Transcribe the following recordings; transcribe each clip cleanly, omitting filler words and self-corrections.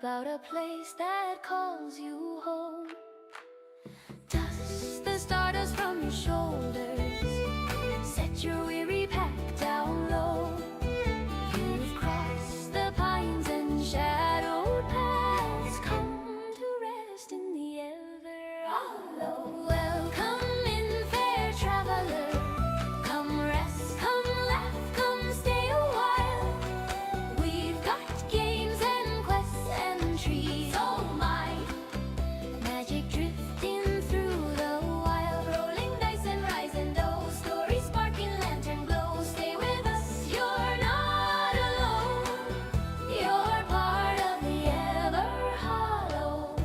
about a place that calls you home. Dust the stardust from your shoulders, set your weary pack down low. You've crossed the pines and shadowed paths, come to rest in the ever hollow. Welcome in, fair traveler. Come rest, come laugh, come stay a while. We've got games and quests and trees, oh my. Magic drifting through the wild, rolling dice and rising those stories, sparking lantern glow. Stay with us, you're not alone. You're part of the ever hollow.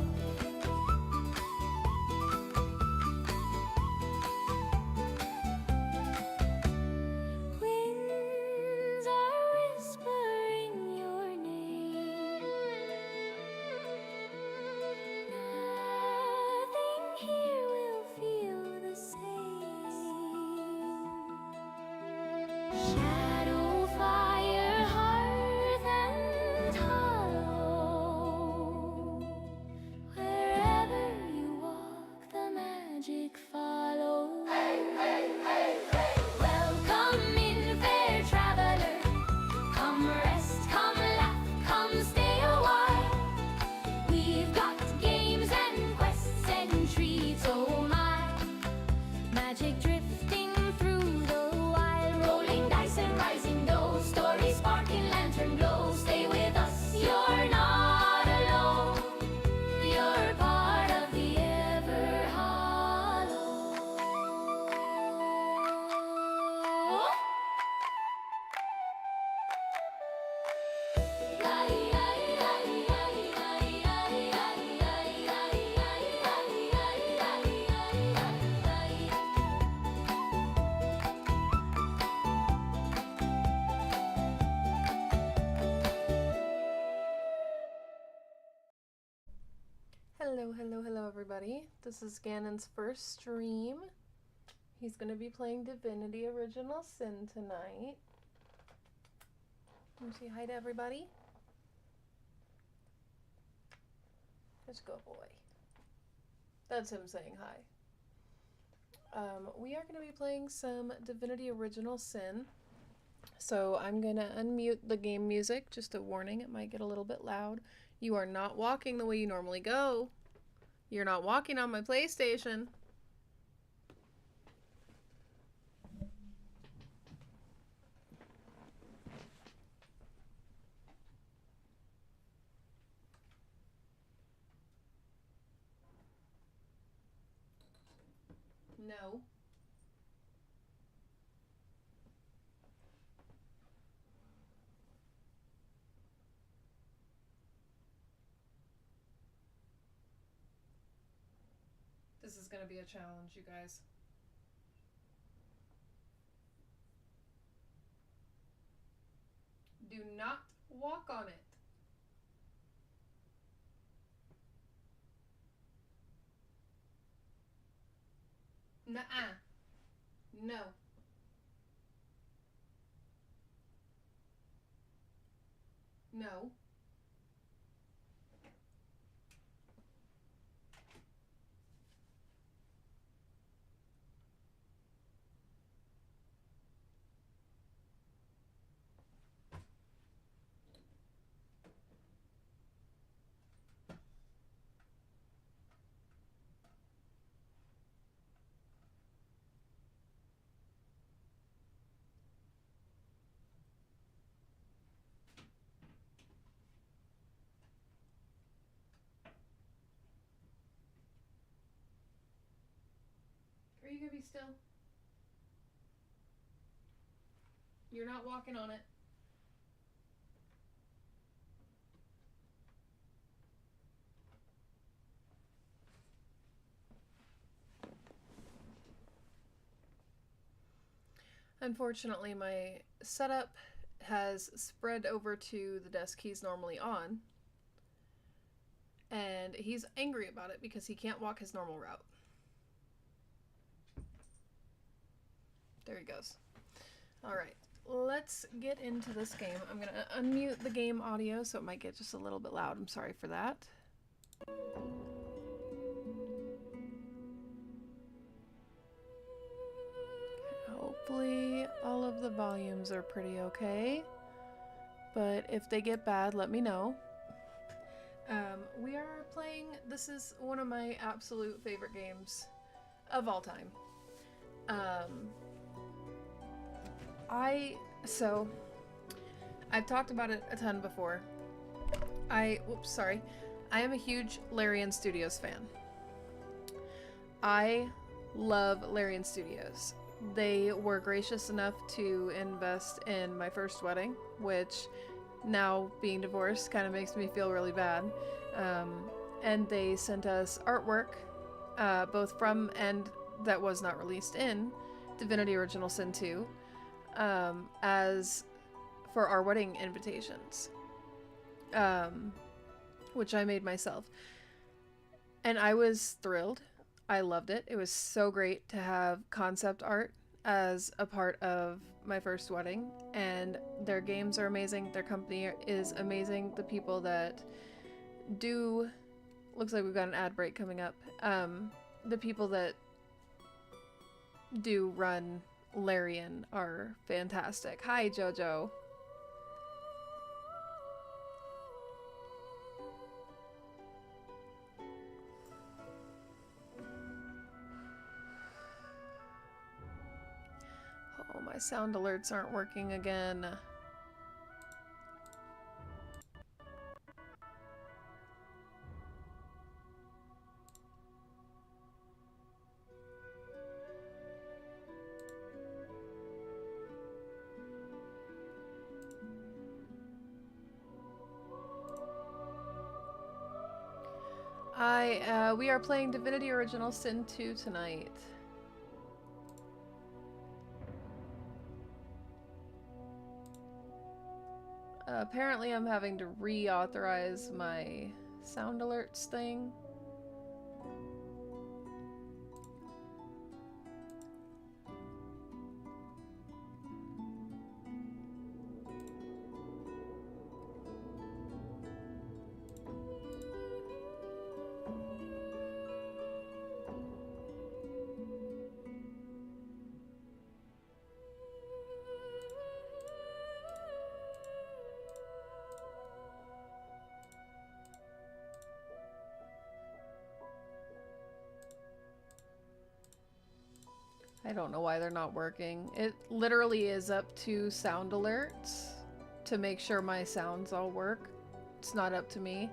Winds are whispering your name. Nothing here will feel the same. Shadow, fire, hearth, and hollow. Wherever you walk, the magic follows. Welcome in, fair traveler. Come rest, come laugh, come stay a while. We've got games and quests and treats, oh my. Magic drifting through the wild, rolling dice and rising those stories, sparking lantern glow. Stay with us, you're not alone. You're part of the ever hollow. Hello everybody. This is Ganon's first stream. He's going to be playing Divinity Original Sin tonight. Can you say hi to everybody? Let's go, boy. That's him saying hi. We are going to be playing some Divinity Original Sin. So I'm going to unmute the game music. Just a warning, it might get a little bit loud. You are not walking the way you normally go. You're not walking on my PlayStation. No. This is going to be a challenge, you guys. Do not walk on it. Nuh-uh. No. No. Are you gonna be still? You're not walking on it. Unfortunately, my setup has spread over to the desk he's normally on. And he's angry about it because he can't walk his normal route. There he goes. Alright, let's get into this game. I'm gonna unmute the game audio so it might get just a little bit loud. I'm sorry for that. Hopefully all of the volumes are pretty okay, but if they get bad, let me know. We are playing, this is one of my absolute favorite games of all time. I've talked about it a ton before. I am a huge Larian Studios fan. I love Larian Studios. They were gracious enough to invest in my first wedding, which now being divorced kind of makes me feel really bad. And they sent us artwork, both from and that was not released in Divinity Original Sin 2, as for our wedding invitations, which I made myself. And I was thrilled. I loved it. It was so great to have concept art as a part of my first wedding, and their games are amazing. Their company is amazing. The people that do, looks like we've got an ad break coming up. The people that do run Larian are fantastic. Hi, Jojo. Oh, my sound alerts aren't working again. We are playing Divinity Original Sin 2 tonight. Apparently I'm having to reauthorize my sound alerts thing. I don't know why they're not working. It literally is up to sound alerts to make sure my sounds all work. It's not up to me,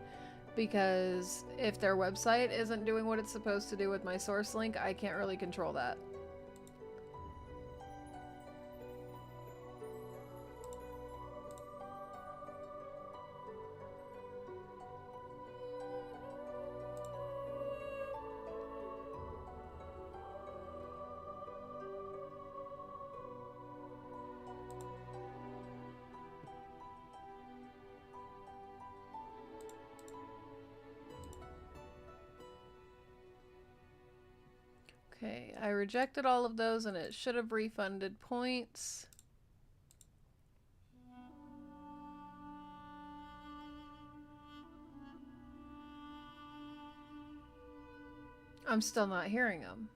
because if their website isn't doing what it's supposed to do with my source link, I can't really control that. Okay, I rejected all of those and it should have refunded points. I'm still not hearing them.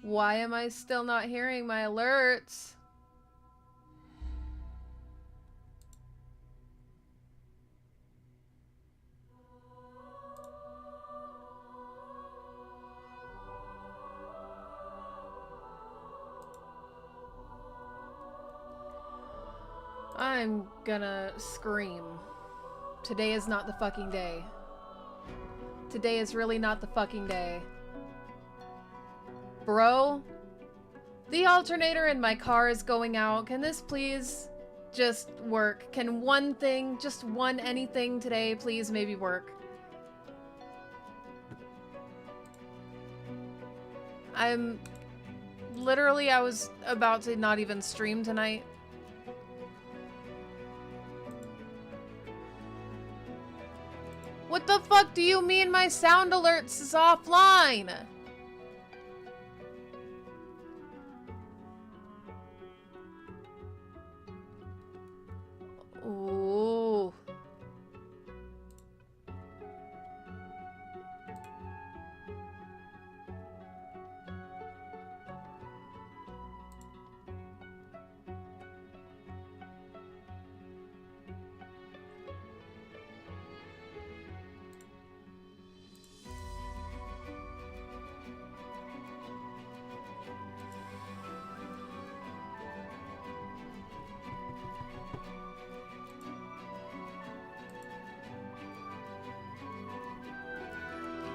Why am I still not hearing my alerts? I'm gonna scream. Today is not the fucking day. Today is really not the fucking day. Bro, the alternator in my car is going out. Can this please just work? Can one thing, just one anything today, please maybe work? I was about to not even stream tonight. What the fuck do you mean my sound alerts is offline?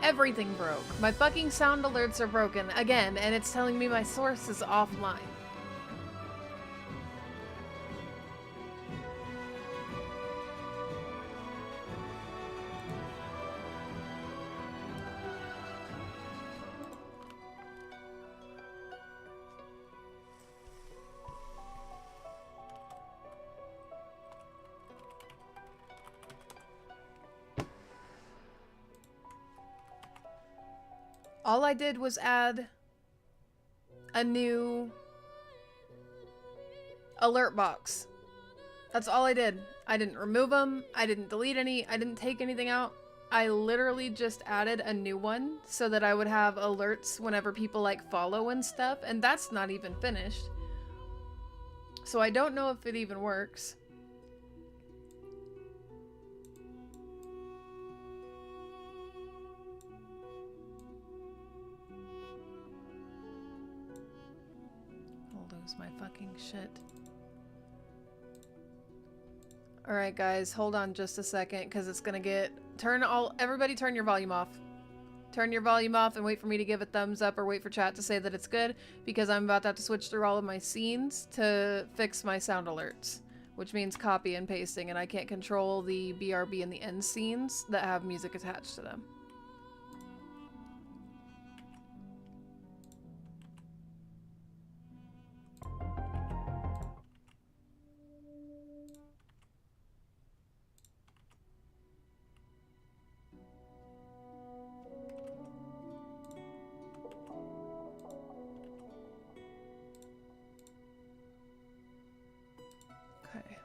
Everything broke. My fucking sound alerts are broken again, and it's telling me my source is offline. All I did was add a new alert box. That's all I did. I didn't remove them. I didn't delete any. I didn't take anything out. I literally just added a new one so that I would have alerts whenever people like follow and stuff. And that's not even finished. So I don't know if it even works. I'll lose my fucking shit. Alright guys, hold on just a second because it's gonna get... Everybody turn your volume off. Turn your volume off and wait for me to give a thumbs up or wait for chat to say that it's good because I'm about to have to switch through all of my scenes to fix my sound alerts, which means copy and pasting, and I can't control the BRB and the end scenes that have music attached to them. Okay.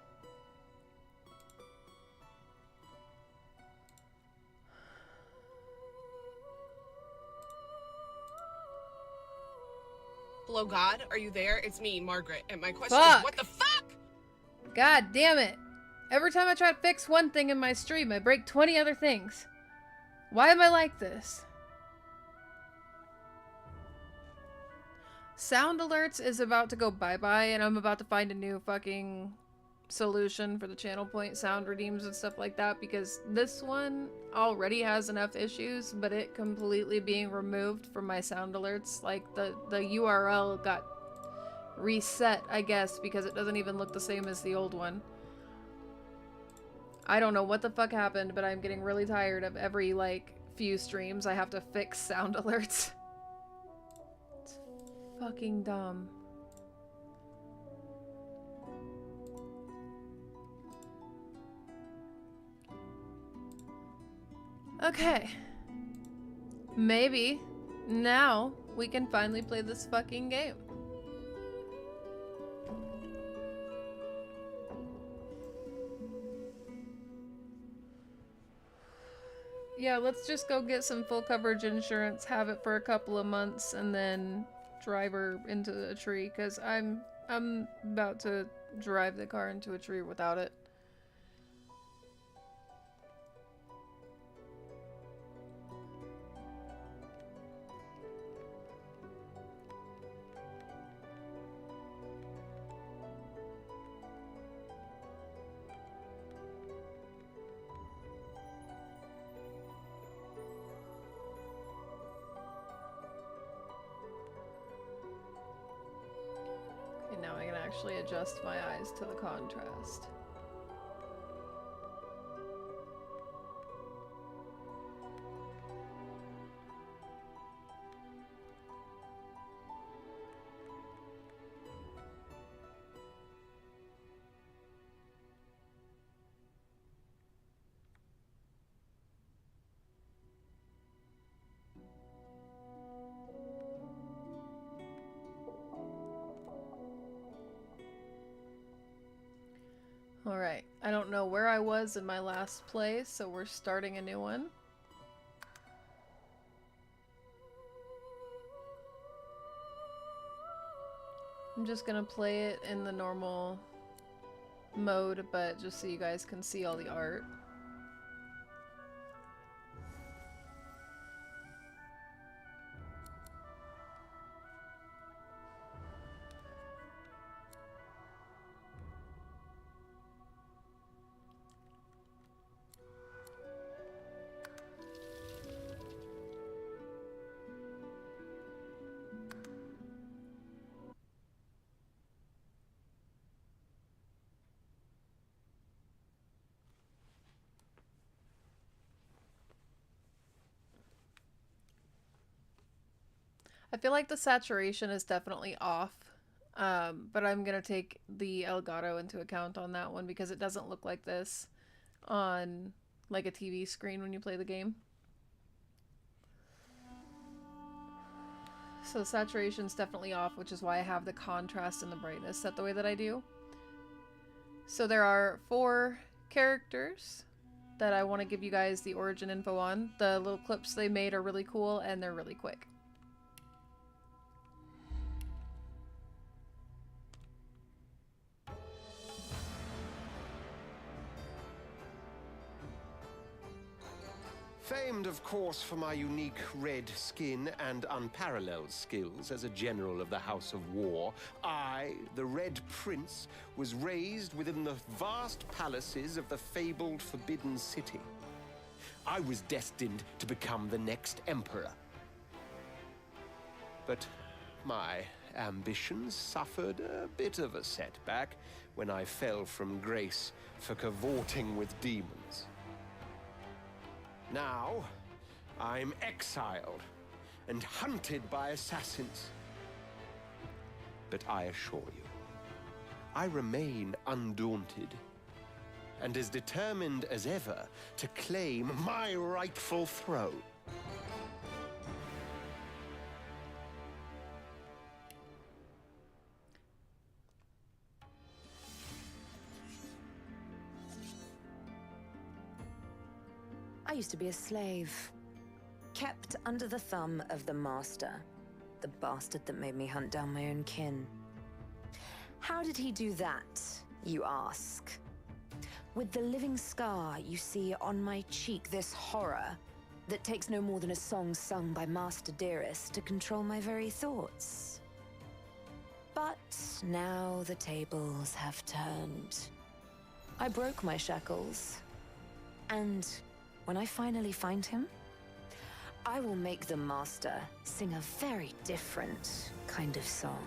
Hello, God? Are you there? It's me, Margaret. And my question Fuck. is, what the fuck? God damn it. Every time I try to fix one thing in my stream, I break 20 other things. Why am I like this? Sound alerts is about to go bye-bye, and I'm about to find a new fucking solution for the channel point sound redeems and stuff like that, because this one already has enough issues, but it completely being removed from my sound alerts, like the URL got reset, I guess, because it doesn't even look the same as the old one. I don't know what the fuck happened, but I'm getting really tired of every, like, few streams I have to fix sound alerts. It's fucking dumb. Okay. Maybe now we can finally play this fucking game. Yeah, let's just go get some full coverage insurance, have it for a couple of months, and then drive her into a tree, because I'm about to drive the car into a tree without it. And now I can actually adjust my eyes to the contrast. Alright, I don't know where I was in my last play, so we're starting a new one. I'm just gonna play it in the normal mode, but just so you guys can see all the art. I feel like the saturation is definitely off. But I'm gonna take the Elgato into account on that one because it doesn't look like this on like a TV screen when you play the game. So saturation's definitely off, which is why I have the contrast and the brightness set the way that I do. So there are 4 characters that I want to give you guys the origin info on. The little clips they made are really cool and they're really quick. Famed, of course, for my unique red skin and unparalleled skills as a general of the House of War, I, the Red Prince, was raised within the vast palaces of the fabled Forbidden City. I was destined to become the next emperor. But my ambitions suffered a bit of a setback when I fell from grace for cavorting with demons. Now, I'm exiled and hunted by assassins. But I assure you, I remain undaunted and as determined as ever to claim my rightful throne. I used to be a slave, kept under the thumb of the master, the bastard that made me hunt down my own kin. How did he do that, you ask? With the living scar you see on my cheek, this horror that takes no more than a song sung by Master Dearest to control my very thoughts. But now the tables have turned. I broke my shackles, and when I finally find him, I will make the Master sing a very different kind of song.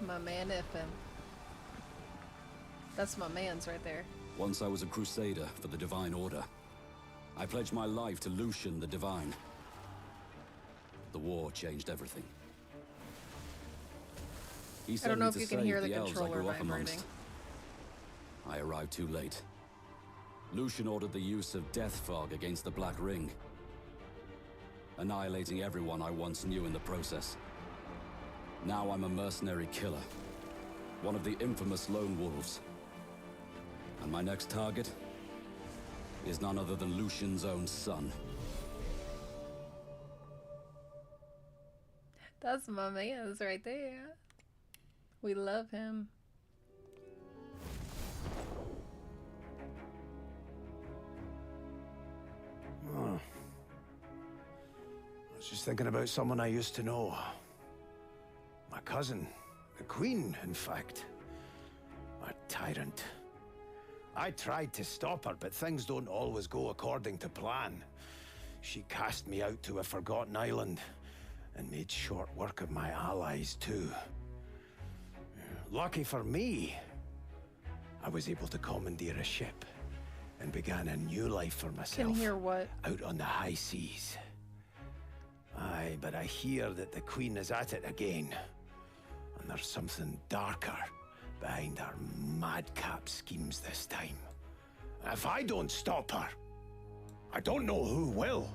My man Iffin. That's my man's right there. Once I was a crusader for the Divine Order. I pledged my life to Lucian the Divine. The war changed everything. He I don't know if to you can save hear the elves I controller grew up vibrating. amongst. I arrived too late. Lucian ordered the use of death fog against the Black Ring, annihilating everyone I once knew in the process. Now I'm a mercenary killer, one of the infamous Lone Wolves. And my next target is none other than Lucian's own son. That's my man's right there. We love him. Oh. I was just thinking about someone I used to know. My cousin, the Queen, in fact. A tyrant. I tried to stop her, but things don't always go according to plan. She cast me out to a forgotten island, and made short work of my allies, too. Lucky for me, I was able to commandeer a ship, and began a new life for myself. Can hear what? Out on the high seas. Aye, but I hear that the Queen is at it again. And there's something darker behind her madcap schemes this time. If I don't stop her, I don't know who will.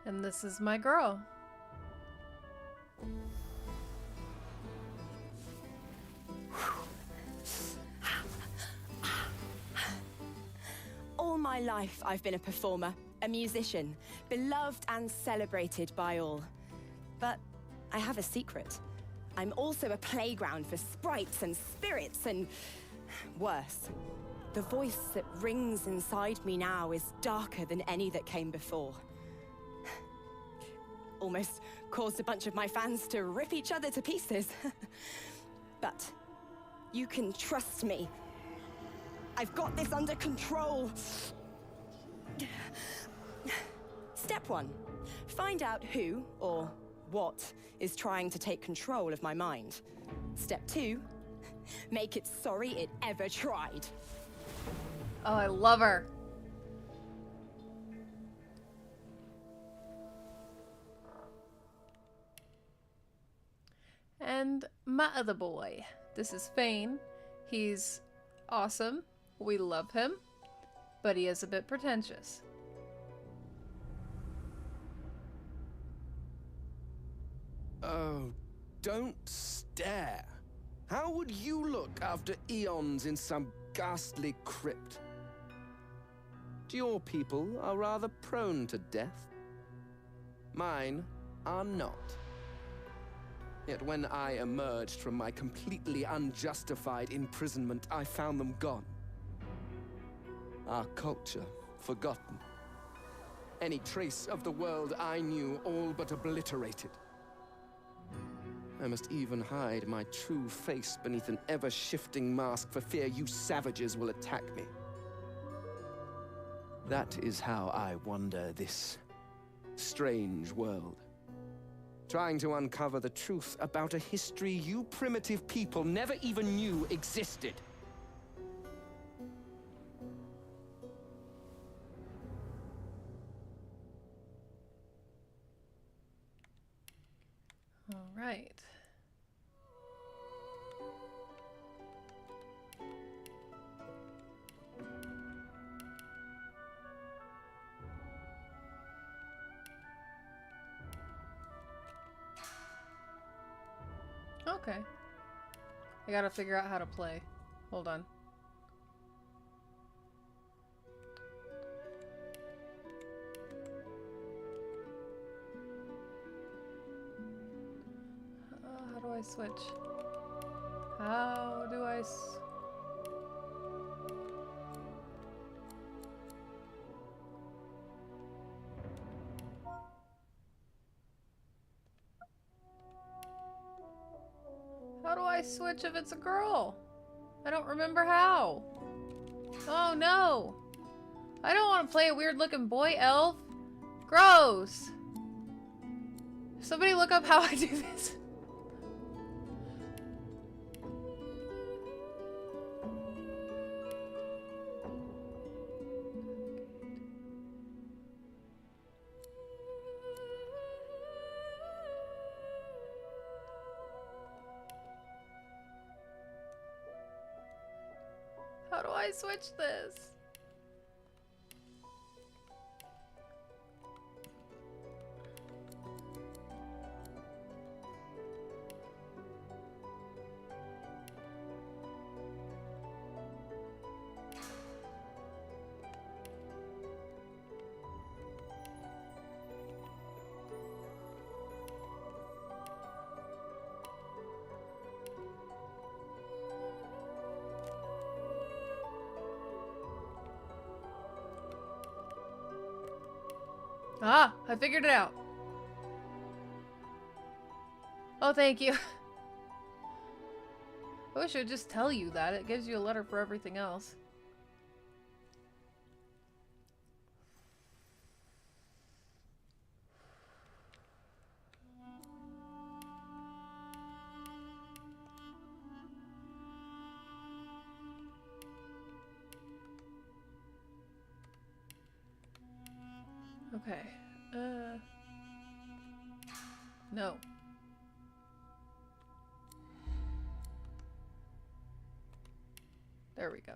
And this is my girl. All my life, I've been a performer, a musician, beloved and celebrated by all. But I have a secret. I'm also a playground for sprites and spirits and worse. The voice that rings inside me now is darker than any that came before. Almost caused a bunch of my fans to rip each other to pieces. But you can trust me. I've got this under control. Step 1. Find out who, or what, is trying to take control of my mind. Step 2. Make it sorry it ever tried. Oh, I love her. And my other boy. This is Fane. He's awesome. We love him. But he is a bit pretentious. Oh, don't stare. How would you look after eons in some ghastly crypt? Your people are rather prone to death. Mine are not. Yet when I emerged from my completely unjustified imprisonment, I found them gone. Our culture forgotten. Any trace of the world I knew all but obliterated. I must even hide my true face beneath an ever-shifting mask for fear you savages will attack me. That is how I wander this strange world. Trying to uncover the truth about a history you primitive people never even knew existed. All right. Okay. I gotta figure out how to play. Hold on. How do I switch? How do I How do I switch if it's a girl? I don't remember how. Oh no! I don't want to play a weird looking boy elf. Gross! Somebody look up how I do this. How do I switch this? Ah, I figured it out. Oh, thank you. I wish I would just tell you that. It gives you a letter for everything else. Okay. No. There we go.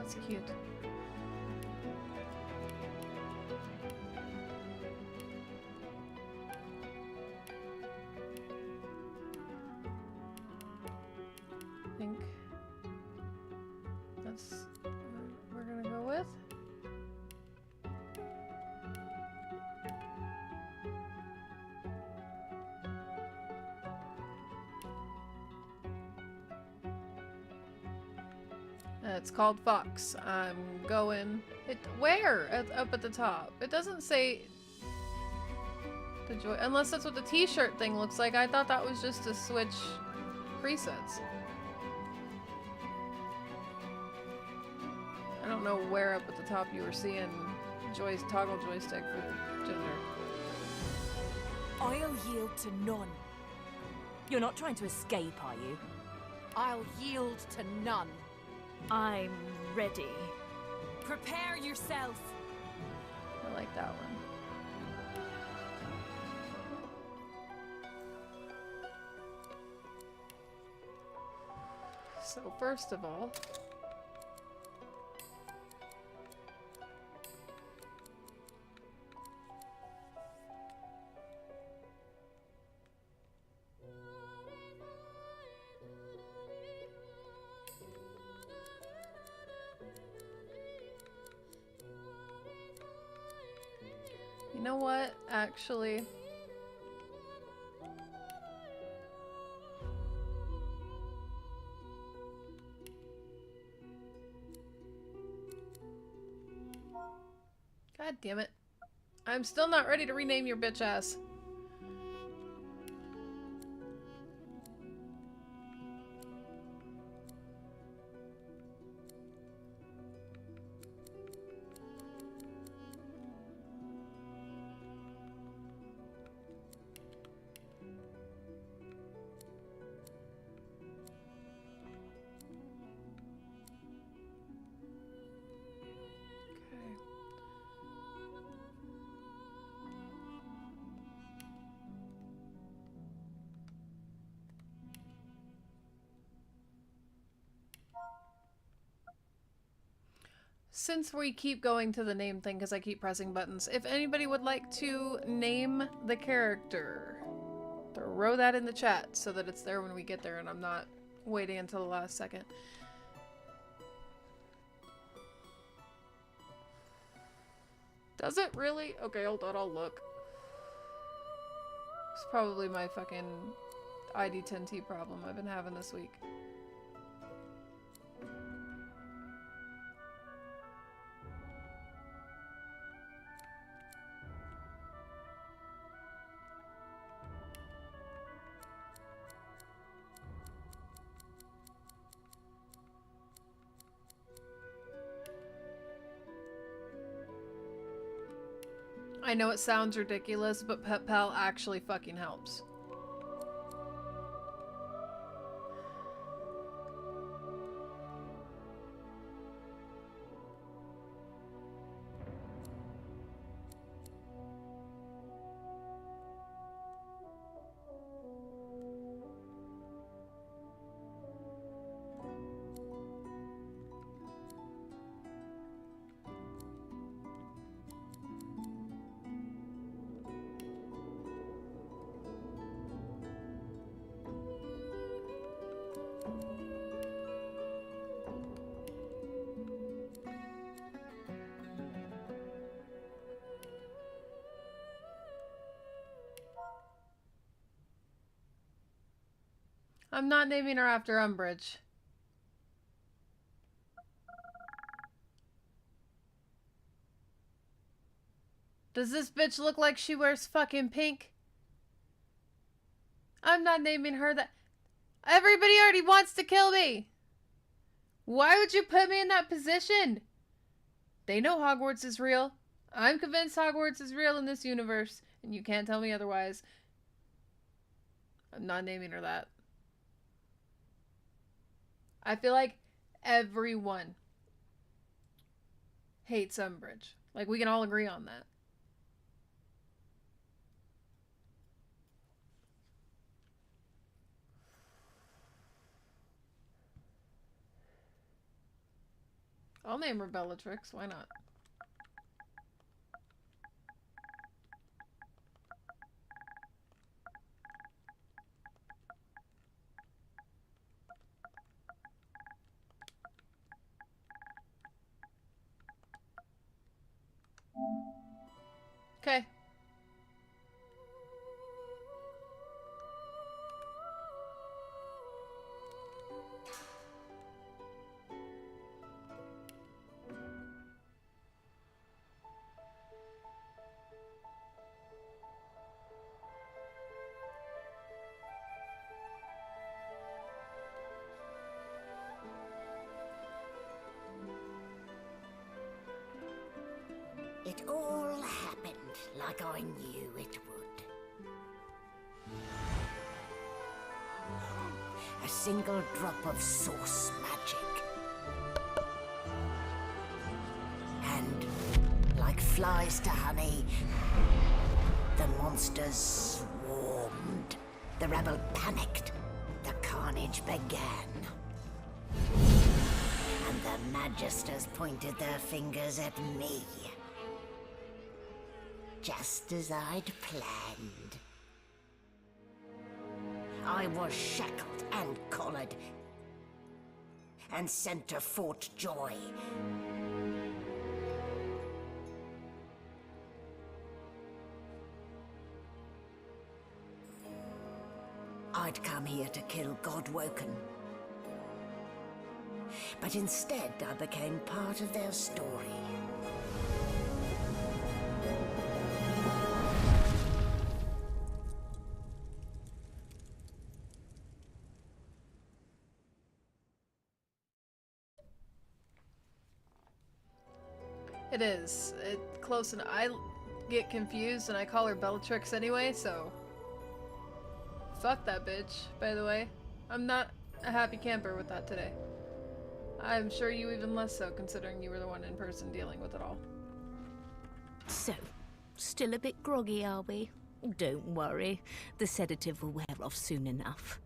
That's cute. I think that's what we're gonna go with. It's called Fox. I'm going. Where? Up at the top. It doesn't say the joy, unless that's what the T-shirt thing looks like. I thought that was just to switch presets. I don't know where up at the top you were seeing toggle joystick for gender. I'll yield to none. You're not trying to escape, are you? I'll yield to none. I'm ready. Prepare yourself. I like that one. So first of all, you know what, actually, God damn it. I'm still not ready to rename your bitch ass. Since we keep going to the name thing because I keep pressing buttons, if anybody would like to name the character, throw that in the chat so that it's there when we get there and I'm not waiting until the last second. Does it really? Okay, hold on, I'll look. It's probably my fucking ID10T problem I've been having this week. I know it sounds ridiculous, but Pet Pal actually fucking helps. I'm not naming her after Umbridge. Does this bitch look like she wears fucking pink? I'm not naming her that. Everybody already wants to kill me. Why would you put me in that position? They know Hogwarts is real. I'm convinced Hogwarts is real in this universe, and you can't tell me otherwise. I'm not naming her that. I feel like everyone hates Umbridge. Like, we can all agree on that. I'll name her Bellatrix. Why not? Okay. It all happened like I knew it would. A single drop of source magic. And, like flies to honey, the monsters swarmed. The rebel panicked. The carnage began. And the magisters pointed their fingers at me. Just as I'd planned. I was shackled and collared, and sent to Fort Joy. I'd come here to kill Godwoken. But instead, I became part of their story. It is. Close enough. I get confused and I call her Bellatrix anyway, so... Fuck that bitch, by the way. I'm not a happy camper with that today. I'm sure you even less so, considering you were the one in person dealing with it all. So, still a bit groggy, are we? Don't worry. The sedative will wear off soon enough.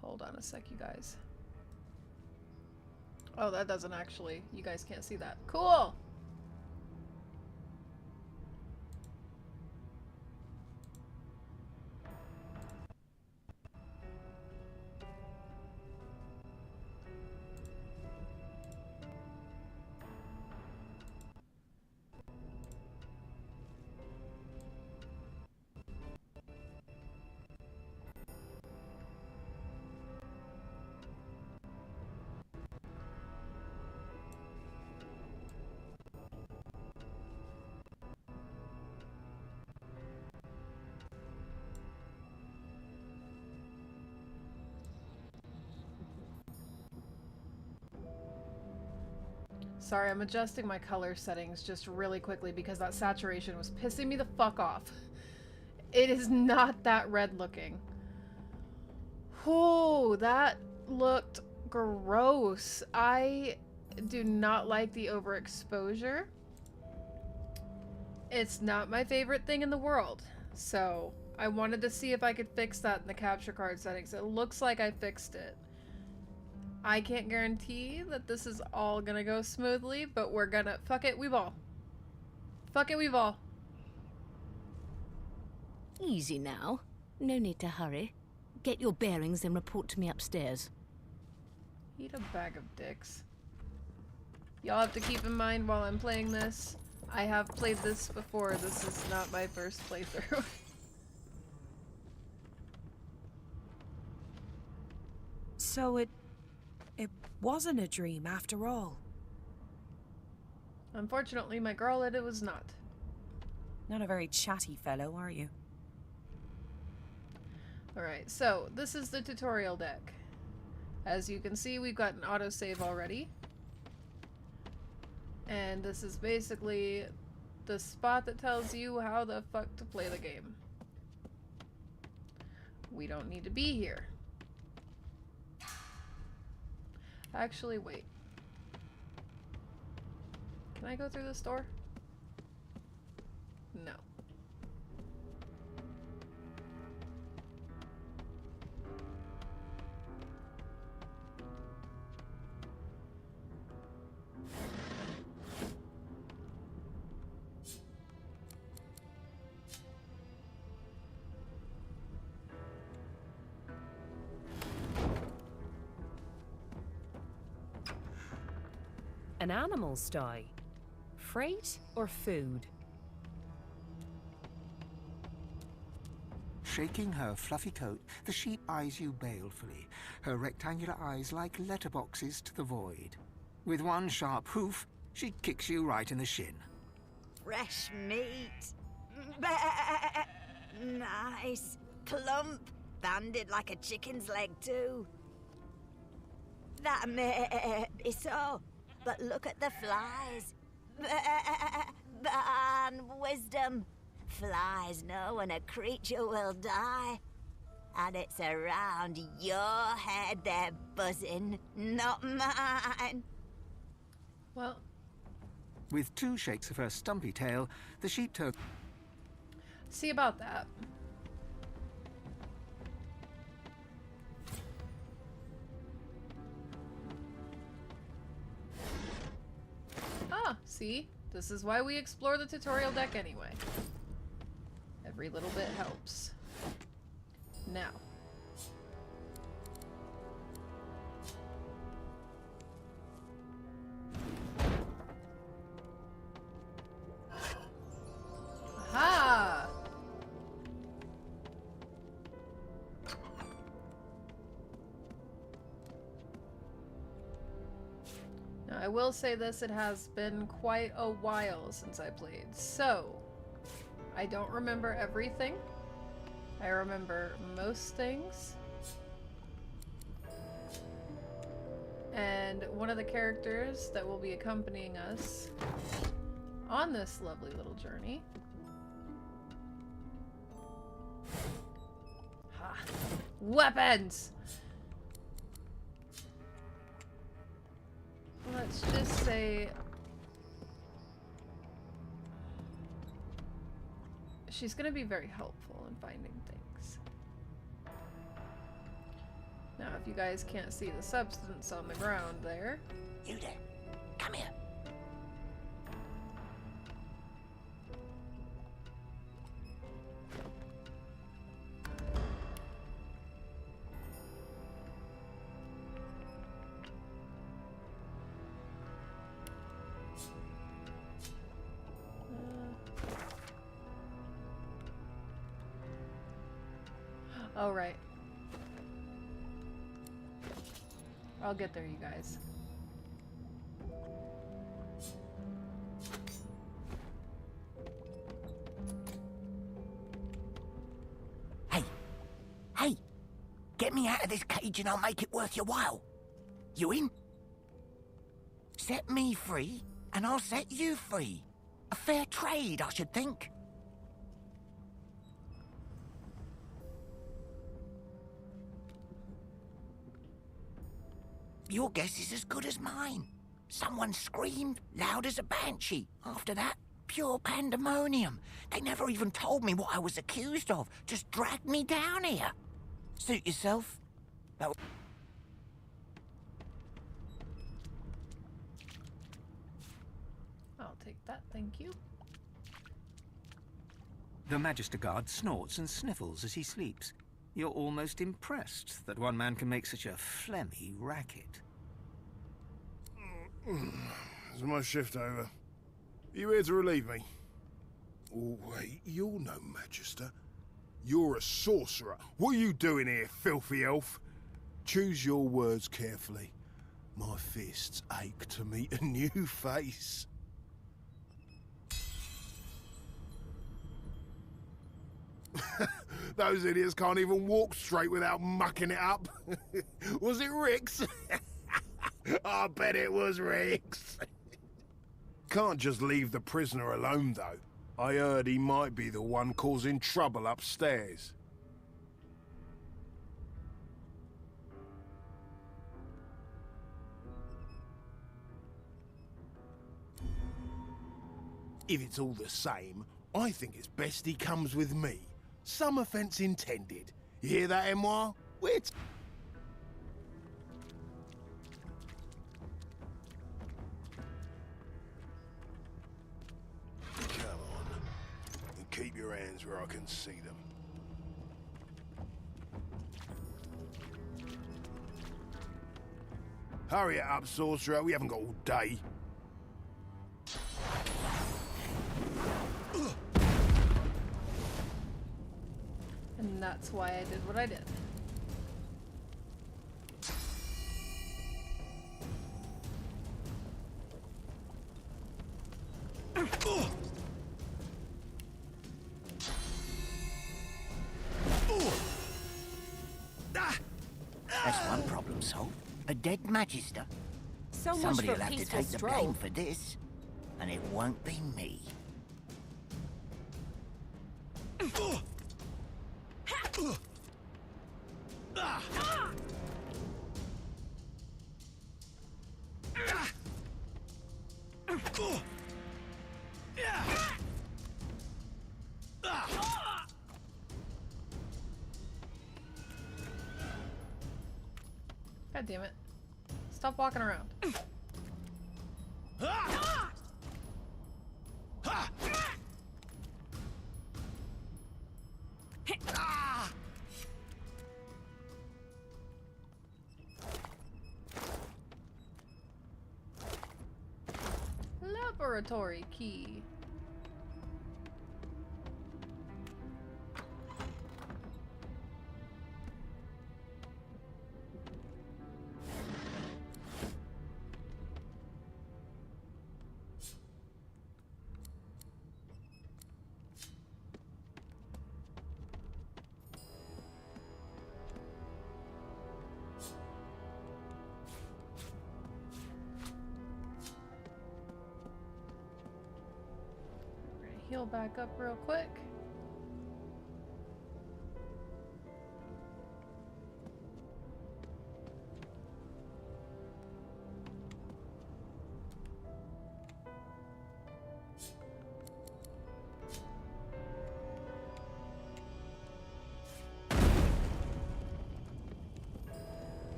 Hold on a sec, you guys. Oh, that doesn't actually... You guys can't see that. Cool! Sorry, I'm adjusting my color settings just really quickly because that saturation was pissing me the fuck off. It is not that red looking. Whoa, that looked gross. I do not like the overexposure. It's not my favorite thing in the world. So, I wanted to see if I could fix that in the capture card settings. It looks like I fixed it. I can't guarantee that this is all gonna go smoothly, but we're gonna... Fuck it, we ball. Fuck it, we ball. Easy now. No need to hurry. Get your bearings and report to me upstairs. Eat a bag of dicks. Y'all have to keep in mind while I'm playing this, I have played this before. This is not my first playthrough. So it wasn't a dream after all. Unfortunately, my girl, it was not. Not a very chatty fellow, are you? Alright, so this is the tutorial deck. As you can see, we've got an autosave already. And this is basically the spot that tells you how the fuck to play the game. We don't need to be here. Actually, wait. Can I go through this door? No. An animal sty? Freight or food? Shaking her fluffy coat, the sheep eyes you balefully, her rectangular eyes like letterboxes to the void. With one sharp hoof, she kicks you right in the shin. Fresh meat. Nice. Plump. Banded like a chicken's leg, too. That may be so, but look at the flies. Ban wisdom. Flies know when a creature will die. And it's around your head they're buzzing, not mine. Well, with two shakes of her stumpy tail, the sheep turtle... See about that. Ah, see? This is why we explore the tutorial deck anyway. Every little bit helps. Now. Aha! Now, I will say this, it has been quite a while since I played, so I don't remember everything. I remember most things. And one of the characters that will be accompanying us on this lovely little journey. Ha! Weapons! Let's just say she's gonna be very helpful in finding things. Now, if you guys can't see the substance on the ground there. You there. Come here. Oh, right. I'll get there, you guys. Hey! Hey! Get me out of this cage and I'll make it worth your while. You in? Set me free and I'll set you free. A fair trade, I should think. Your guess is as good as mine. Someone screamed loud as a banshee. After that, pure pandemonium. They never even told me what I was accused of. Just dragged me down here. Suit yourself. That I'll take that, thank you. The Magister Guard snorts and sniffles as he sleeps. You're almost impressed that one man can make such a phlegmy racket. Is my shift over? Are you here to relieve me? Oh, wait, you're no Magister. You're a sorcerer. What are you doing here, filthy elf? Choose your words carefully. My fists ache to meet a new face. Those idiots can't even walk straight without mucking it up. Was it Rick's? I bet it was Rick's. Can't just leave the prisoner alone, though. I heard he might be the one causing trouble upstairs. If it's all the same, I think it's best he comes with me. Some offence intended. You hear that, Emoire? Wait. Come on. And keep your hands where I can see them. Hurry it up, sorcerer. We haven't got all day. That's why I did what I did. That's one problem solved. A dead Magister. So much Somebody for will have to peaceful take the stroll. blame for this. And it won't be me. God damn it. Stop walking around. Laboratory key. Heal back up real quick.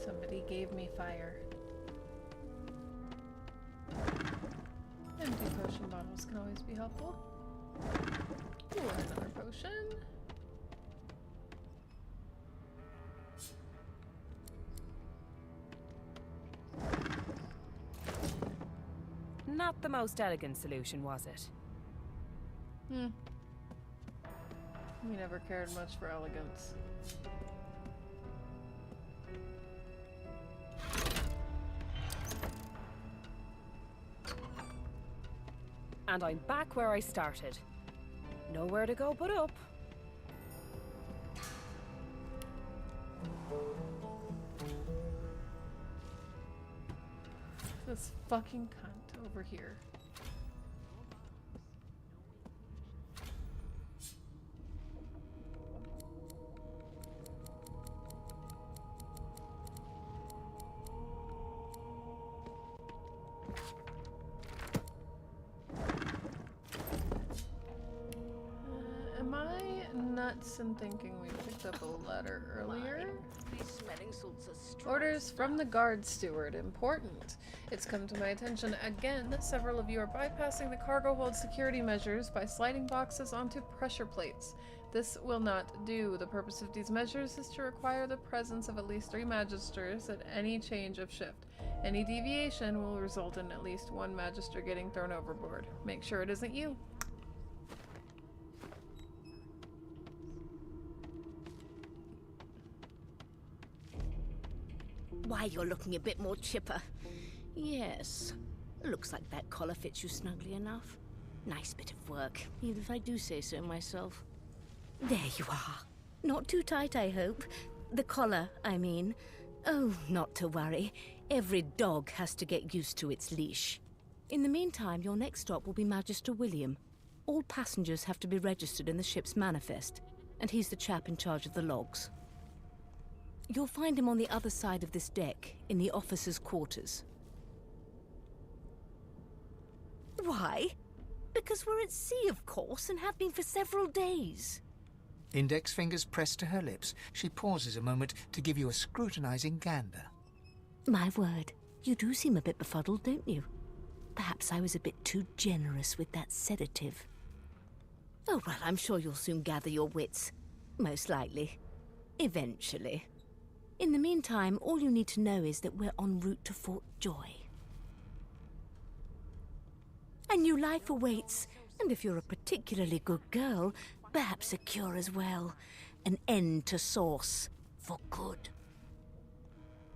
Somebody gave me fire. Empty potion bottles can always be helpful. Ooh, another potion. Not the most elegant solution, was it? We never cared much for elegance. And I'm back where I started. Nowhere to go but up. This fucking cunt over here. Am I nuts in thinking we picked up a letter earlier? These smelling salts are strong. Orders from the guard steward. Important. It's come to my attention again that several of you are bypassing the cargo hold security measures by sliding boxes onto pressure plates. This will not do. The purpose of these measures is to require the presence of at least 3 magisters at any change of shift. Any deviation will result in at least 1 magister getting thrown overboard. Make sure it isn't you. Why, you're looking a bit more chipper. Yes. Looks like that collar fits you snugly enough. Nice bit of work, even if I do say so myself. There you are. Not too tight, I hope. The collar, I mean. Oh, not to worry. Every dog has to get used to its leash. In the meantime, your next stop will be Magister William. All passengers have to be registered in the ship's manifest, and he's the chap in charge of the logs. You'll find him on the other side of this deck, in the officers' quarters. Why? Because we're at sea, of course, and have been for several days. Index fingers pressed to her lips, she pauses a moment to give you a scrutinizing gander. My word, you do seem a bit befuddled, don't you? Perhaps I was a bit too generous with that sedative. Oh, well, I'm sure you'll soon gather your wits. Most likely. Eventually. In the meantime, all you need to know is that we're en route to Fort Joy. A new life awaits, and if you're a particularly good girl, Perhaps a cure as well. An end to Source. For good.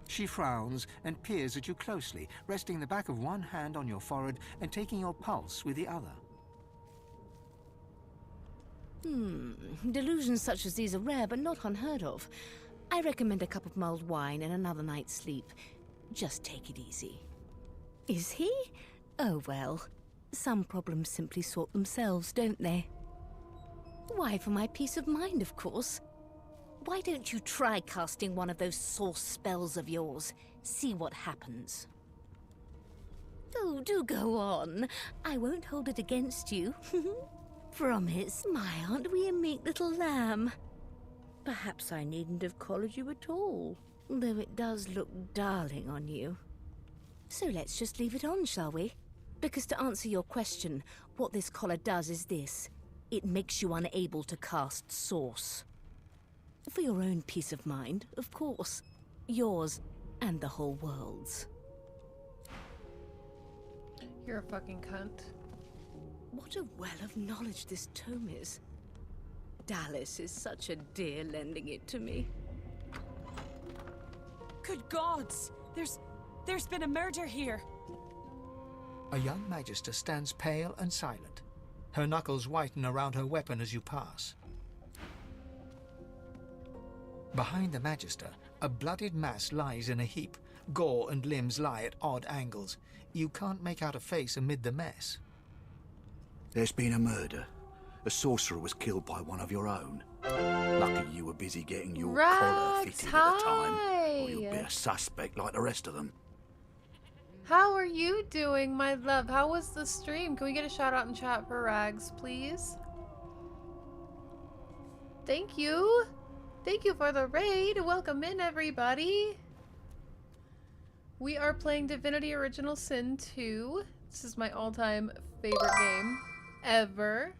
She frowns and peers at you closely, resting the back of one hand on your forehead and taking your pulse with the other. Delusions such as these are rare, but not unheard of. I recommend a cup of mulled wine and another night's sleep. Just take it easy. Is he? Oh well. Some problems simply sort themselves, don't they? Why, for my peace of mind, of course. Why don't you try casting one of those Source spells of yours? See what happens. Oh, do go on. I won't hold it against you. Promise, my aren't we a meek little lamb? Perhaps I needn't have collared you at all, though it does look darling on you. So let's just leave it on, shall we? Because to answer your question, what this collar does is this. It makes you unable to cast Source. For your own peace of mind, of course. Yours and the whole world's. You're a fucking cunt. What a well of knowledge this tome is. Dallas is such a dear lending it to me. Good gods! There's been a murder here. A young magister stands pale and silent. Her knuckles whiten around her weapon as you pass. Behind the magister, a bloodied mass lies in a heap. Gore and limbs lie at odd angles. You can't make out a face amid the mess. There's been a murder. A sorcerer was killed by one of your own. Lucky you were busy getting your collar fitted at the time, or you'd be a suspect like the rest of them. How are you doing, my love? How was the stream? Can we get a shout out in chat for Rags, please? Thank you. Thank you for the raid. Welcome in, everybody. We are playing Divinity Original Sin 2. This is my all-time favorite game ever.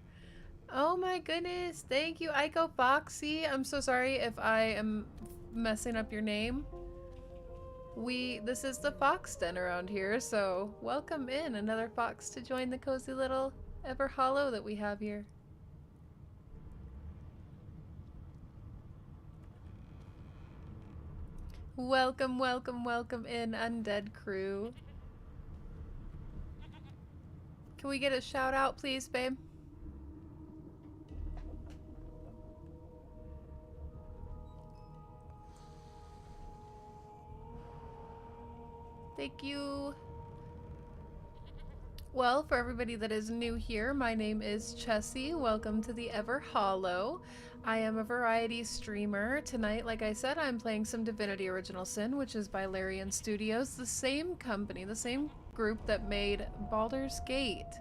Oh my goodness. Thank you, Aiko Foxy. I'm so sorry if I am messing up your name. This is the Fox Den around here, so welcome in another fox to join the cozy little ever hollow that we have here. Welcome, welcome, welcome in, Undead Crew. Can we get a shout out, please, babe? Thank you. Well, for everybody that is new here, my name is Chessie. Welcome to the Ever Hollow. I am a variety streamer. Tonight, like I said, I'm playing some Divinity Original Sin, which is by Larian Studios, the same company, the same group that made Baldur's Gate.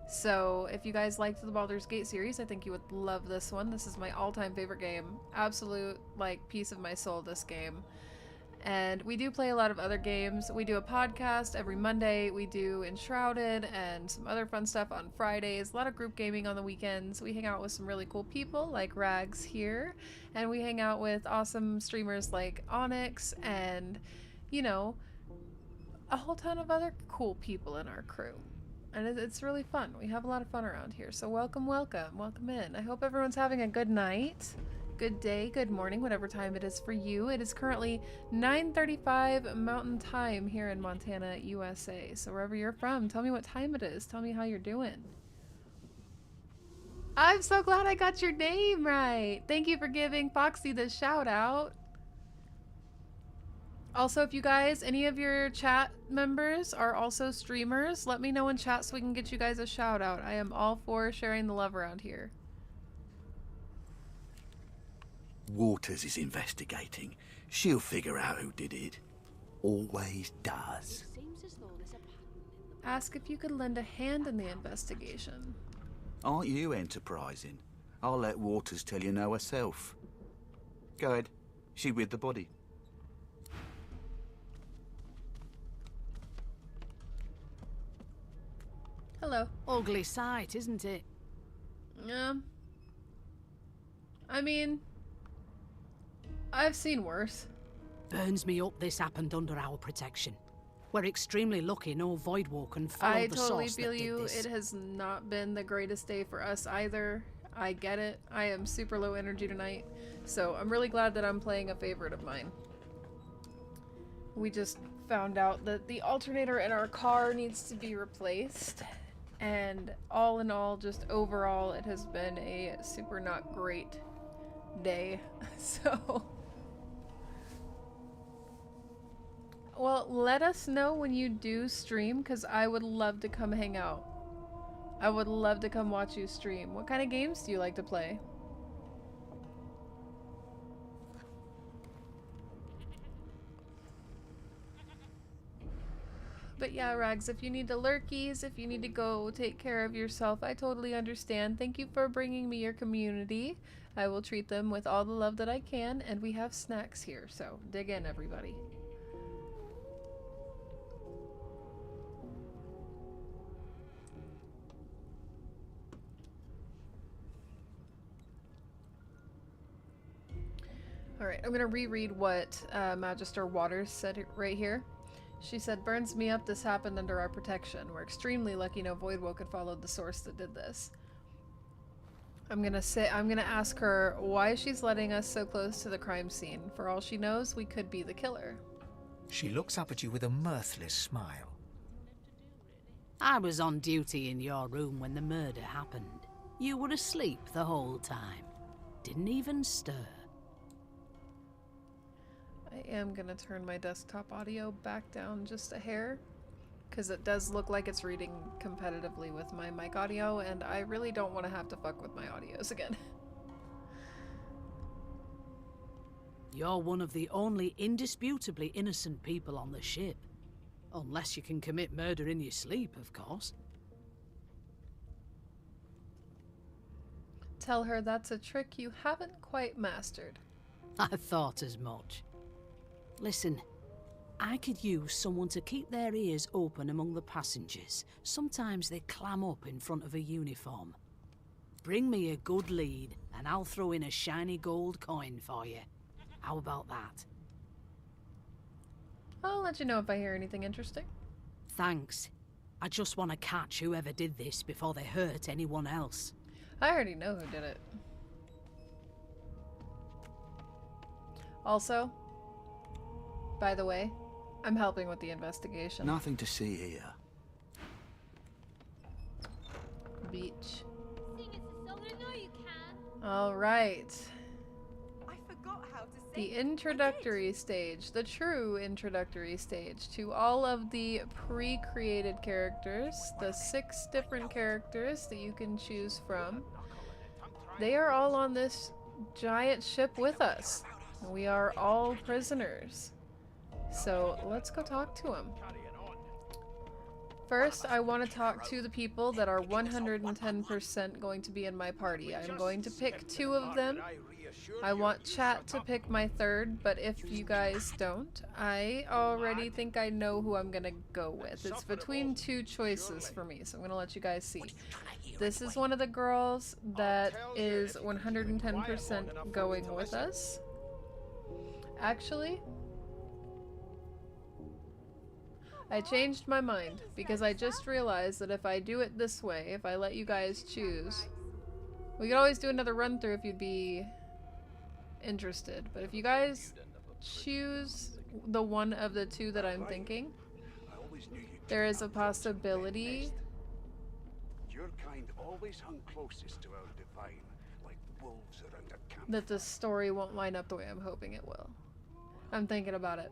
So if you guys liked the Baldur's Gate series, I think you would love this one. This is my all-time favorite game. Absolute, like, piece of my soul, this game. And we do play a lot of other games. We do a podcast every Monday. We do Enshrouded and some other fun stuff on Fridays. A lot of group gaming on the weekends. We hang out with some really cool people like Rags here. And we hang out with awesome streamers like Onyx and, you know, a whole ton of other cool people in our crew. And it's really fun. We have a lot of fun around here. So welcome, welcome, welcome in. I hope everyone's having a good night. Good day, good morning, whatever time it is for you. It is currently 9:35 Mountain Time here in Montana, USA. So wherever you're from, tell me what time it is. Tell me how you're doing. I'm so glad I got your name right. Thank you for giving Foxy the shout out. Also, if you guys, any of your chat members are also streamers, let me know in chat so we can get you guys a shout out. I am all for sharing the love around here. Waters is investigating. She'll figure out who did it. Always does. Ask if you could lend a hand in the investigation. Aren't you enterprising? I'll let Waters tell you no herself. Go ahead. She with the body. Hello. Ugly sight, isn't it? Yeah. I mean, I've seen worse. Burns me up this happened under our protection. We're extremely lucky no Voidwalk can follow I the totally source feel that did you. this. It has not been the greatest day for us either. I get it. I am super low energy tonight, so I'm really glad that I'm playing a favorite of mine. We just found out that the alternator in our car needs to be replaced, and all in all, just overall, it has been a super not great day. So, well, let us know when you do stream, because I would love to come hang out. I would love to come watch you stream. What kind of games do you like to play? But yeah, Rags, if you need the lurkies, if you need to go take care of yourself, I totally understand. Thank you for bringing me your community. I will treat them with all the love that I can, and we have snacks here, so dig in, everybody. Alright, I'm gonna reread what Magister Waters said right here. She said, "Burns me up, this happened under our protection. We're extremely lucky no Voidwoke had followed the source that did this." I'm gonna ask her why she's letting us so close to the crime scene. For all she knows, we could be the killer. She looks up at you with a mirthless smile. I was on duty in your room when the murder happened. You were asleep the whole time. Didn't even stir. I am gonna turn my desktop audio back down just a hair, because it does look like it's reading competitively with my mic audio, and I really don't want to have to fuck with my audios again. You're one of the only indisputably innocent people on the ship. Unless you can commit murder in your sleep, of course. Tell her that's a trick you haven't quite mastered. I thought as much. Listen, I could use someone to keep their ears open among the passengers. Sometimes they clam up in front of a uniform. Bring me a good lead, and I'll throw in a shiny gold coin for you. How about that? I'll let you know if I hear anything interesting. Thanks. I just want to catch whoever did this before they hurt anyone else. I already know who did it. Also, by the way, I'm helping with the investigation. Nothing to see here. Beach. All right. I forgot how to say The introductory stage, the true introductory stage to all of the pre-created characters, the 6 different characters that you can choose from. They are all on this giant ship with us. We are all prisoners. So let's go talk to them. First, I want to talk to the people that are 110% going to be in my party. I'm going to pick 2 of them. I want chat to pick my 3rd, but if you guys don't, I already think I know who I'm gonna go with. It's between 2 choices for me, so I'm gonna let you guys see. This is one of the girls that is 110% going with us. Actually, I changed my mind because I just realized that if I do it this way, if I let you guys choose, we could always do another run through if you'd be interested. But if you guys choose the one of the 2 that I'm thinking, there is a possibility Your kind always hung closest to our divine, like wolves around a camp. that the story won't line up the way I'm hoping it will. I'm thinking about it.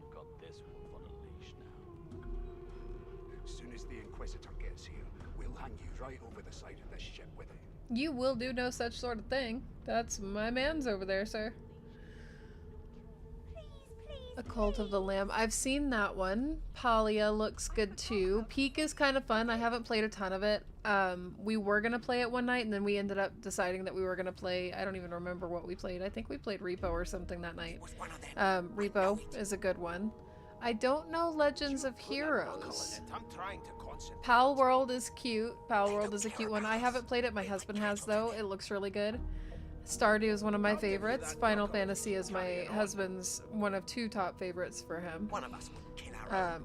As soon as the Inquisitor gets here, we'll hang you right over the side of this ship with it. You will do no such sort of thing. That's my man's over there, sir. A Cult of the Lamb. I've seen that one. Palia looks good too. Peak is kind of fun. I haven't played a ton of it. We were gonna play it one night, and then we ended up deciding that we were gonna play, I don't even remember what we played. I think we played Repo or something that night. Repo is a good one. I don't know Legends of Heroes. Pal World is cute. Pal World is a cute one. I haven't played it. My husband has, though. It looks really good. Stardew is one of my favorites. Final Fantasy is my husband's one of 2 top favorites for him.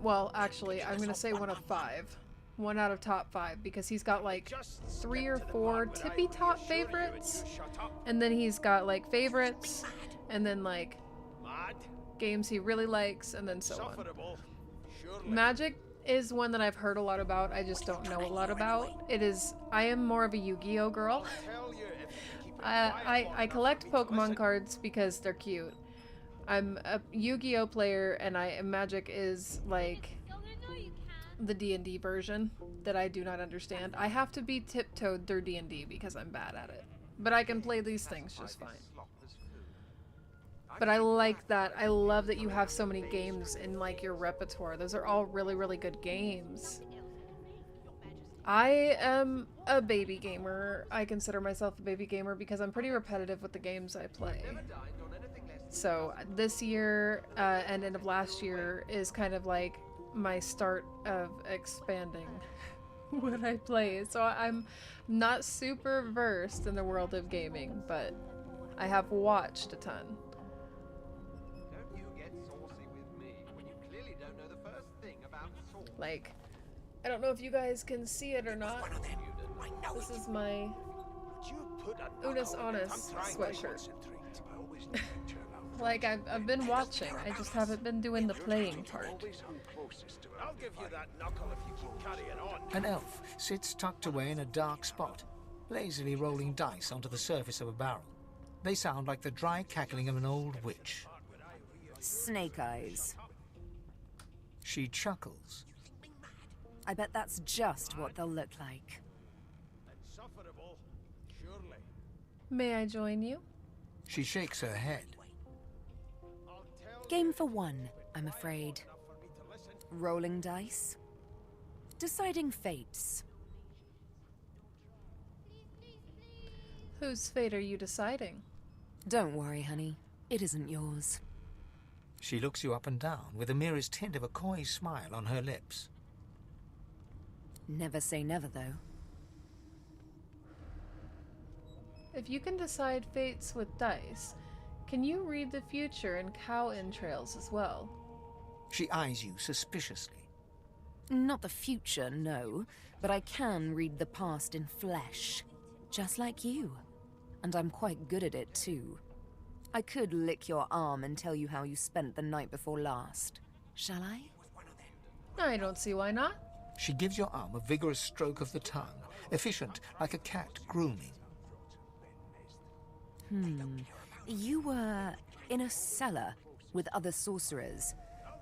Well, actually, I'm going to say one of 5. 1 out of top 5 because he's got like 3 or 4 tippy top favorites, and then he's got like favorites, and then like games he really likes, and then so on. Magic is one that I've heard a lot about. I just don't know a lot about. I am more of a Yu-Gi-Oh girl. I collect Pokemon cards because they're cute. I'm a Yu-Gi-Oh player, and Magic is like the D&D version that I do not understand. I have to be tiptoed through D&D because I'm bad at it. But I can play these things just fine. But I like that. I love that you have so many games in like your repertoire. Those are all really, really good games. I am a baby gamer. I consider myself a baby gamer because I'm pretty repetitive with the games I play. So this year and end of last year is kind of like my start of expanding what I play. So I'm not super versed in the world of gaming, but I have watched a ton. Don't you get saucy with me when you clearly don't know the first thing about sauce. Like, I don't know if you guys can see it or not. This is my Unis Honest sweatshirt. Like, I've been watching, I just haven't been doing the playing part. I'll give you that knuckle if you keep carrying on. An elf sits tucked away in a dark spot, lazily rolling dice onto the surface of a barrel. They sound like the dry cackling of an old witch. Snake eyes. She chuckles. I bet that's just what they'll look like. Insufferable, surely. May I join you? She shakes her head. Game for one, I'm afraid. Rolling dice. Deciding fates. Whose fate are you deciding? Don't worry, honey. It isn't yours. She looks you up and down with the merest hint of a coy smile on her lips. Never say never, though. If you can decide fates with dice, can you read the future in cow entrails as well? She eyes you suspiciously. Not the future, no, but I can read the past in flesh. Just like you. And I'm quite good at it, too. I could lick your arm and tell you how you spent the night before last. Shall I? I don't see why not. She gives your arm a vigorous stroke of the tongue, efficient like a cat grooming. You were in a cellar with other sorcerers.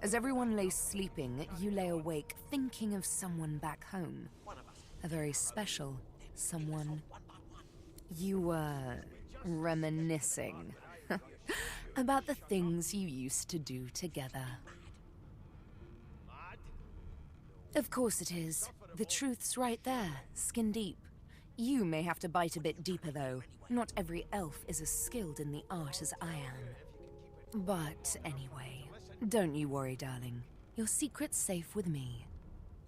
As everyone lay sleeping, you lay awake thinking of someone back home. A very special someone. You were reminiscing about the things you used to do together. Of course it is. The truth's right there, skin deep. You may have to bite a bit deeper, though. Not every elf is as skilled in the art as I am. But anyway, don't you worry, darling. Your secret's safe with me.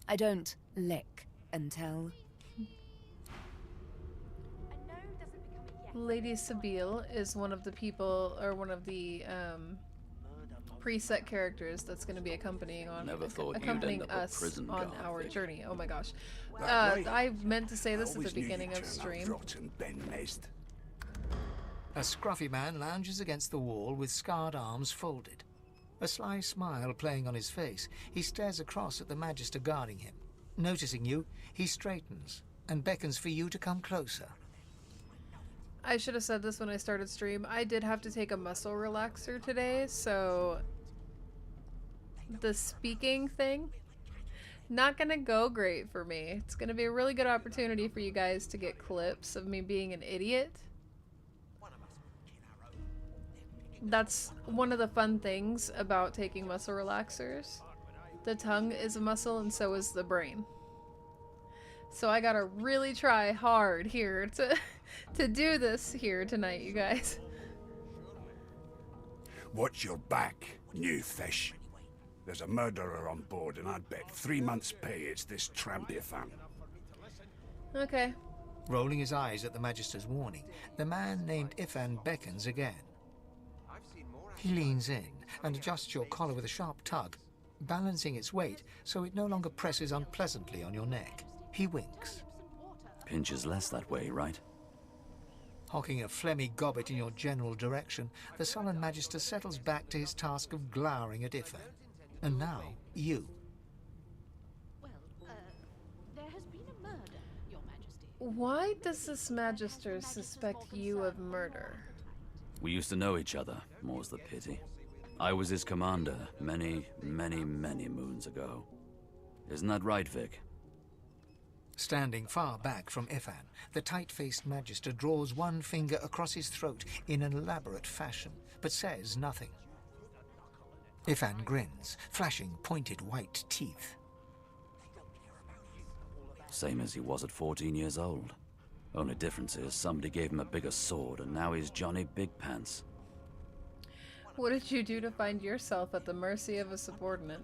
I don't lick and tell. Lady Sabile is one of the people, or one of the preset characters that's going to be accompanying us on our journey. Oh my gosh. I meant to say this at the beginning of stream. A scruffy man lounges against the wall with scarred arms folded. A sly smile playing on his face, he stares across at the Magister guarding him. Noticing you, he straightens and beckons for you to come closer. I should have said this when I started stream. I did have to take a muscle relaxer today, so the speaking thing, not gonna go great for me. It's gonna be a really good opportunity for you guys to get clips of me being an idiot. That's one of the fun things about taking muscle relaxers. The tongue is a muscle and so is the brain. So I gotta really try hard here to do this here tonight, you guys. Watch your back, new fish. There's a murderer on board, and I'd bet 3 months' pay it's this tramp you found. Okay. Rolling his eyes at the Magister's warning, the man named Ifan beckons again. He leans in and adjusts your collar with a sharp tug, balancing its weight so it no longer presses unpleasantly on your neck. He winks. Pinches less that way, right? Hocking a phlegmy gobbet in your general direction, the sullen Magister settles back to his task of glowering at Ifan. And now, you. There has been a murder, Your Majesty. Why does this Magister suspect you of murder? We used to know each other, more's the pity. I was his commander many, many, many moons ago. Isn't that right, Vic? Standing far back from Ifan, the tight-faced Magister draws one finger across his throat in an elaborate fashion, but says nothing. Ifan grins, flashing pointed white teeth. Same as he was at 14 years old. Only difference is somebody gave him a bigger sword and now he's Johnny Big Pants. What did you do to find yourself at the mercy of a subordinate?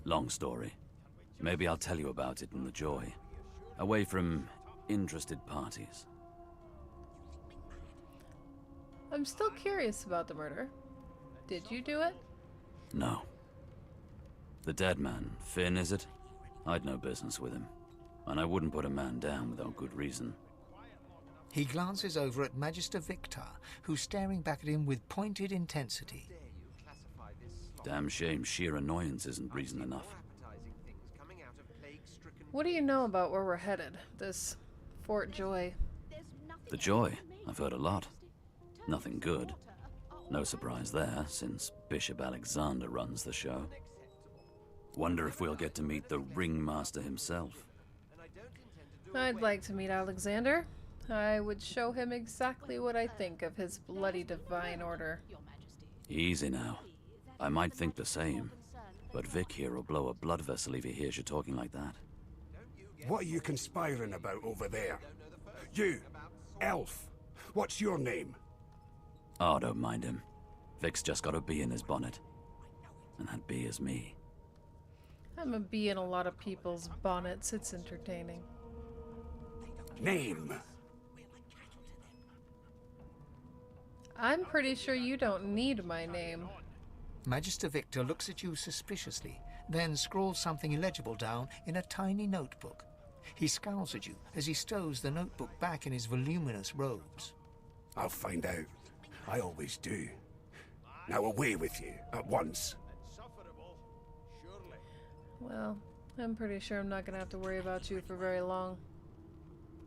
Long story. Maybe I'll tell you about it in the Joy. Away from interested parties. I'm still curious about the murder. Did you do it? No. The dead man, Finn, is it? I'd no business with him. And I wouldn't put a man down without good reason. He glances over at Magister Victor, who's staring back at him with pointed intensity. Damn shame sheer annoyance isn't reason enough. What do you know about where we're headed? This Fort Joy? The Joy? I've heard a lot. Nothing good. No surprise there, since Bishop Alexander runs the show. Wonder if we'll get to meet the Ringmaster himself. I'd like to meet Alexander. I would show him exactly what I think of his bloody divine order. Easy now. I might think the same, but Vic here will blow a blood vessel if he hears you talking like that. What are you conspiring about over there? You, elf, what's your name? Oh, don't mind him. Vic's just got a bee in his bonnet. And that bee is me. I'm a bee in a lot of people's bonnets. It's entertaining. Name? I'm pretty sure you don't need my name. Magister Victor looks at you suspiciously, then scrawls something illegible down in a tiny notebook. He scowls at you as he stows the notebook back in his voluminous robes. I'll find out. I always do. Now away with you, at once. Well, I'm pretty sure I'm not gonna have to worry about you for very long.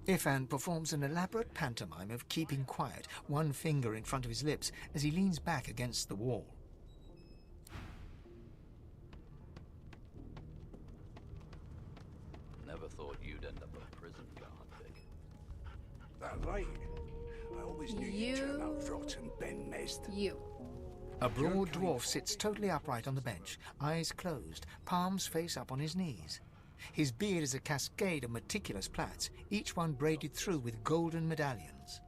Ifan performs an elaborate pantomime of keeping quiet, one finger in front of his lips as he leans back against the wall. Never thought you'd end up a prison guard, Vic. That right. I always knew you'd turn out rotten, Ben Mezd. You. A broad dwarf sits totally upright on the bench, eyes closed, palms face up on his knees. His beard is a cascade of meticulous plaits, each one braided through with golden medallions.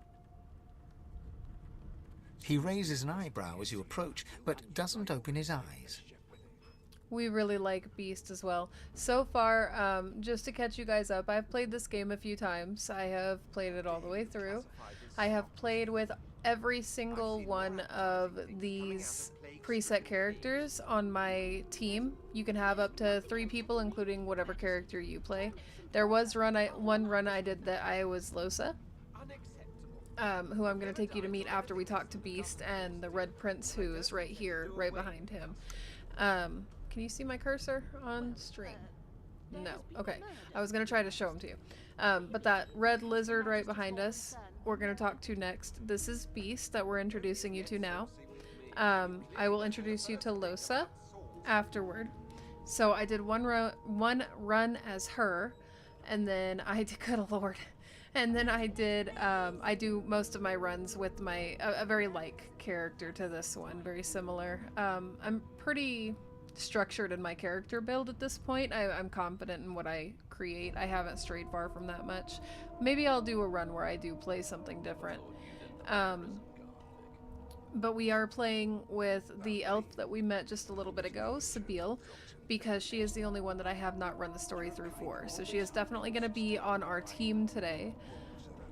He raises an eyebrow as you approach, but doesn't open his eyes. We really like Beast as well. So far, just to catch you guys up, I've played this game a few times. I have played it all the way through. I have played with every single one of these preset characters on my team. You can have up to 3 people, including whatever character you play. There was one run I did that I was Losa, who I'm going to take you to meet after we talk to Beast, and the Red Prince, who is right here, right behind him. Can you see my cursor on stream? No. Okay. I was going to try to show him to you. But that red lizard right behind us, we're going to talk to next. This is Beast that we're introducing you to now. I will introduce you to Losa afterward. So I did one run as her, and then I did, good lord, and then I did, I do most of my runs with a very like character to this one, very similar. I'm pretty structured in my character build at this point. I'm confident in what I create. I haven't strayed far from that much. Maybe I'll do a run where I do play something different. But we are playing with the elf that we met just a little bit ago, Sabine, because she is the only one that I have not run the story through for. So she is definitely going to be on our team today.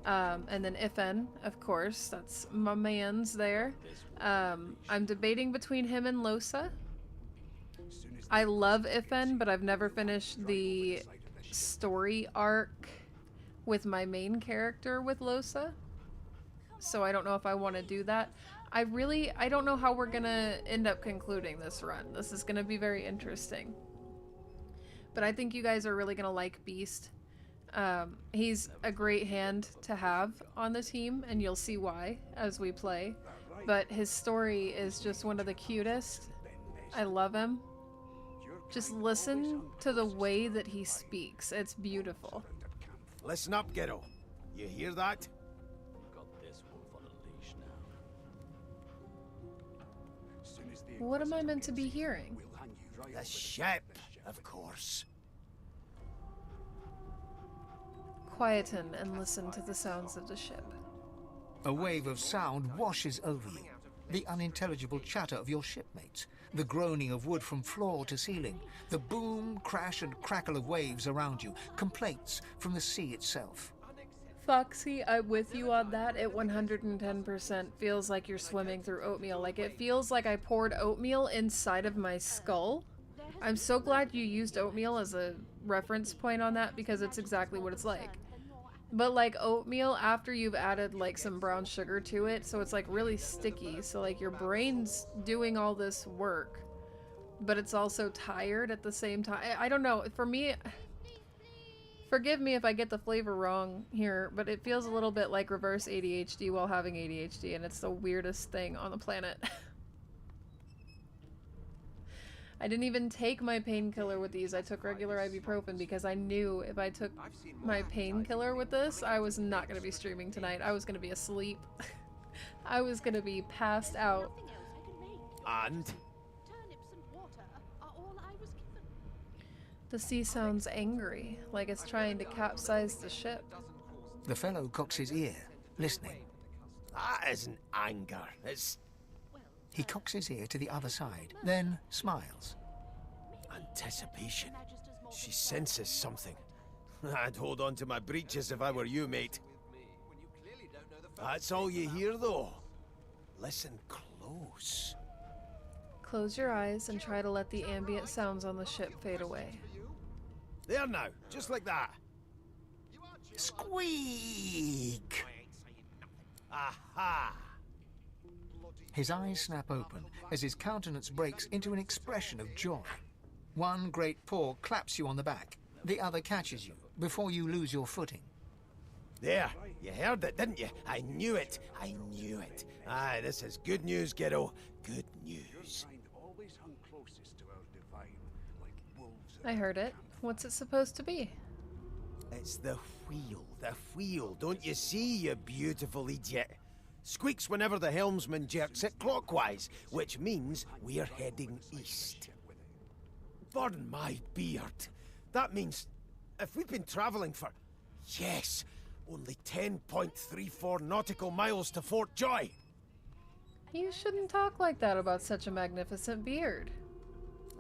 And then Ifan, of course, that's my man's there. I'm debating between him and Losa. I love Ifen, but I've never finished the story arc with my main character with Losa. So I don't know if I want to do that. I don't know how we're gonna end up concluding this run. This is gonna be very interesting. But I think you guys are really gonna like Beast. He's a great hand to have on the team, and you'll see why as we play. But his story is just one of the cutest. I love him. Just listen to the way that he speaks. It's beautiful. Listen up, Ghetto. You hear that? What am I meant to be hearing? The ship, of course. Quieten and listen to the sounds of the ship. A wave of sound washes over you. The unintelligible chatter of your shipmates, the groaning of wood from floor to ceiling, the boom, crash and crackle of waves around you, complaints from the sea itself. Foxy, I'm with you on that. It 110% feels like you're swimming through oatmeal. Like, it feels like I poured oatmeal inside of my skull. I'm so glad you used oatmeal as a reference point on that, because it's exactly what it's like. But like oatmeal after you've added like some brown sugar to it, so it's like really sticky. So like your brain's doing all this work, but it's also tired at the same time. I don't know. For me, forgive me if I get the flavor wrong here, but it feels a little bit like reverse ADHD while having ADHD, and it's the weirdest thing on the planet. I didn't even take my painkiller with these. I took regular ibuprofen because I knew if I took my painkiller with this, I was not going to be streaming tonight. I was going to be asleep. I was going to be passed out. And? The sea sounds angry, like it's trying to capsize the ship. The fellow cocks his ear, listening. That isn't anger, it's... He cocks his ear to the other side, then smiles. Anticipation. She senses something. I'd hold on to my breeches if I were you, mate. That's all you hear, though. Listen close. Close your eyes and try to let the ambient sounds on the ship fade away. There now, just like that. Squeak! Aha! His eyes snap open as his countenance breaks into an expression of joy. One great paw claps you on the back. The other catches you before you lose your footing. There, you heard it, didn't you? I knew it. I knew it. Aye, this is good news, kiddo. Good news. I heard it. What's it supposed to be? It's the wheel. The wheel. Don't you see, you beautiful idiot? Squeaks whenever the helmsman jerks it clockwise, which means we're heading east. Burn my beard. That means if we've been traveling for, yes, only 10.34 nautical miles to Fort Joy. You shouldn't talk like that about such a magnificent beard.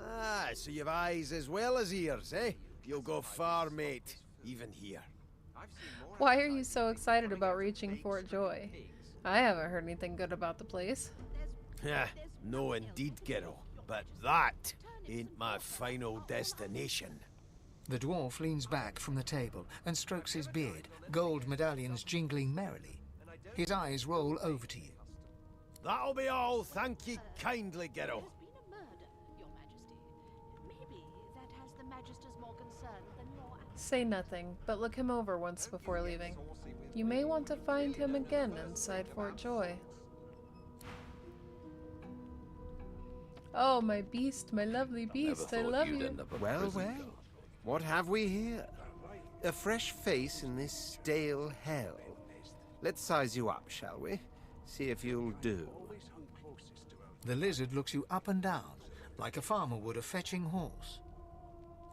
Ah, so you've eyes as well as ears, eh? You'll go far, mate, even here. Why are you so excited about reaching Fort Joy? I haven't heard anything good about the place. No indeed, kiddo. But that ain't my final destination. The dwarf leans back from the table and strokes his beard, gold medallions jingling merrily. His eyes roll over to you. That'll be all, thank ye kindly, kiddo. Say nothing, but look him over once before leaving. You may want to find him again inside Fort Joy. Oh, my beast, my lovely beast, I love you. Well, well, what have we here? A fresh face in this stale hell. Let's size you up, shall we? See if you'll do. The lizard looks you up and down, like a farmer would a fetching horse.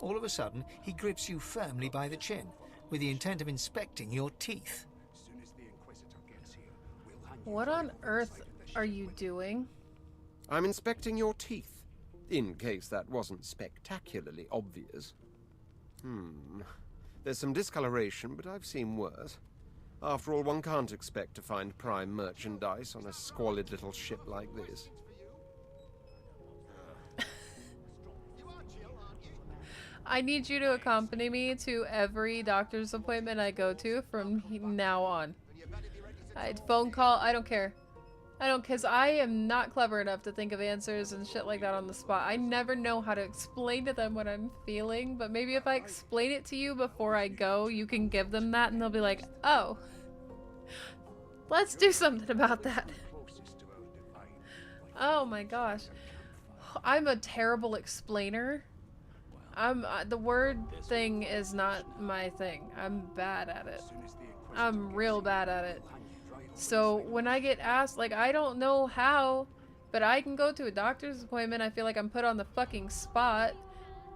All of a sudden, he grips you firmly by the chin, with the intent of inspecting your teeth. What on earth are you doing? I'm inspecting your teeth, in case that wasn't spectacularly obvious. There's some discoloration, but I've seen worse. After all, one can't expect to find prime merchandise on a squalid little ship like this. I need you to accompany me to every doctor's appointment I go to from now on. Phone call, I don't care. I don't, because I am not clever enough to think of answers and shit like that on the spot. I never know how to explain to them what I'm feeling, but maybe if I explain it to you before I go, you can give them that and they'll be like, oh, let's do something about that. Oh my gosh. I'm a terrible explainer. The word thing is not my thing. I'm bad at it. I'm real bad at it. So when I get asked, like, I don't know how, but I can go to a doctor's appointment. I feel like I'm put on the fucking spot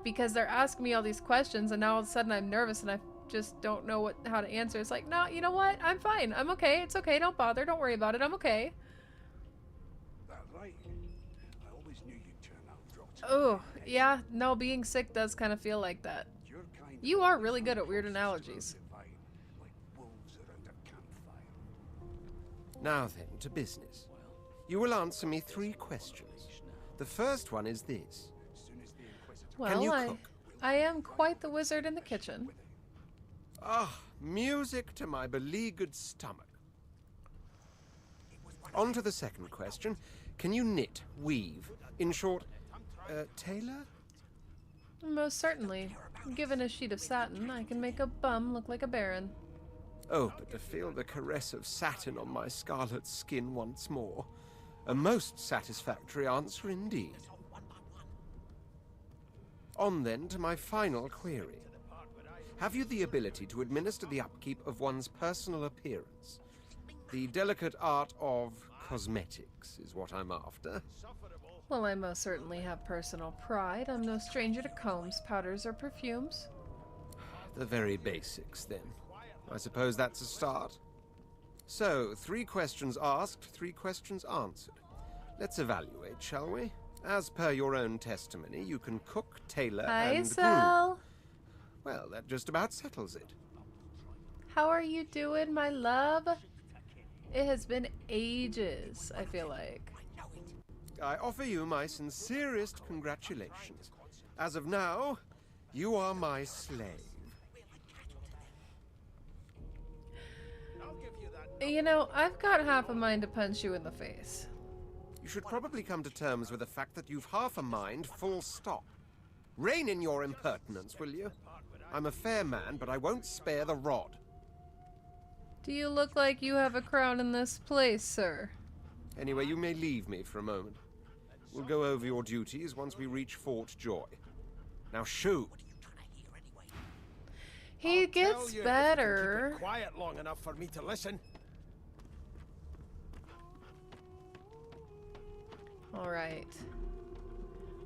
because they're asking me all these questions, and now all of a sudden I'm nervous and I just don't know how to answer. It's like, no, you know what? I'm fine. I'm okay. It's okay. Don't bother. Don't worry about it. I'm okay. Oh, yeah. No, being sick does kind of feel like that. You are really good at weird analogies. Now then, to business. You will answer me 3 questions. The first one is this. Well, Can you cook? I am quite the wizard in the kitchen. Ah, music to my beleaguered stomach. On to the second question. Can you knit, weave? In short, tailor? Most certainly. Given a sheet of satin, I can make a bum look like a baron. Oh, but to feel the caress of satin on my scarlet skin once more. A most satisfactory answer indeed. On then to my final query. Have you the ability to administer the upkeep of one's personal appearance? The delicate art of cosmetics is what I'm after. Well, I most certainly have personal pride. I'm no stranger to combs, powders, or perfumes. The very basics, then. I suppose that's a start. So, 3 questions asked, 3 questions answered. Let's evaluate, shall we? As per your own testimony, you can cook, tailor, and groom. Well, that just about settles it. How are you doing, my love? It has been ages, I feel like. I offer you my sincerest congratulations. As of now, you are my slave. You know, I've got half a mind to punch you in the face. You should probably come to terms with the fact that you've half a mind, full stop. Rein in your impertinence, will you? I'm a fair man, but I won't spare the rod. Do you look like you have a crown in this place, sir? Anyway, you may leave me for a moment. We'll go over your duties once we reach Fort Joy. Now shoo! He gets better. Keep it quiet long enough for me to listen. All right.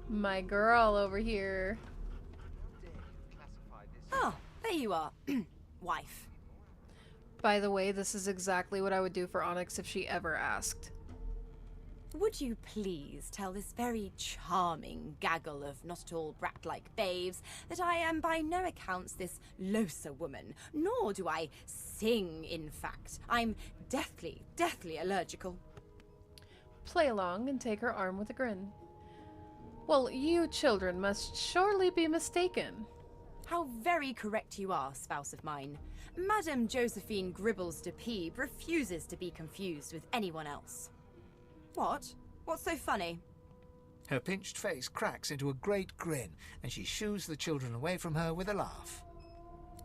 My girl over here. Oh, there you are. Wife. By the way, this is exactly what I would do for Onyx if she ever asked. Would you please tell this very charming gaggle of not-at-all brat-like babes that I am by no accounts this Losa woman, nor do I sing, in fact. I'm deathly allergical. Play along and take her arm with a grin. Well, you children must surely be mistaken. How very correct you are, spouse of mine. Madame Josephine Gribbles de Peeb refuses to be confused with anyone else. What? What's so funny? Her pinched face cracks into a great grin, and she shoos the children away from her with a laugh.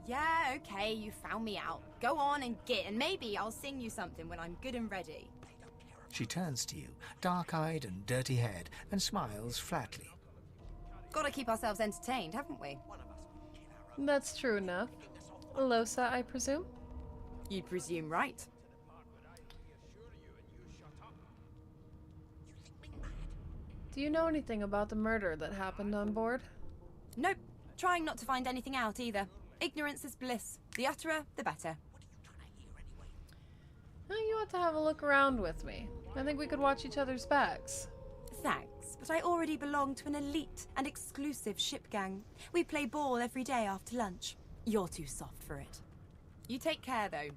Yeah, okay, you found me out. Go on and git, and maybe I'll sing you something when I'm good and ready. She turns to you, dark-eyed and dirty-haired, and smiles flatly. Gotta keep ourselves entertained, haven't we? That's true enough. Losa, I presume? You presume right. Do you know anything about the murder that happened on board? Nope. Trying not to find anything out either. Ignorance is bliss. The utterer, the better. Well, you ought to have a look around with me. I think we could watch each other's backs. Thanks, but I already belong to an elite and exclusive ship gang. We play ball every day after lunch. You're too soft for it. You take care, though.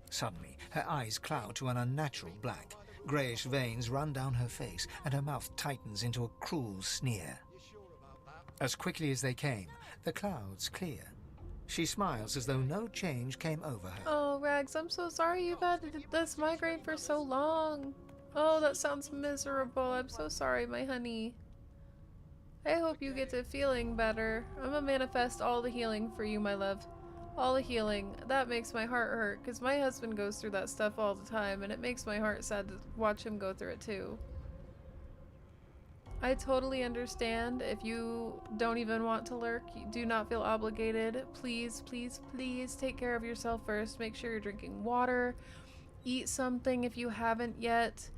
Suddenly, her eyes cloud to an unnatural black. Greyish veins run down her face, and her mouth tightens into a cruel sneer. As quickly as they came, the clouds clear. She smiles as though no change came over her. Oh, Rags, I'm so sorry you've had this migraine for so long. Oh, that sounds miserable. I'm so sorry, my honey. I hope you get to feeling better. I'm gonna manifest all the healing for you, my love. All the healing. That makes my heart hurt, because my husband goes through that stuff all the time, and it makes my heart sad to watch him go through it too. I totally understand if you don't even want to lurk. You do not feel obligated. Please, please, please take care of yourself first. Make sure you're drinking water. Eat something if you haven't yet.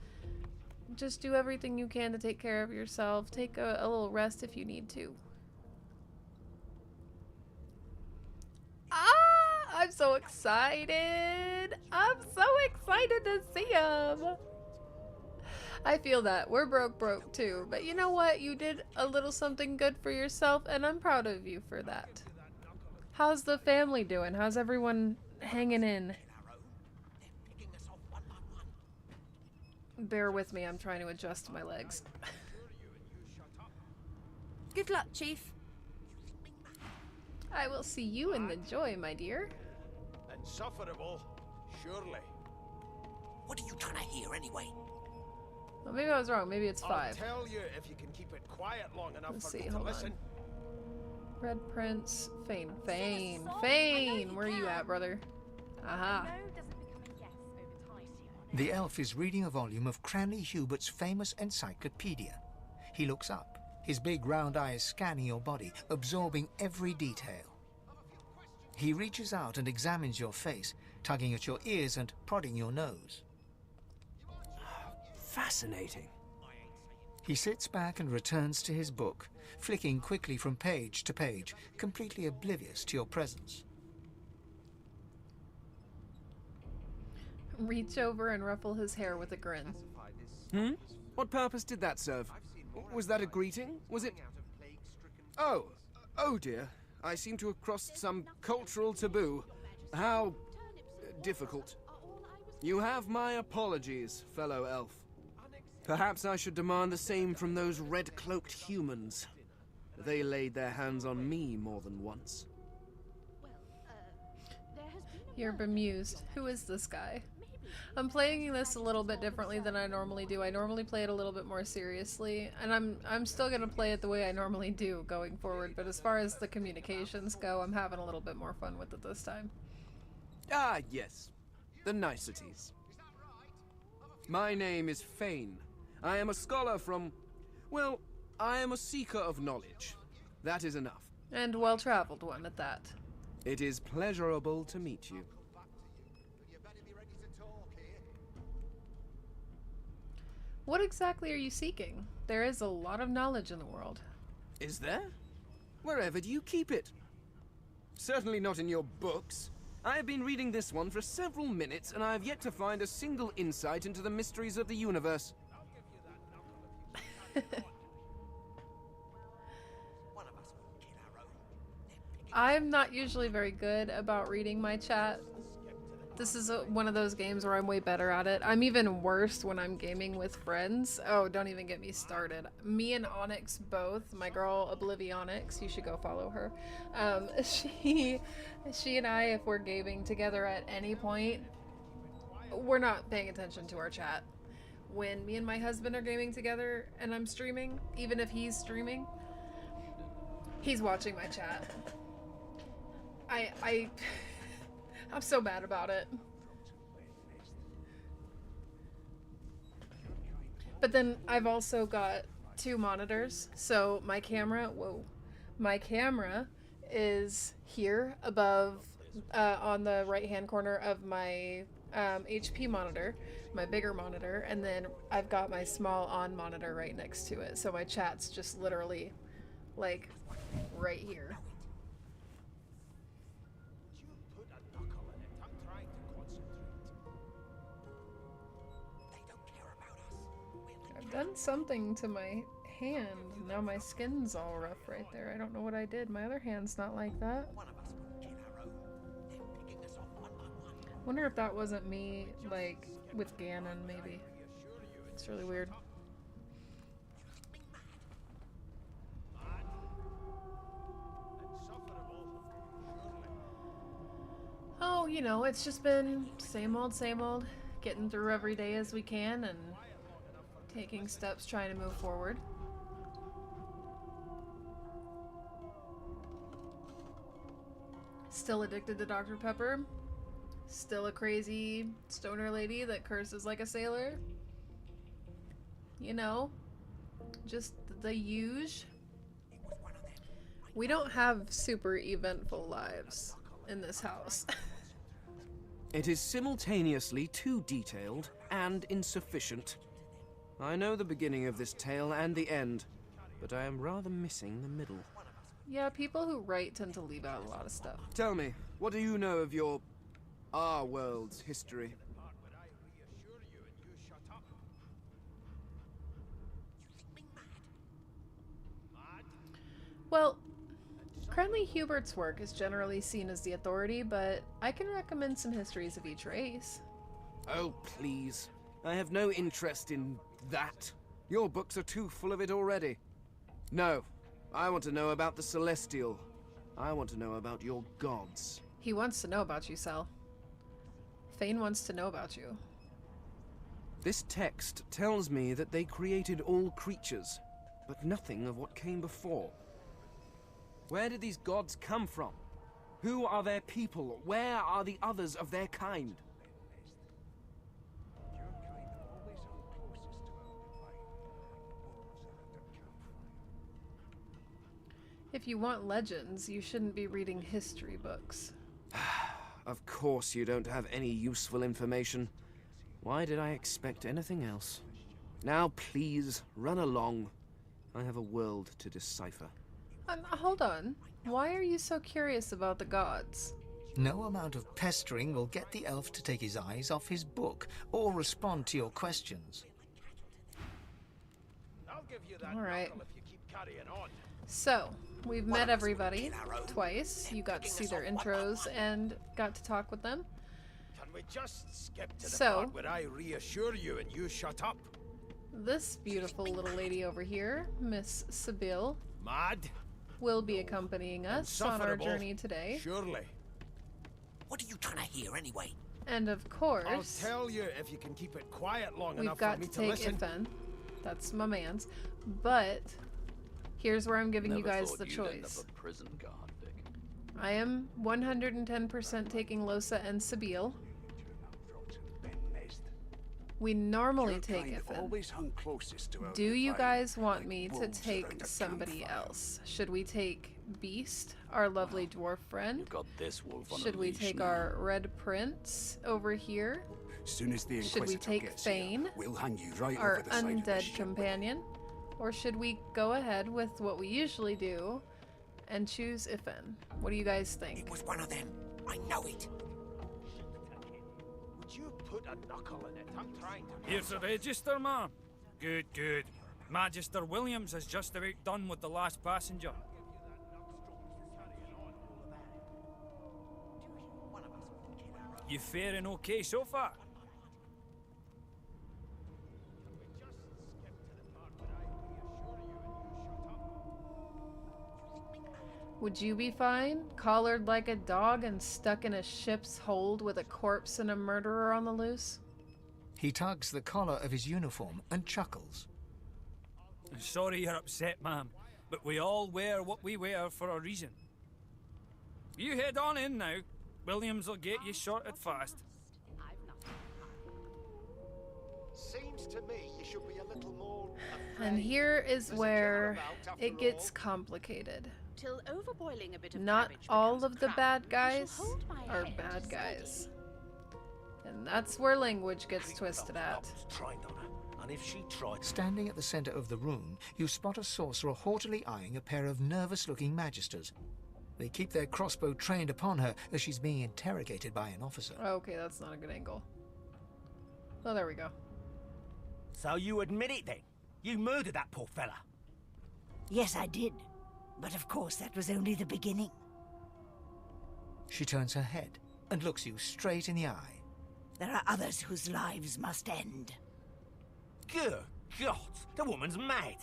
Just do everything you can to take care of yourself. Take a little rest if you need to. Ah! I'm so excited! I'm so excited to see him! I feel that. We're broke too. But you know what? You did a little something good for yourself, and I'm proud of you for that. How's the family doing? How's everyone hanging in? Bear with me, I'm trying to adjust my legs. Good luck, Chief. I will see you in the joy, my dear. Insufferable, surely. What are you trying to hear anyway? Well, maybe I was wrong. Maybe it's 5. I'll tell you if you can keep it quiet long enough Let's for see, me to hold listen. on. Red Prince, Fane. Fane! Where are you at, brother? Aha. The elf is reading a volume of Cranley Hubert's famous encyclopedia. He looks up, his big round eyes scanning your body, absorbing every detail. He reaches out and examines your face, tugging at your ears and prodding your nose. Fascinating. He sits back and returns to his book, flicking quickly from page to page, completely oblivious to your presence. Reach over and ruffle his hair with a grin. What purpose did that serve? Was that a greeting? Was it... Oh dear. I seem to have crossed some cultural taboo. How... difficult. You have my apologies, fellow elf. Perhaps I should demand the same from those red-cloaked humans. They laid their hands on me more than once. You're bemused. Who is this guy? I'm playing this a little bit differently than I normally do. I normally play it a little bit more seriously, and I'm still gonna play it the way I normally do going forward, but as far as the communications go, I'm having a little bit more fun with it this time. Ah, yes. The niceties. My name is Fane. I am a scholar from... well, I am a seeker of knowledge. That is enough. And well-traveled one at that. It is pleasurable to meet you. What exactly are you seeking? There is a lot of knowledge in the world. Is there? Wherever do you keep it? Certainly not in your books. I have been reading this one for several minutes, and I have yet to find a single insight into the mysteries of the universe. I'm not usually very good about reading my chat. This is one of those games where I'm way better at it. I'm even worse when I'm gaming with friends. Oh, don't even get me started. Me and Onyx both, my girl Oblivionyx, you should go follow her. She and I, if we're gaming together at any point, we're not paying attention to our chat. When me and my husband are gaming together and I'm streaming, even if he's streaming, he's watching my chat. I'm so bad about it. But then I've also got 2 monitors, so my camera, my camera is here above, on the right-hand corner of my HP monitor, my bigger monitor, and then I've got my small on monitor right next to it, so my chat's just literally, like, right here. I've done something to my hand. Now my skin's all rough right there. I don't know what I did. My other hand's not like that. Wonder if that wasn't me, like, with Ganon, maybe. It's really weird. You know, it's just been same old, getting through every day as we can and taking steps trying to move forward. Still addicted to Dr. Pepper. Still a crazy stoner lady that curses like a sailor. You know, just the huge. We don't have super eventful lives in this house. It is simultaneously too detailed and insufficient. I know the beginning of this tale and the end, but I am rather missing the middle. Yeah, people who write tend to leave out a lot of stuff. Tell me, what do you know of our world's history? Well, Cranley Hubert's work is generally seen as the authority, but I can recommend some histories of each race. Oh, please. I have no interest in that. Your books are too full of it already. No, I want to know about the Celestial. I want to know about your gods. He wants to know about you, Sel. Fane wants to know about you. This text tells me that they created all creatures, but nothing of what came before. Where did these gods come from? Who are their people? Where are the others of their kind? If you want legends, you shouldn't be reading history books. Of course you don't have any useful information. Why did I expect anything else? Now please, run along. I have a world to decipher. Hold on. Why are you so curious about the gods? No amount of pestering will get the elf to take his eyes off his book or respond to your questions. Alright. So, we've met everybody twice. You got to see their intros and got to talk with them. Can we just skip to the So, part where I reassure you and you shut up? This beautiful little lady over here, Miss Sibyl, Mad? will be accompanying us on our journey today. Surely. What are you trying to hear anyway? And of course, I'll tell you if you can keep it quiet long we've enough for got me to to take listen. Ifen. That's my man's. But here's where I'm giving you guys the choice. I am 110% taking Losa and Sibyl. We normally take Ifen. Do you guys want me to take somebody else? Should we take Beast, our lovely dwarf friend? Should we take our red prince over here? Should we take Fane, we'll hang you right our over the side of this undead ship. companion? Or should we go ahead with what we usually do and choose Ifen? What do you guys think? It was one of them. I know it. Would you put a knuckle in it? I'm trying to... Here's the register, ma'am. Good, good. Magister Williams has just about done with the last passenger. You faring okay so far? Would you be fine? Collared like a dog and stuck in a ship's hold with a corpse and a murderer on the loose? He tugs the collar of his uniform and chuckles. Sorry you're upset, ma'am, but we all wear what we wear for a reason. You head on in now. Williams will get you sorted fast. Seems to me you should be a little more... And here is where it gets complicated. Till overboiling a bit of Not cabbage all becomes of the crap, bad you guys shall hold my are head bad guys. steady. And that's where language gets twisted at. And if she tried... Standing at the center of the room, you spot a sorcerer haughtily eyeing a pair of nervous-looking magisters. They keep their crossbow trained upon her as she's being interrogated by an officer. Okay, that's not a good angle. Oh, there we go. So you admit it then? You murdered that poor fella? Yes, I did. But of course, that was only the beginning. She turns her head and looks you straight in the eye. There are others whose lives must end. Good God, the woman's mad.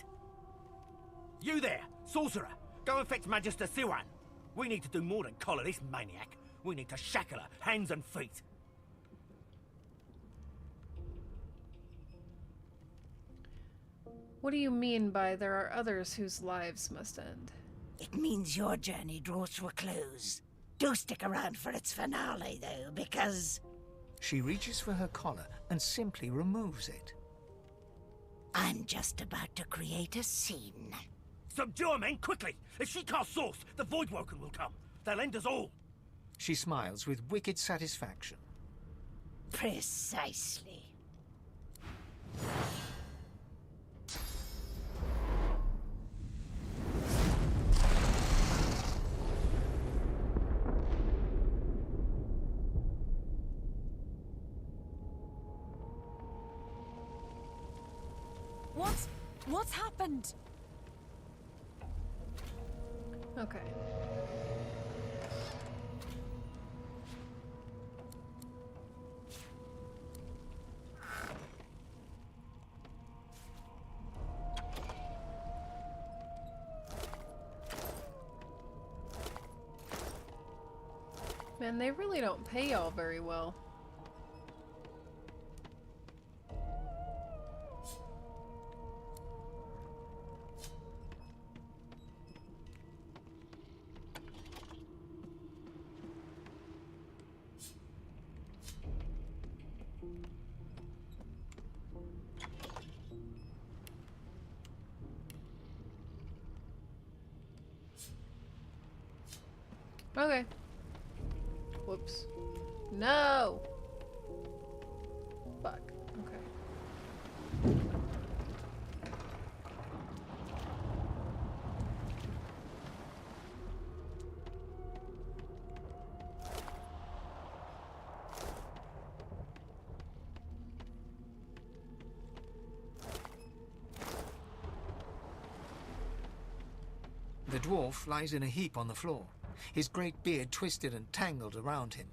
You there, sorcerer, go and fetch Magister Siwan. We need to do more than collar this maniac. We need to shackle her, hands and feet. What do you mean by there are others whose lives must end? It means your journey draws to a close. Do stick around for its finale, though, because... She reaches for her collar and simply removes it. I'm just about to create a scene. Subdue her, men, quickly! If she casts Source, the Voidwoken will come. They'll end us all. She smiles with wicked satisfaction. Precisely. What's happened? Okay. Man, they really don't pay y'all very well. Okay. Whoops. No! Fuck. Okay. The dwarf lies in a heap on the floor, his great beard twisted and tangled around him.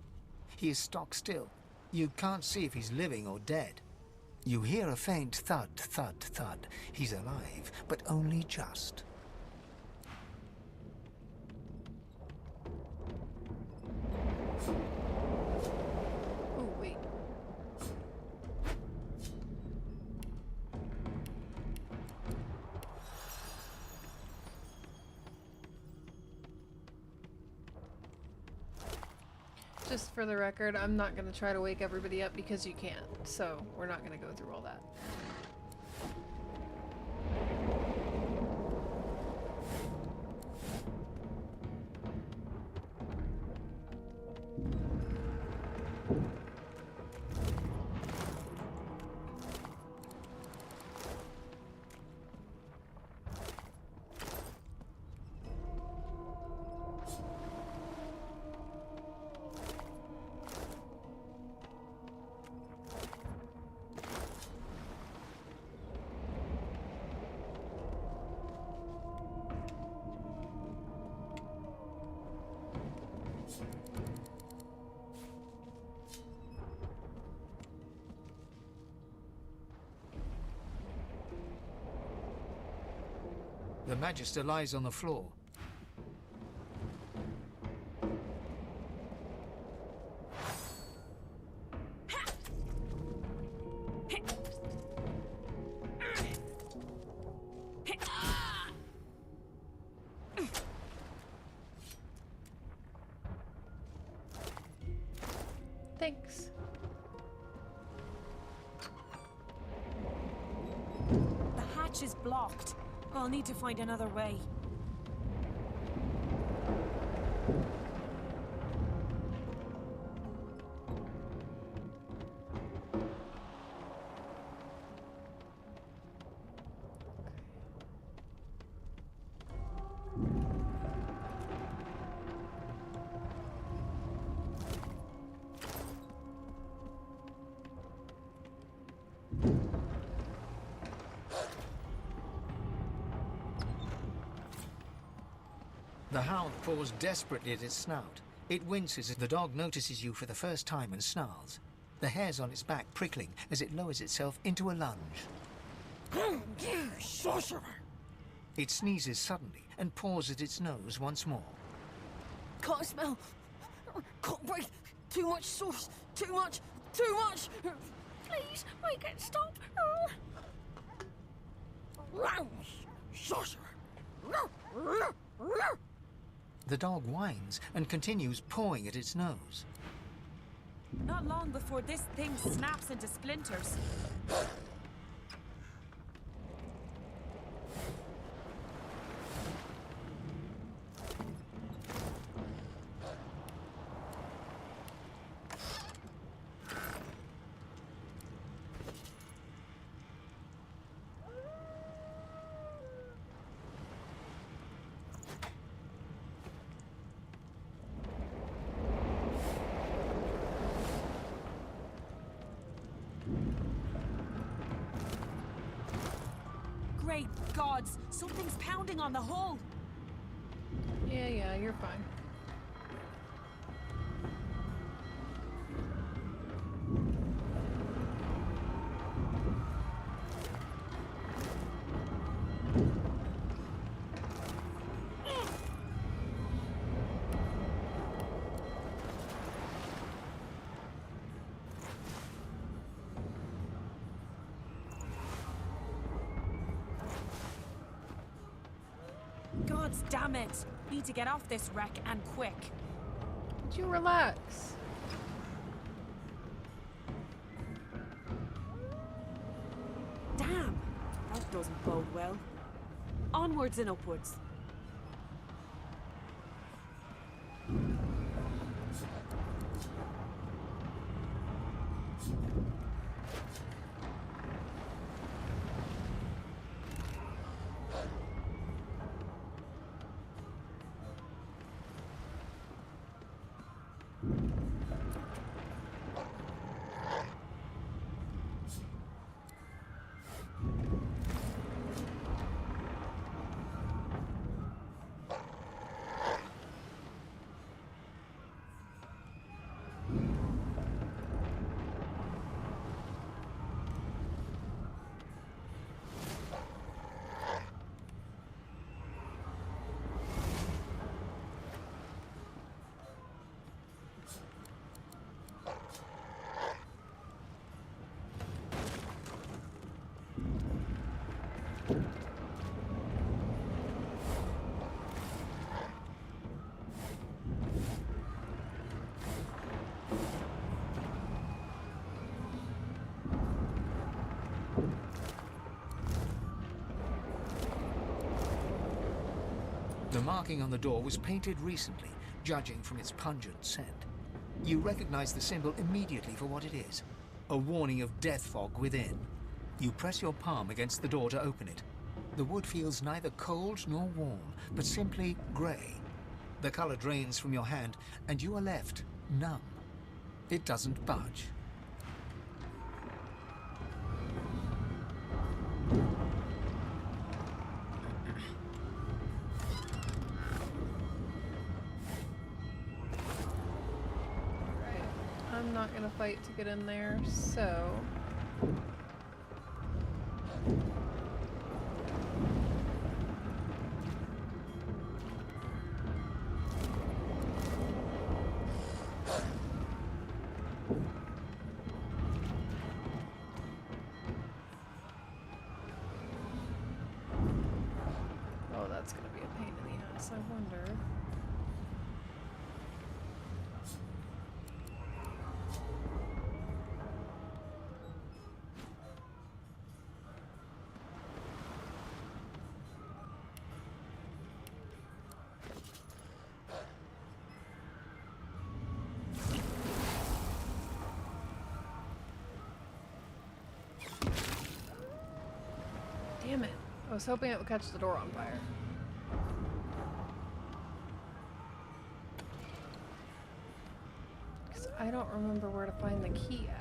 He is stock still. You can't see if he's living or dead. You hear a faint thud, thud, thud. He's alive, but only just. Oh, wait. Just for the record, I'm not going to try to wake everybody up because you can't, so we're not going to go through all that. The Magister lies on the floor. Thanks. The hatch is blocked. I'll need to find another way. The hound paws desperately at its snout. It winces as the dog notices you for the first time and snarls. The hairs on its back prickling as it lowers itself into a lunge. Sorcerer! It sneezes suddenly and paws at its nose once more. Can't smell. can't breathe. Too much sauce. Too much. Too much. Please, make it stop. Sorcerer. The dog whines and continues pawing at its nose. Not long before this thing snaps into splinters. Great gods! Something's pounding on the hull! Yeah, you're fine. Gods damn it! Need to get off this wreck and quick. Would you relax? Damn! That doesn't bode well. Onwards and upwards. The marking on the door was painted recently, judging from its pungent scent. You recognize the symbol immediately for what it is, a warning of death fog within. You press your palm against the door to open it. The wood feels neither cold nor warm, but simply grey. The color drains from your hand, and you are left numb. It doesn't budge. I'm not gonna fight to get in there, so... Oh, that's gonna be a pain in the ass, I wonder. Damn it. I was hoping it would catch the door on fire. Because I don't remember where to find the key at.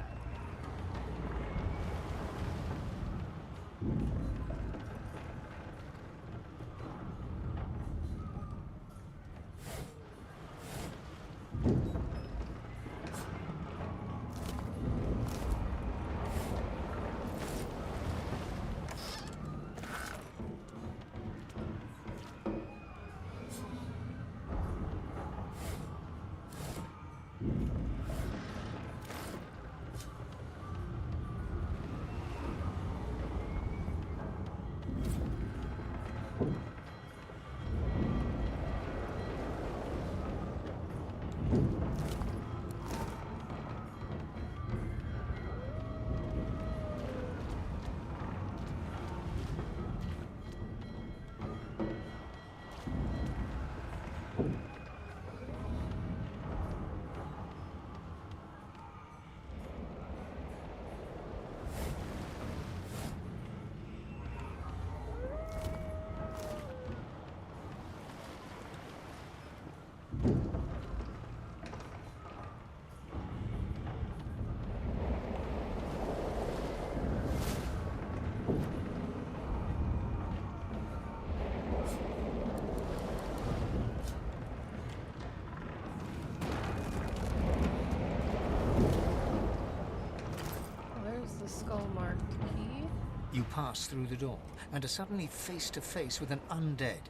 pass through the door and are suddenly face to face with an undead.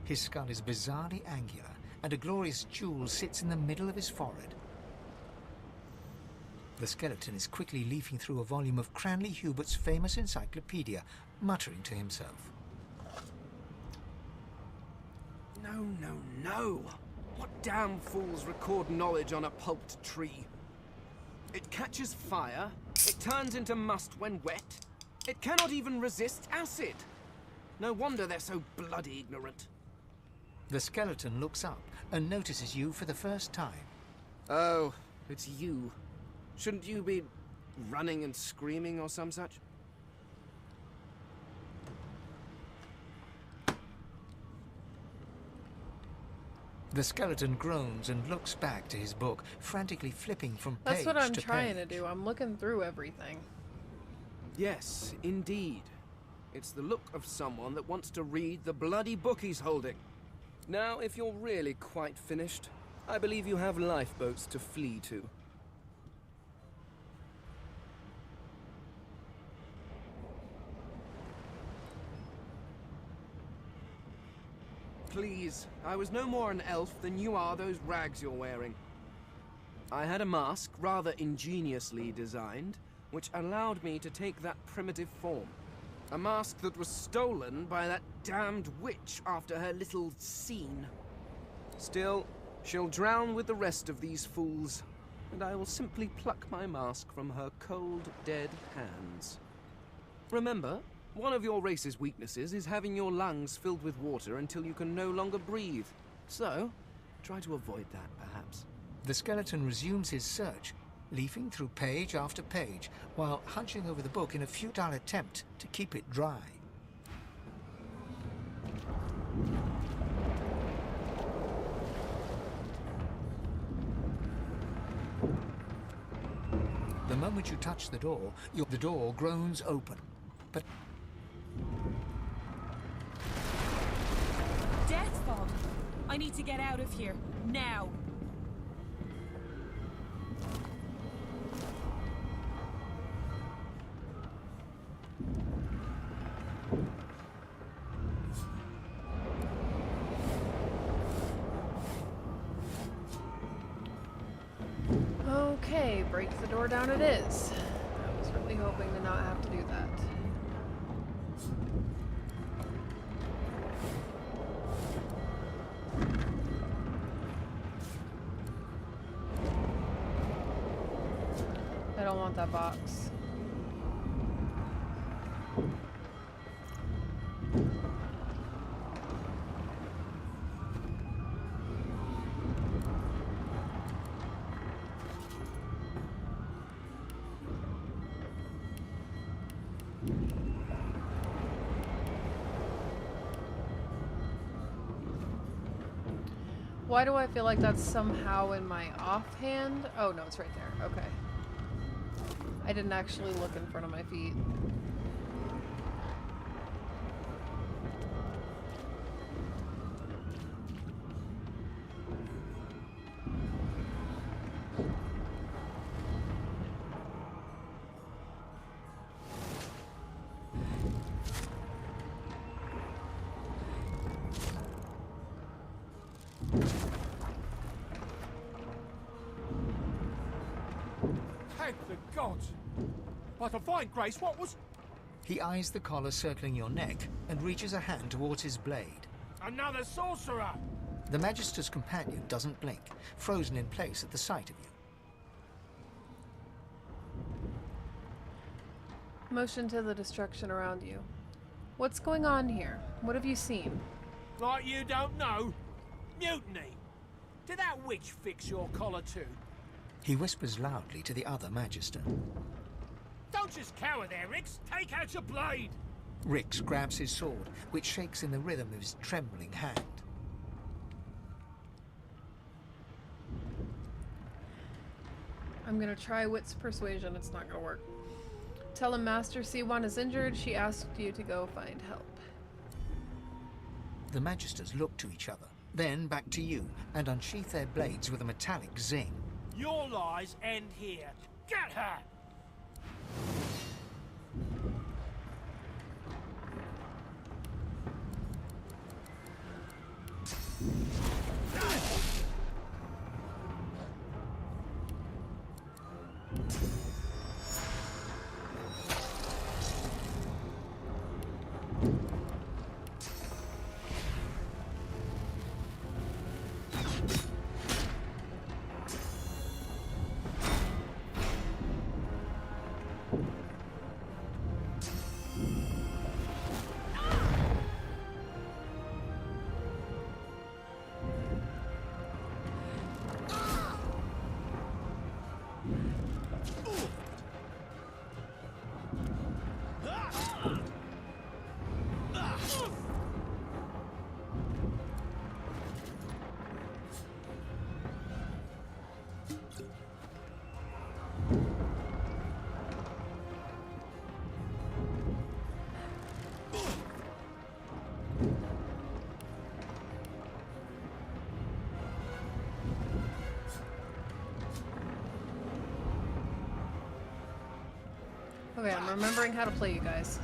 His skull is bizarrely angular, and a glorious jewel sits in the middle of his forehead. The skeleton is quickly leafing through a volume of Cranley Hubert's famous encyclopedia, muttering to himself. No, no, no! What damn fools record knowledge on a pulped tree? It catches fire, it turns into must when wet, it cannot even resist acid. No wonder they're so bloody ignorant. The skeleton looks up and notices you for the first time. Oh, it's you. Shouldn't you be running and screaming or some such? The skeleton groans and looks back to his book, frantically flipping from page to page. That's what I'm trying to do. I'm looking through everything. Yes, indeed. It's the look of someone that wants to read the bloody book he's holding. Now, if you're really quite finished, I believe you have lifeboats to flee to. Please, I was no more an elf than you are those rags you're wearing. I had a mask, rather ingeniously designed, which allowed me to take that primitive form. A mask that was stolen by that damned witch after her little scene. Still, she'll drown with the rest of these fools, and I will simply pluck my mask from her cold, dead hands. Remember, one of your race's weaknesses is having your lungs filled with water until you can no longer breathe. So, try to avoid that, perhaps. The skeleton resumes his search, leafing through page after page, while hunching over the book in a futile attempt to keep it dry. The moment you touch the door, the door groans open. But Death fog! I need to get out of here, now! Okay, break the door down it is. I was really hoping to not have to do that. I don't want that box. Why do I feel like that's somehow in my offhand? Oh no, it's right there. Okay. I didn't actually look in front of my feet. Thank the gods! By divine grace, what was... he eyes the collar circling your neck and reaches a hand towards his blade. Another sorcerer! The Magister's companion doesn't blink, frozen in place at the sight of you. Motion to the destruction around you. What's going on here? What have you seen? Like you don't know? Mutiny! Did that witch fix your collar too? He whispers loudly to the other Magister. Don't just cower there, Rix! Take out your blade! Rix grabs his sword, which shakes in the rhythm of his trembling hand. I'm gonna try Wit's persuasion. It's not gonna work. Tell him Master C1 is injured. She asked you to go find help. The Magisters look to each other, then back to you, and unsheath their blades with a metallic zing. Your lies end here. Get her! Okay, I'm remembering how to play, you guys.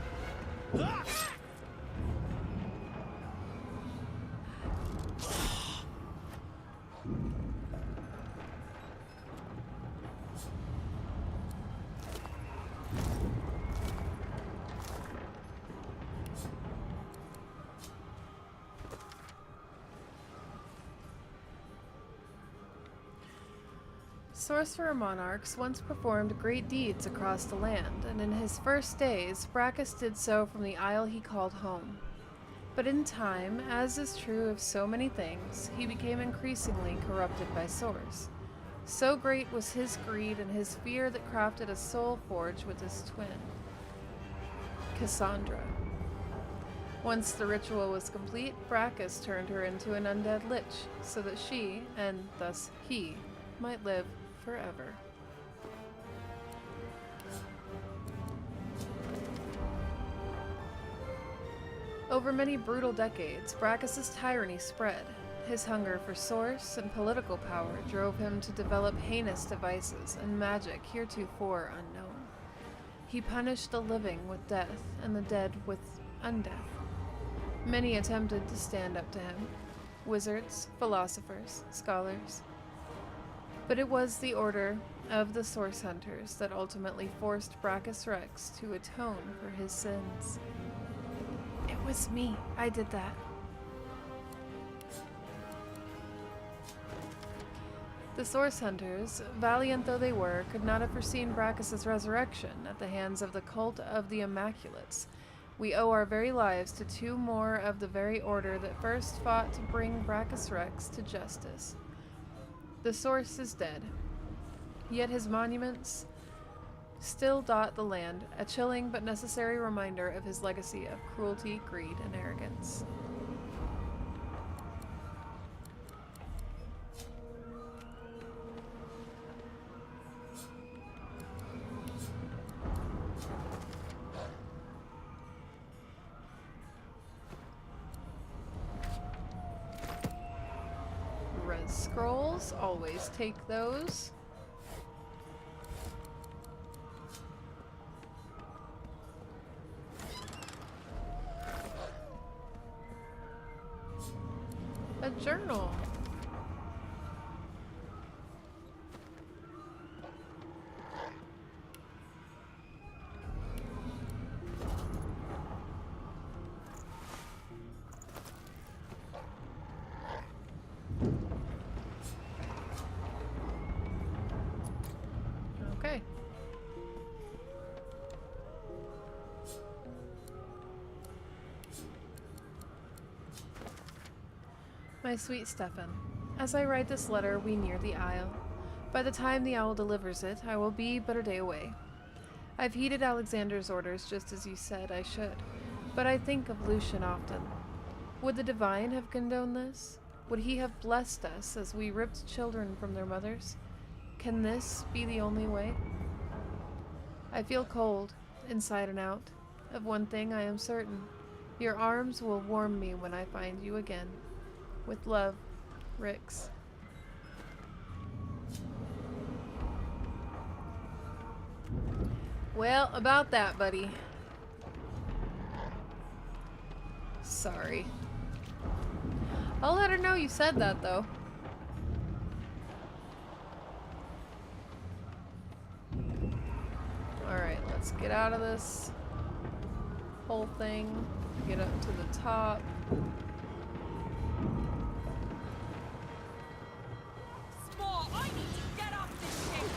Sorcerer monarchs once performed great deeds across the land, and in his first days, Brachus did so from the isle he called home. But in time, as is true of so many things, he became increasingly corrupted by Source. So great was his greed and his fear that crafted a soul forge with his twin, Cassandra. Once the ritual was complete, Brachus turned her into an undead lich, so that she, and thus he, might live forever. Over many brutal decades, Brachus's tyranny spread. His hunger for source and political power drove him to develop heinous devices and magic heretofore unknown. He punished the living with death and the dead with undeath. Many attempted to stand up to him, wizards, philosophers, scholars. But it was the order of the Source Hunters that ultimately forced Brachus Rex to atone for his sins. It was me. I did that. The Source Hunters, valiant though they were, could not have foreseen Brachus's resurrection at the hands of the cult of the Immaculates. We owe our very lives to two more of the very order that first fought to bring Brachus Rex to justice. The Source is dead, yet his monuments still dot the land, a chilling but necessary reminder of his legacy of cruelty, greed, and arrogance. Res scrolls, always take those. A journal. Okay. My sweet Stefan, as I write this letter, we near the Isle. By the time the owl delivers it, I will be but a day away. I've heeded Alexander's orders just as you said I should, but I think of Lucian often. Would the Divine have condoned this? Would he have blessed us as we ripped children from their mothers? Can this be the only way? I feel cold, inside and out. Of one thing I am certain. Your arms will warm me when I find you again. With love, Rix. Well, about that, buddy. Sorry. I'll let her know you said that, though. Alright, let's get out of this whole thing. get up to the top. Small, I need to get off this ship.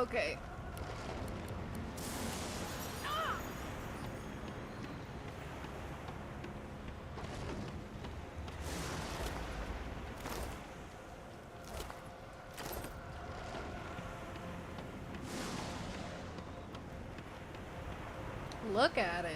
Okay. Look at it.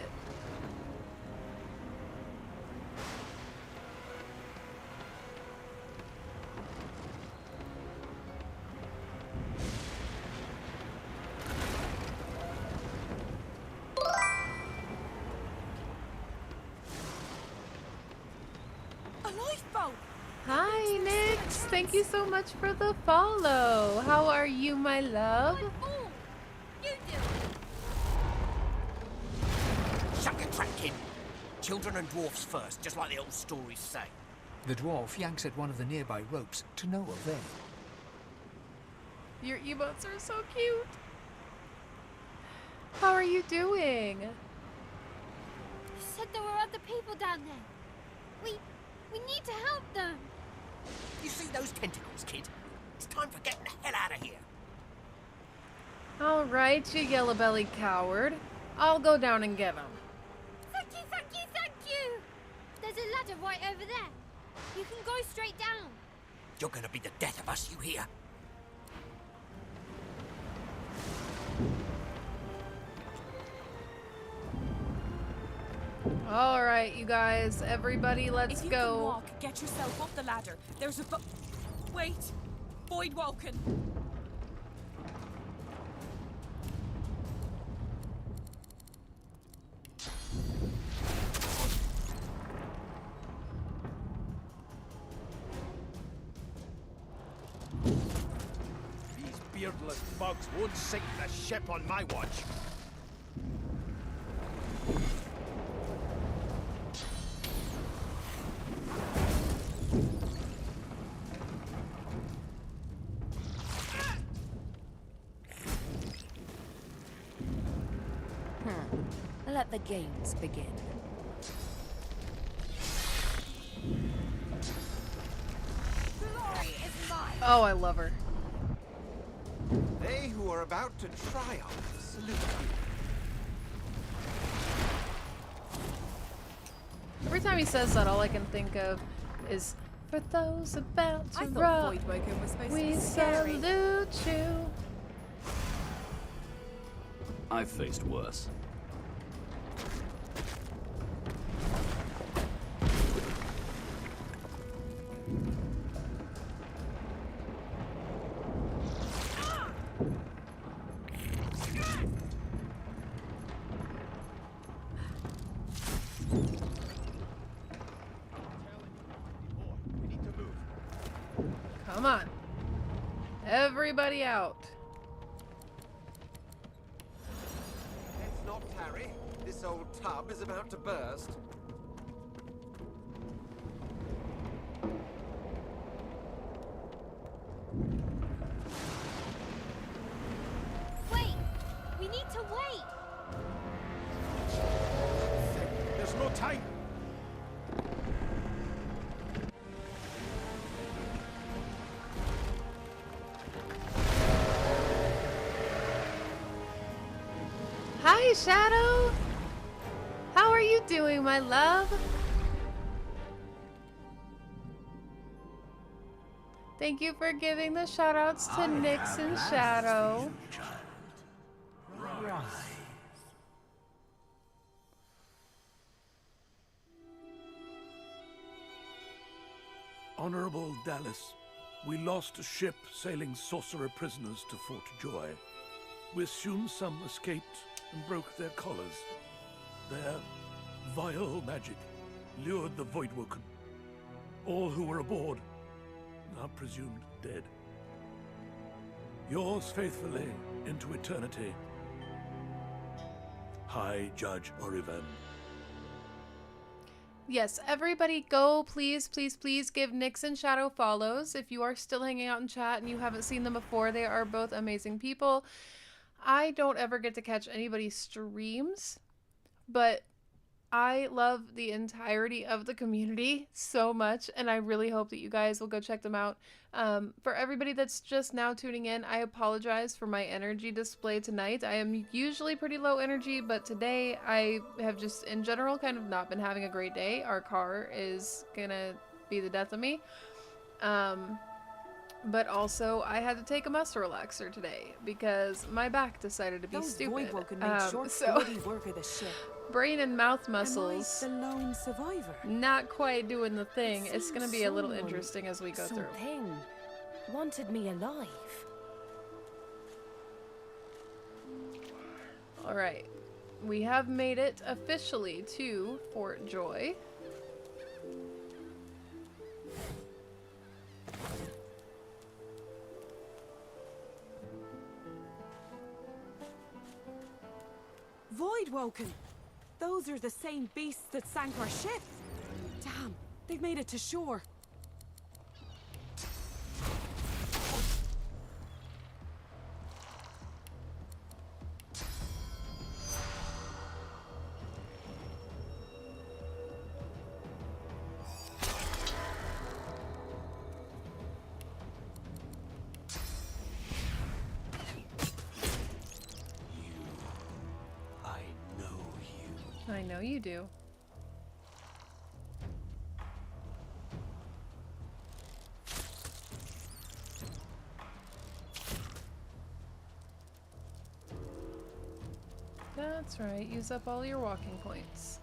Hi, Nix. Thank you so much for the follow. How are you, my love? Suck your track in. Children and dwarfs first, just like the old stories say. The dwarf yanks at one of the nearby ropes to no avail. Your emotes are so cute. How are you doing? You said there were other people down there. We need to help them. You see those tentacles, kid? It's time for getting the hell out of here. All right, you yellow-bellied coward. I'll go down and get him. Thank you, thank you, thank you. There's a ladder right over there. You can go straight down. You're gonna be the death of us, you hear? All right, you guys, everybody, let's If you go. can walk, get yourself up the ladder. There's a wait, Void Woken. These beardless bugs won't sink the ship on my watch. Let the games begin. Glory is mine. Oh, I love her. They who are about to triumph salute you. Every time he says that, all I can think of is, for those about to I thought rock, Void Woken was supposed to we be scary. salute you. I've faced worse. Come on. Everybody out. Let's not tarry. This old tub is about to burst. Wait! We need to wait! There's no time. Hi, Shadow! How are you doing, my love? Thank you for giving the shoutouts to Nyx and Shadow. Honorable Dallas, we lost a ship sailing sorcerer prisoners to Fort Joy. We assume some escaped and broke their collars. Their vile magic lured the Voidwoken. All who were aboard are presumed dead. Yours faithfully into eternity, High Judge Orivan. Yes, everybody go, please, please, please give Nyx and Shadow follows. If you are still hanging out in chat and you haven't seen them before, they are both amazing people. I don't ever get to catch anybody's streams, but I love the entirety of the community so much, and I really hope that you guys will go check them out. For everybody that's just now tuning in, I apologize for my energy display tonight. I am usually pretty low energy, but today I have just, in general, kind of not been having a great day. Our car is gonna be the death of me. But also, I had to take a muscle relaxer today because my back decided to be stupid. So work of the ship. Brain and mouth muscles, Am I the lone survivor? not quite doing the thing. It It's gonna seems be a little someone, interesting as we go through. something wanted me alive. All right, we have made it officially to Fort Joy. Voidwoken! Those are the same beasts that sank our ship! Damn, they've made it to shore. I know you do. That's right, use up all your walking points.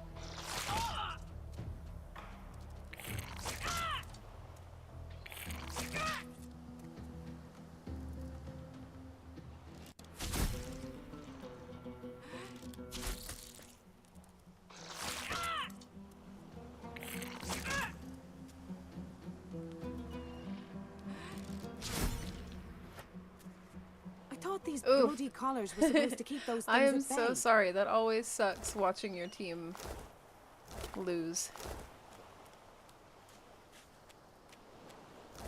These Oof. bloody collars were supposed to keep those things I am at bay. so sorry. That always sucks watching your team lose.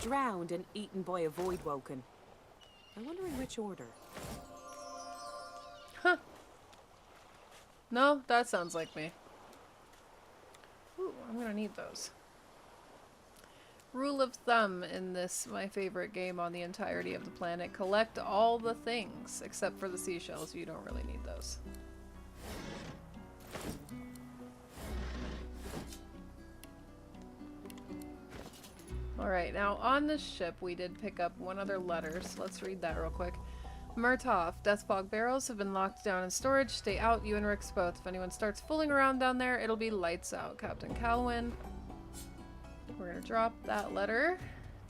Drowned and eaten by a Voidwoken. I wonder in which order. Huh. No, that sounds like me. Ooh, I'm gonna need those. Rule of thumb in this, my favorite game on the entirety of the planet. Collect all the things, except for the seashells. You don't really need those. Alright, now on this ship we did pick up one other letter, so let's read that real quick. Murtaugh, Deathfog barrels have been locked down in storage. Stay out, you and Rix both. If anyone starts fooling around down there, it'll be lights out. Captain Calwyn. We're gonna drop that letter.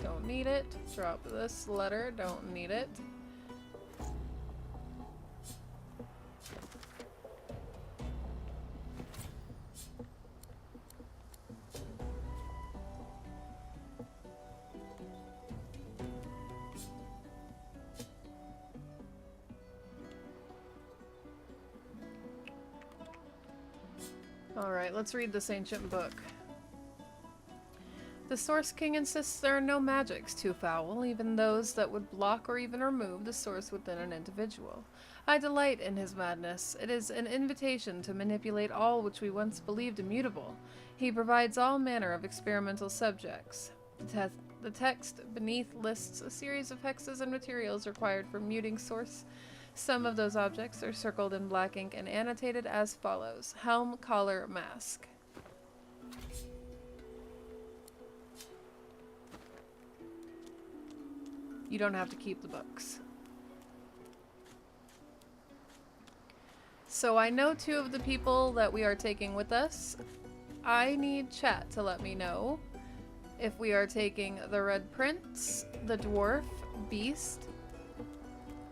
Don't need it. Drop this letter. Don't need it. Alright, let's read this ancient book. The Source King insists there are no magics too foul, even those that would block or even remove the source within an individual. I delight in his madness. It is an invitation to manipulate all which we once believed immutable. He provides all manner of experimental subjects. The text beneath lists a series of hexes and materials required for muting source. Some of those objects are circled in black ink and annotated as follows. Helm, collar, mask. You don't have to keep the books. So I know 2 of the people that we are taking with us. I need chat to let me know if we are taking the Red Prince, the Dwarf, Beast,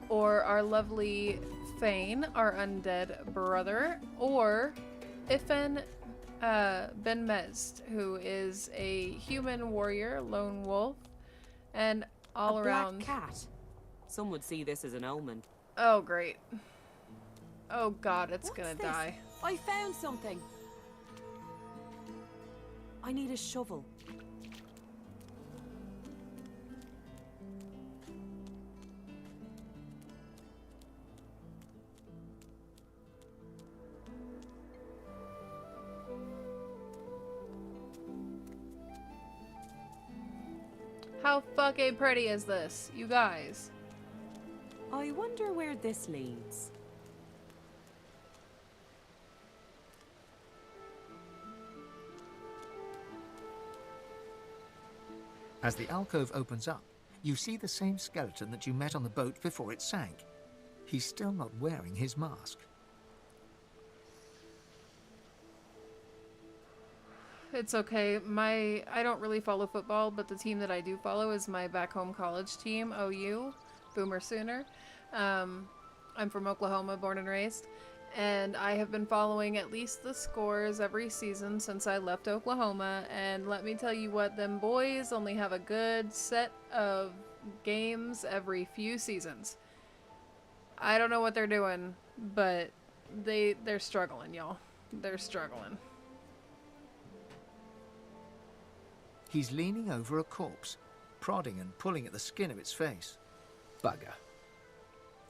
or our lovely Thane, our undead brother, or Ifen Ben Mezd, who is a human warrior, lone wolf, and all around. Black cat. Some would see this as an omen. Oh, great. Oh god, it's What's gonna this? die. I found something. I need a shovel. How fucking pretty is this, you guys? I wonder where this leads. As the alcove opens up, you see the same skeleton that you met on the boat before it sank. He's still not wearing his mask. It's okay. I don't really follow football, but the team that I do follow is my back home college team, OU, Boomer Sooner. I'm from Oklahoma, born and raised, and I have been following at least the scores every season since I left Oklahoma, and let me tell you what, them boys only have a good set of games every few seasons. I don't know what they're doing, but they're struggling, y'all. They're struggling. He's leaning over a corpse, prodding and pulling at the skin of its face. Bugger.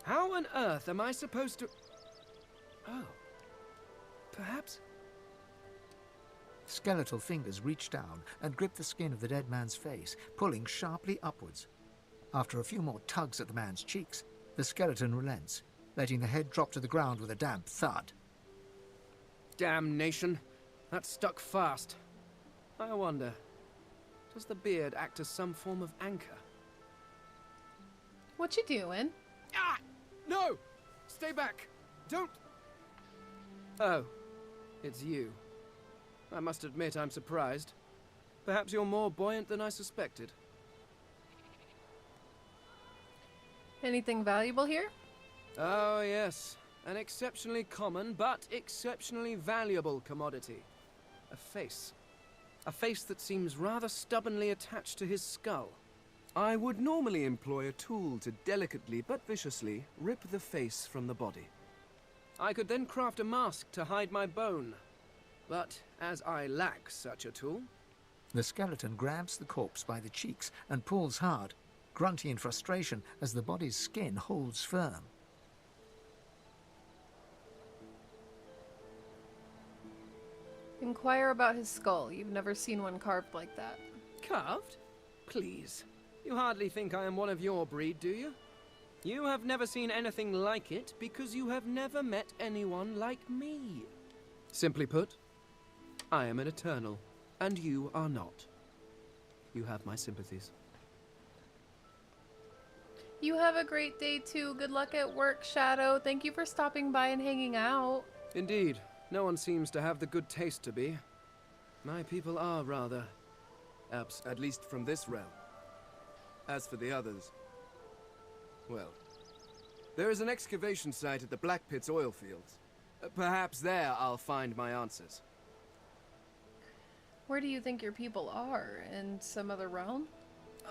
How on earth am I supposed to... Oh. Perhaps... Skeletal fingers reach down and grip the skin of the dead man's face, pulling sharply upwards. After a few more tugs at the man's cheeks, the skeleton relents, letting the head drop to the ground with a damp thud. Damnation. That stuck fast. I wonder, does the beard act as some form of anchor? What you doing? Ah! No! Stay back! Don't... Oh. It's you. I must admit I'm surprised. Perhaps you're more buoyant than I suspected. Anything valuable here? Oh, yes. An exceptionally common, but exceptionally valuable commodity. A face. A face that seems rather stubbornly attached to his skull. I would normally employ a tool to delicately but viciously rip the face from the body. I could then craft a mask to hide my bone. But as I lack such a tool... The skeleton grabs the corpse by the cheeks and pulls hard, grunting in frustration as the body's skin holds firm. Inquire about his skull. You've never seen one carved like that. Carved? Please. You hardly think I am one of your breed, do you? You have never seen anything like it because you have never met anyone like me. Simply put, I am an Eternal, and you are not. You have my sympathies. You have a great day too. Good luck at work, Shadow. Thank you for stopping by and hanging out. Indeed. No one seems to have the good taste to be. My people are rather... at least from this realm. As for the others... well... there is an excavation site at the Black Pit's oil fields. Perhaps there I'll find my answers. Where do you think your people are? In some other realm?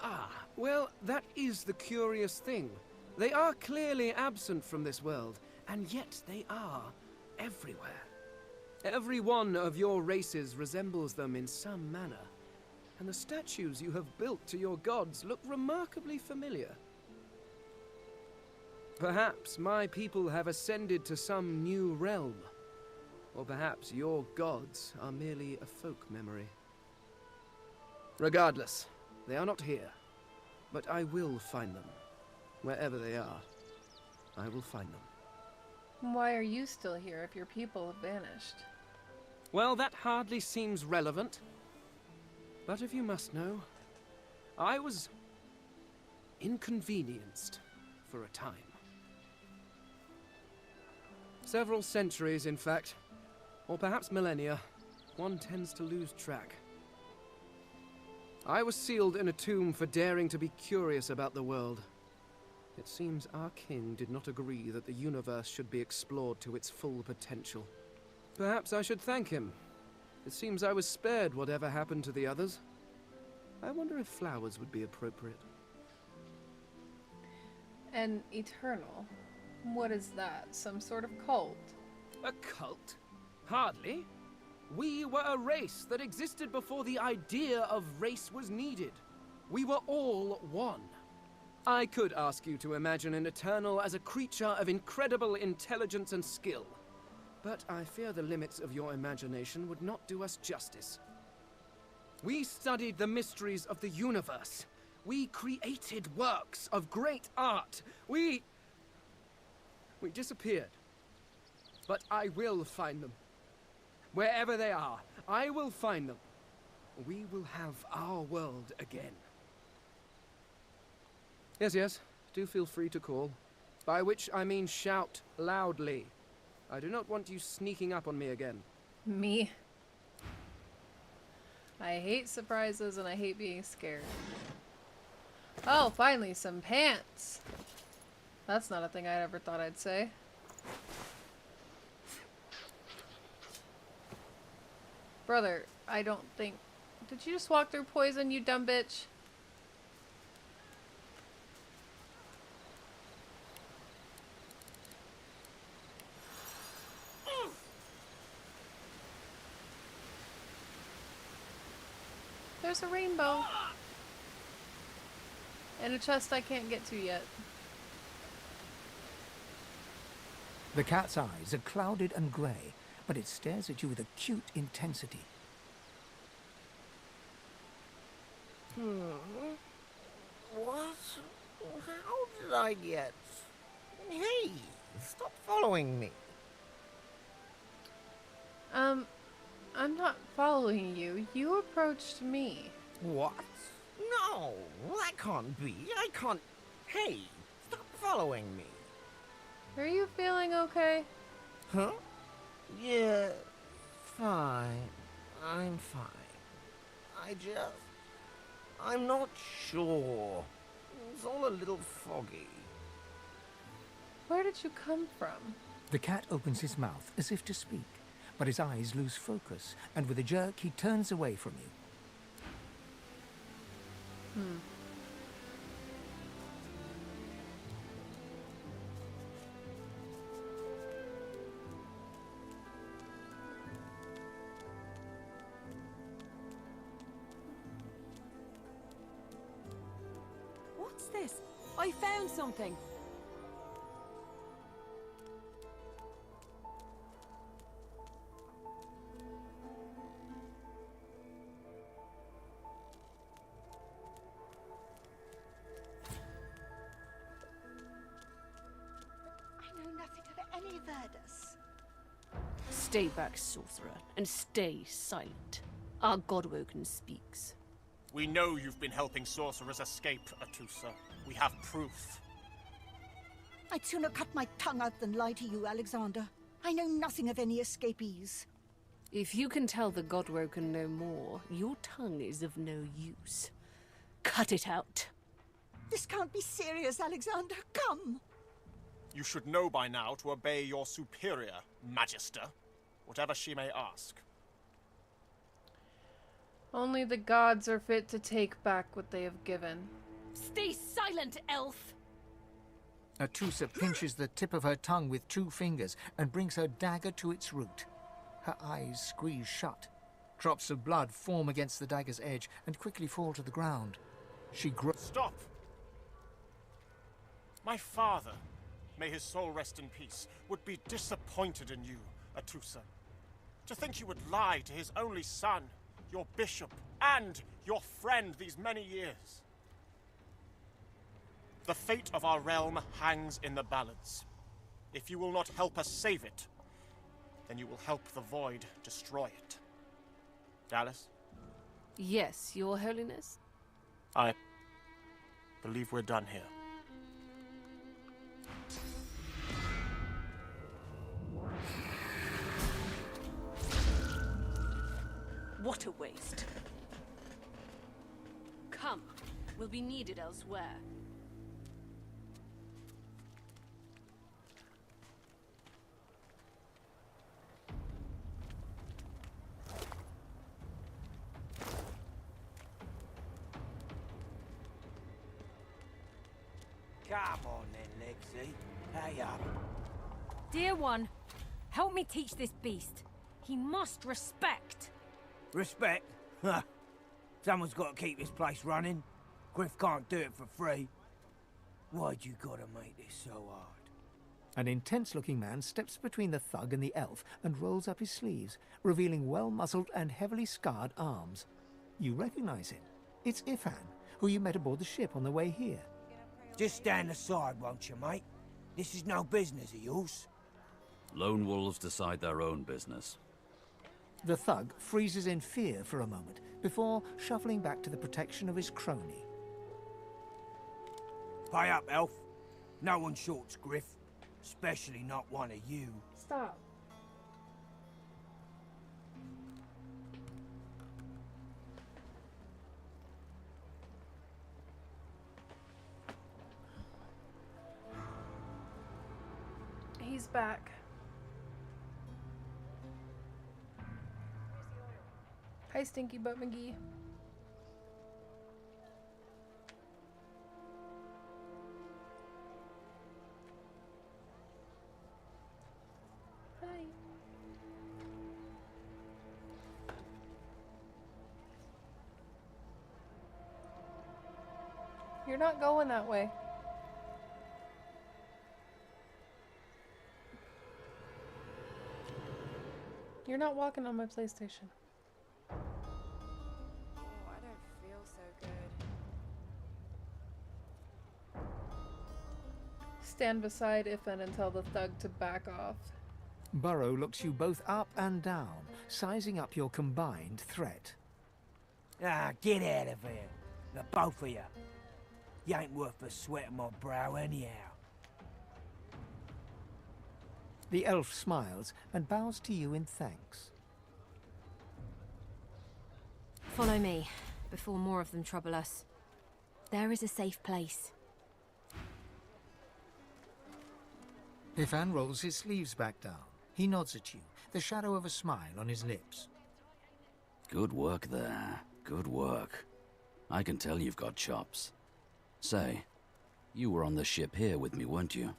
Ah, well, that is the curious thing. They are clearly absent from this world, and yet they are everywhere. Every one of your races resembles them in some manner, and the statues you have built to your gods look remarkably familiar. Perhaps my people have ascended to some new realm, or perhaps your gods are merely a folk memory. Regardless, they are not here, but I will find them. Wherever they are, I will find them. Why are you still here if your people have vanished? Well, that hardly seems relevant. But if you must know, I was inconvenienced for a time. Several centuries, in fact, or perhaps millennia. One tends to lose track. I was sealed in a tomb for daring to be curious about the world. It seems our king did not agree that the universe should be explored to its full potential. Perhaps I should thank him. It seems I was spared whatever happened to the others. I wonder if flowers would be appropriate. An eternal? What is that? Some sort of cult? A cult? Hardly. We were a race that existed before the idea of race was needed. We were all one. I could ask you to imagine an Eternal as a creature of incredible intelligence and skill, but I fear the limits of your imagination would not do us justice. We studied the mysteries of the universe. We created works of great art. We disappeared. But I will find them. Wherever they are, I will find them. We will have our world again. Yes, do feel free to call. By which I mean shout loudly. I do not want you sneaking up on me again. Me? I hate surprises and I hate being scared. Oh, finally, some pants! That's not a thing I ever thought I'd say. Brother, I don't think... Did you just walk through poison, you dumb bitch? There's a rainbow. And a chest I can't get to yet. The cat's eyes are clouded and grey, but it stares at you with acute intensity. What? How did I get... Hey, stop following me. I'm not following you. You approached me. What? No, that can't be. I can't... Hey, stop following me. Are you feeling okay? Huh? Yeah, fine. I'm fine. I'm not sure. It's all a little foggy. Where did you come from? The cat opens his mouth as if to speak, but his eyes lose focus, and with a jerk he turns away from you. What's this? I found something. Any Verdus. Stay back, sorcerer, and stay silent. Our Godwoken speaks. We know you've been helping sorcerers escape, Atusa. We have proof. I'd sooner cut my tongue out than lie to you, Alexander. I know nothing of any escapees. If you can tell the Godwoken no more, your tongue is of no use. Cut it out. This can't be serious, Alexander. Come! You should know by now to obey your superior, Magister, whatever she may ask. Only the gods are fit to take back what they have given. Stay silent, elf! Atusa pinches the tip of her tongue with 2 fingers and brings her dagger to its root. Her eyes squeeze shut. Drops of blood form against the dagger's edge and quickly fall to the ground. She Stop! My father, may his soul rest in peace, would be disappointed in you, Atusa. To think you would lie to his only son, your bishop, and your friend these many years. The fate of our realm hangs in the balance. If you will not help us save it, then you will help the Void destroy it. Dallas? Yes, Your Holiness? I believe we're done here. What a waste. Come, we'll be needed elsewhere. Come on then, Lexi. Pay up. Dear one, help me teach this beast. He must respect. Respect? Huh. Someone's got to keep this place running. Griff can't do it for free. Why'd you gotta make this so hard? An intense-looking man steps between the thug and the elf and rolls up his sleeves, revealing well-muscled and heavily scarred arms. You recognize him. It's Ifan, who you met aboard the ship on the way here. Just stand aside, won't you, mate? This is no business of yours. Lone wolves decide their own business. The thug freezes in fear for a moment before shuffling back to the protection of his crony. Pay up, elf. No one shorts Griff. Especially not one of you. Stop. He's back. Hi, Stinky Butt McGee. Hi. You're not going that way. You're not walking on my PlayStation. Oh, I don't feel so good. Stand beside Ifan and tell the thug to back off. Burrow looks you both up and down, sizing up your combined threat. Ah, get out of here. The both of you. You ain't worth the sweat on my brow anyhow. The elf smiles and bows to you in thanks. Follow me, before more of them trouble us. There is a safe place. Ifan rolls his sleeves back down. He nods at you, the shadow of a smile on his lips. Good work there. Good work. I can tell you've got chops. Say, you were on the ship here with me, weren't you?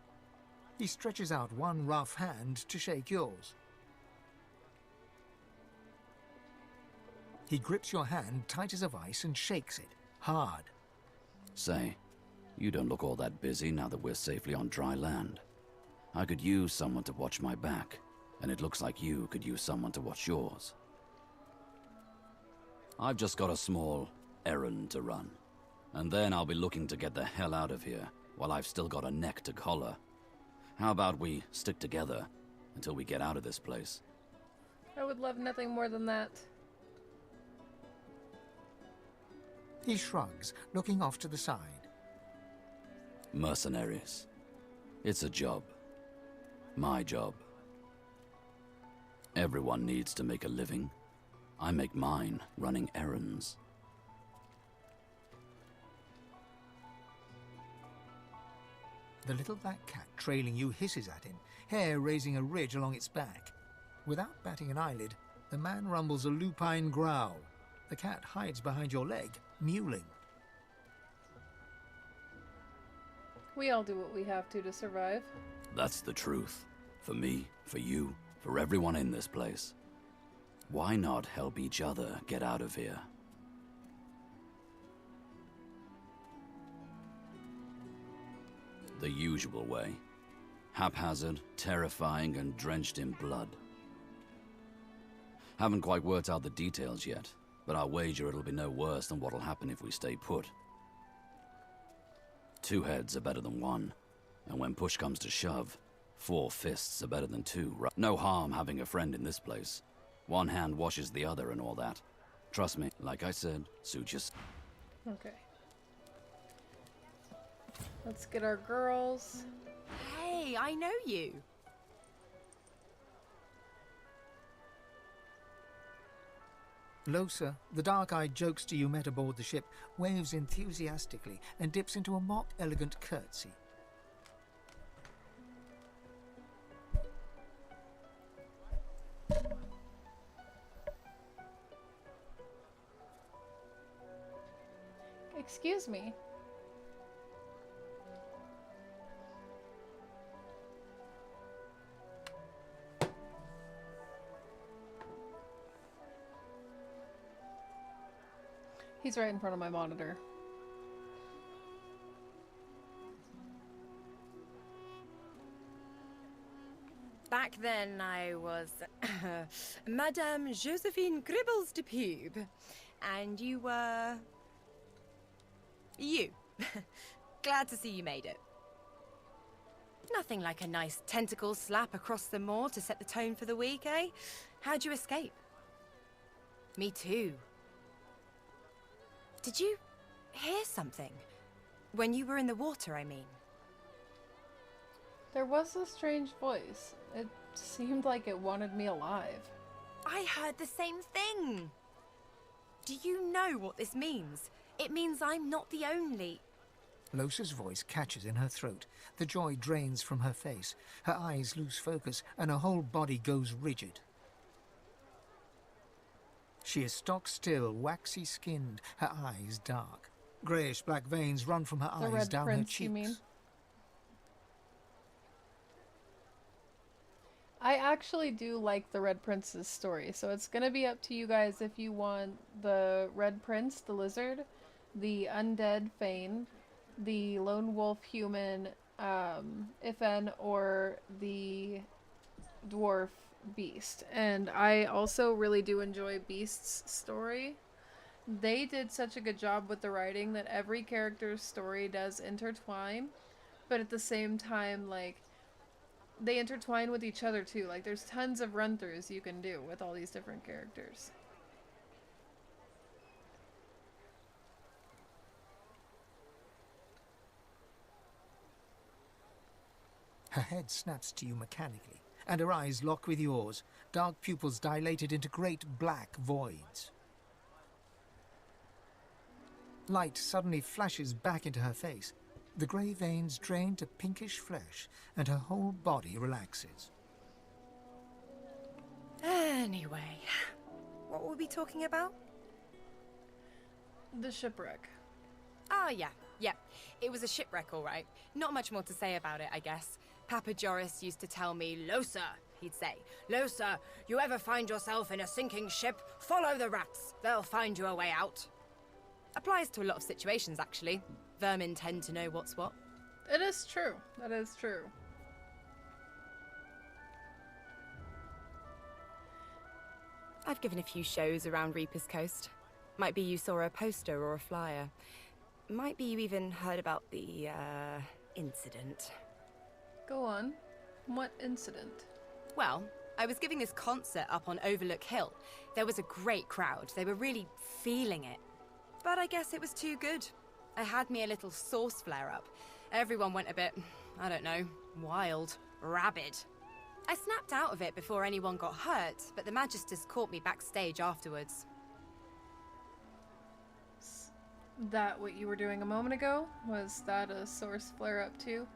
He stretches out one rough hand to shake yours. He grips your hand tight as a vice and shakes it, hard. Say, you don't look all that busy now that we're safely on dry land. I could use someone to watch my back, and it looks like you could use someone to watch yours. I've just got a small errand to run, and then I'll be looking to get the hell out of here while I've still got a neck to collar. How about we stick together until we get out of this place? I would love nothing more than that. He shrugs, looking off to the side. Mercenaries. It's a job. My job. Everyone needs to make a living. I make mine running errands. The little black cat trailing you hisses at him, hair raising a ridge along its back. Without batting an eyelid, the man rumbles a lupine growl. The cat hides behind your leg, mewling. We all do what we have to survive. That's the truth. For me, for you, for everyone in this place. Why not help each other get out of here? The usual way. Haphazard, terrifying, and drenched in blood. Haven't quite worked out the details yet, but I'll wager it'll be no worse than what'll happen if we stay put. 2 heads are better than 1, and when push comes to shove, 4 fists are better than 2. No harm having a friend in this place. 1 hand washes the other and all that. Trust me, like I said, suit yourself. Okay. Let's get our girls. Hey, I know you. Losa, the dark-eyed jokester you met aboard the ship, waves enthusiastically and dips into a mock elegant curtsy. Excuse me. He's right in front of my monitor. Back then, I was Madame Josephine Gribbles de Pube, and you were... you. Glad to see you made it. Nothing like a nice tentacle slap across the moor to set the tone for the week, eh? How'd you escape? Me too. Did you hear something? When you were in the water, I mean. There was a strange voice. It seemed like it wanted me alive. I heard the same thing. Do you know what this means? It means I'm not the only... Losa's voice catches in her throat. The joy drains from her face. Her eyes lose focus, and her whole body goes rigid. She is stock-still, waxy-skinned, her eyes dark. Greyish-black veins run from her eyes down her cheeks. You mean? I actually do like the Red Prince's story, so it's gonna be up to you guys if you want the Red Prince, the lizard, the undead Fane, the lone wolf human, Ifen, or the dwarf Beast. And I also really do enjoy Beast's story. They did such a good job with the writing that every character's story does intertwine, but at the same time, like, they intertwine with each other too. Like, there's tons of run-throughs you can do with all these different characters. Her head snaps to you mechanically, and her eyes lock with yours, dark pupils dilated into great black voids. Light suddenly flashes back into her face. The grey veins drain to pinkish flesh, and her whole body relaxes. Anyway, what were we talking about? The shipwreck. Ah, yeah. It was a shipwreck, all right. Not much more to say about it, I guess. Papa Joris used to tell me, Losa, he'd say, Losa, you ever find yourself in a sinking ship, follow the rats. They'll find you a way out. Applies to a lot of situations, actually. Vermin tend to know what's what. It is true. That is true. I've given a few shows around Reaper's Coast. Might be you saw a poster or a flyer. Might be you even heard about the, incident. Go on. What incident? Well, I was giving this concert up on Overlook Hill. There was a great crowd. They were really feeling it. But I guess it was too good. I had me a little source flare-up. Everyone went a bit, I don't know, wild, rabid. I snapped out of it before anyone got hurt, but the Magisters caught me backstage afterwards. That what you were doing a moment ago? Was that a source flare-up too?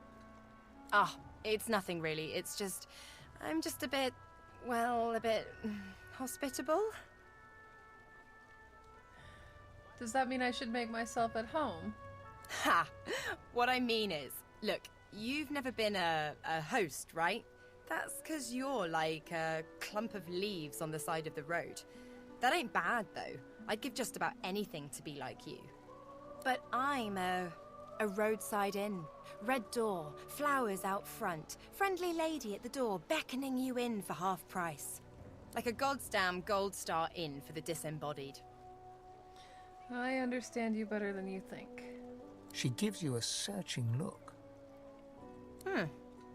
Ah, it's nothing really. It's just, I'm just a bit, well, a bit hospitable. Does that mean I should make myself at home? Ha! What I mean is, look, you've never been a host, right? That's 'cause you're like a clump of leaves on the side of the road. That ain't bad, though. I'd give just about anything to be like you. But I'm a roadside inn. Red door, flowers out front, friendly lady at the door beckoning you in for half price. Like a goddamn gold star inn for the disembodied. I understand you better than you think. She gives you a searching look.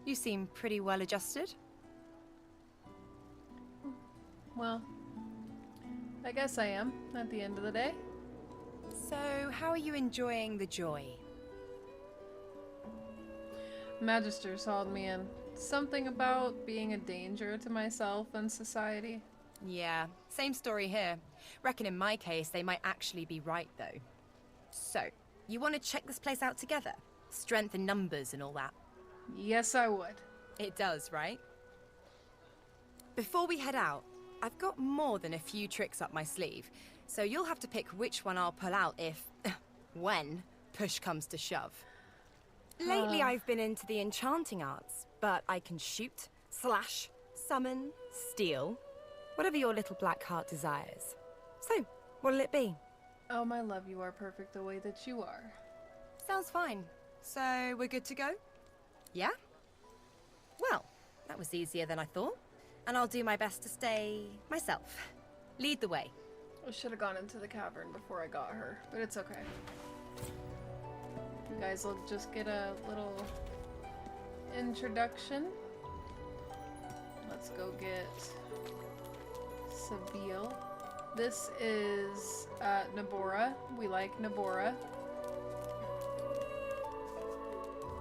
You seem pretty well adjusted. Well, I guess I am, at the end of the day. So, how are you enjoying the joy? Magister called me in. Something about being a danger to myself and society. Yeah, same story here. Reckon in my case, they might actually be right, though. So, you want to check this place out together? Strength in numbers and all that. Yes, I would. It does, right? Before we head out, I've got more than a few tricks up my sleeve, so you'll have to pick which one I'll pull out if, when, push comes to shove. Lately, I've been into the enchanting arts, but I can shoot, slash, summon, steal, whatever your little black heart desires. So, what'll it be? Oh, my love, you are perfect the way that you are. Sounds fine. So, we're good to go? Yeah? Well, that was easier than I thought. And I'll do my best to stay myself. Lead the way. I should have gone into the cavern before I got her, but it's okay. You guys will just get a little introduction. Let's go get Seville. This is Nabora. We like Nabora.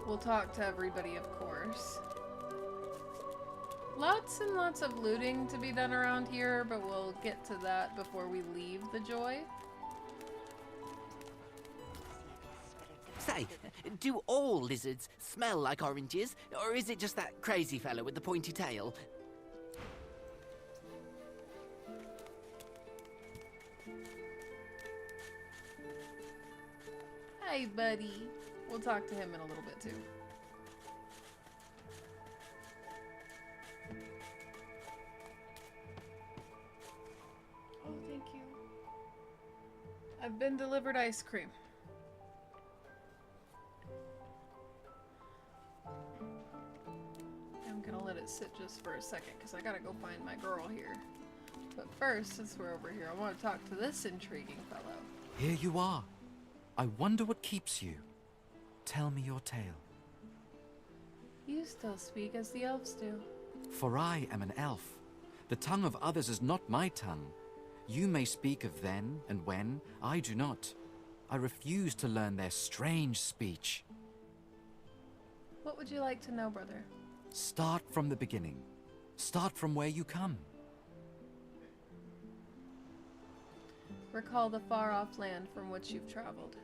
We'll talk to everybody, of course. Lots and lots of looting to be done around here, but we'll get to that before we leave the Joy. Say, do all lizards smell like oranges, or is it just that crazy fellow with the pointy tail? Hi, buddy. We'll talk to him in a little bit, too. Oh, thank you. I've been delivered ice cream. I'm gonna let it sit just for a second because I gotta go find my girl here. But first, since we're over here, I want to talk to this intriguing fellow. Here you are. I wonder what keeps you. Tell me your tale. You still speak as the elves do. For I am an elf. The tongue of others is not my tongue. You may speak of then and when, I do not. I refuse to learn their strange speech. What would you like to know, brother? Start from the beginning. Start from where you come. Recall the far-off land from which you've traveled.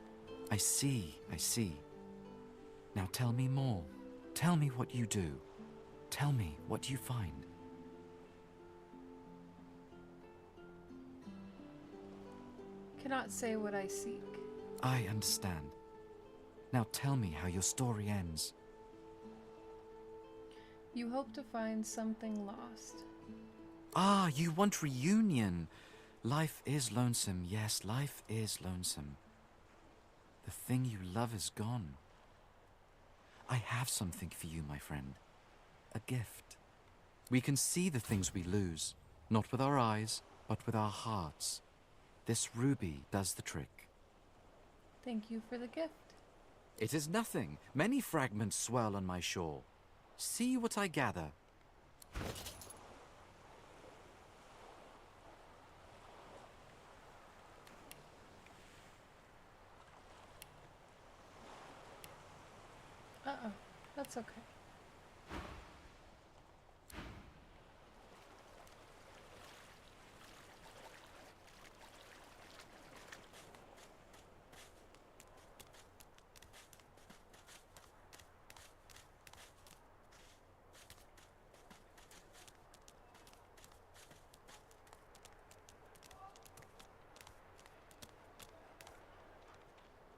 I see, I see. Now tell me more. Tell me what you do. Tell me what you find. Cannot say what I seek. I understand. Now tell me how your story ends. You hope to find something lost. Ah, you want reunion. Life is lonesome. Yes, life is lonesome. The thing you love is gone. I have something for you, my friend. A gift. We can see the things we lose, not with our eyes, but with our hearts. This ruby does the trick. Thank you for the gift. It is nothing. Many fragments swirl on my shore. See what I gather. Uh-oh. That's okay.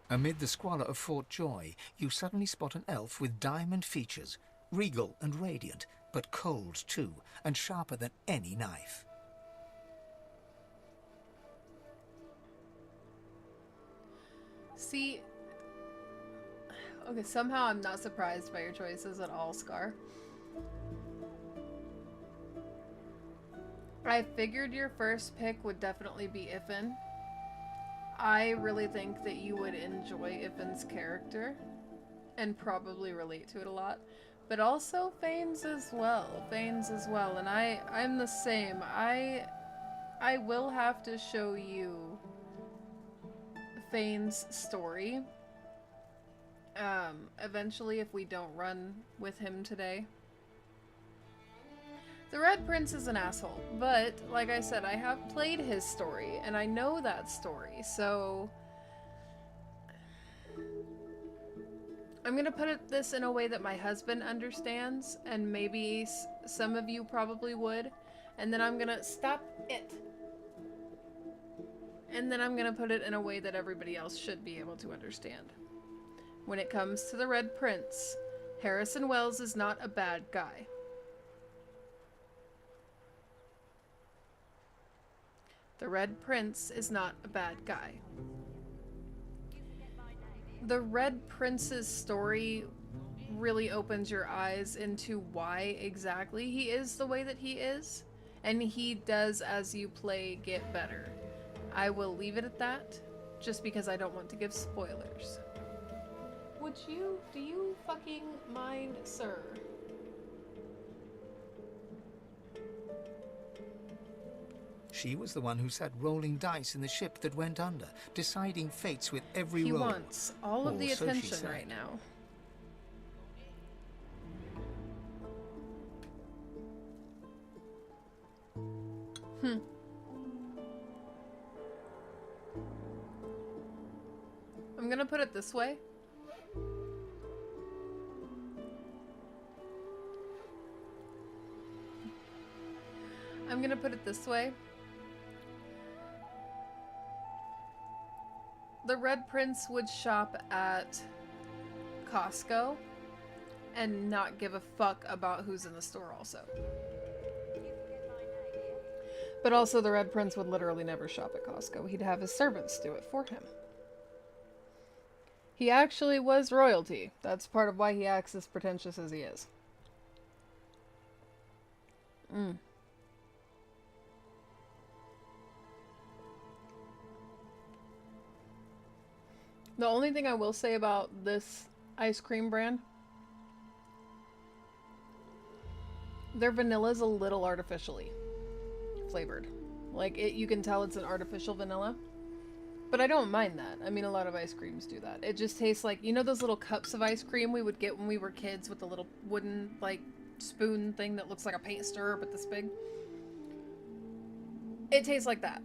Amid the squalor of Fort Joy, you suddenly spot an elf with diamond features, regal and radiant, but cold too, and sharper than any knife. See, okay, somehow I'm not surprised by your choices at all, Scar. I figured your first pick would definitely be Ifin. I really think that you would enjoy Ifin's character and probably relate to it a lot. But also Fane's as well. And I'm the same. I will have to show you Fane's story. Eventually if we don't run with him today. The Red Prince is an asshole, but like I said, I have played his story and I know that story, so I'm gonna put this in a way that my husband understands, and maybe some of you probably would, and then I'm gonna stop it. And then I'm gonna put it in a way that everybody else should be able to understand. When it comes to the Red Prince, Harrison Wells is not a bad guy. The Red Prince is not a bad guy. The Red Prince's story really opens your eyes into why exactly he is the way that he is, and he does, as you play, get better. I will leave it at that, just because I don't want to give spoilers. Do you fucking mind, sir? She was the one who sat rolling dice in the ship that went under, deciding fates with every roll. He wants all of the Or so she attention said. right now. I'm gonna put it this way. The Red Prince would shop at Costco and not give a fuck about who's in the store also. But also the Red Prince would literally never shop at Costco. He'd have his servants do it for him. He actually was royalty. That's part of why he acts as pretentious as he is. The only thing I will say about this ice cream brand, their vanilla's a little artificially flavored. Like, you can tell it's an artificial vanilla. But I don't mind that. I mean, a lot of ice creams do that. It just tastes like, you know those little cups of ice cream we would get when we were kids with the little wooden, like, spoon thing that looks like a paint stirrer but this big? It tastes like that.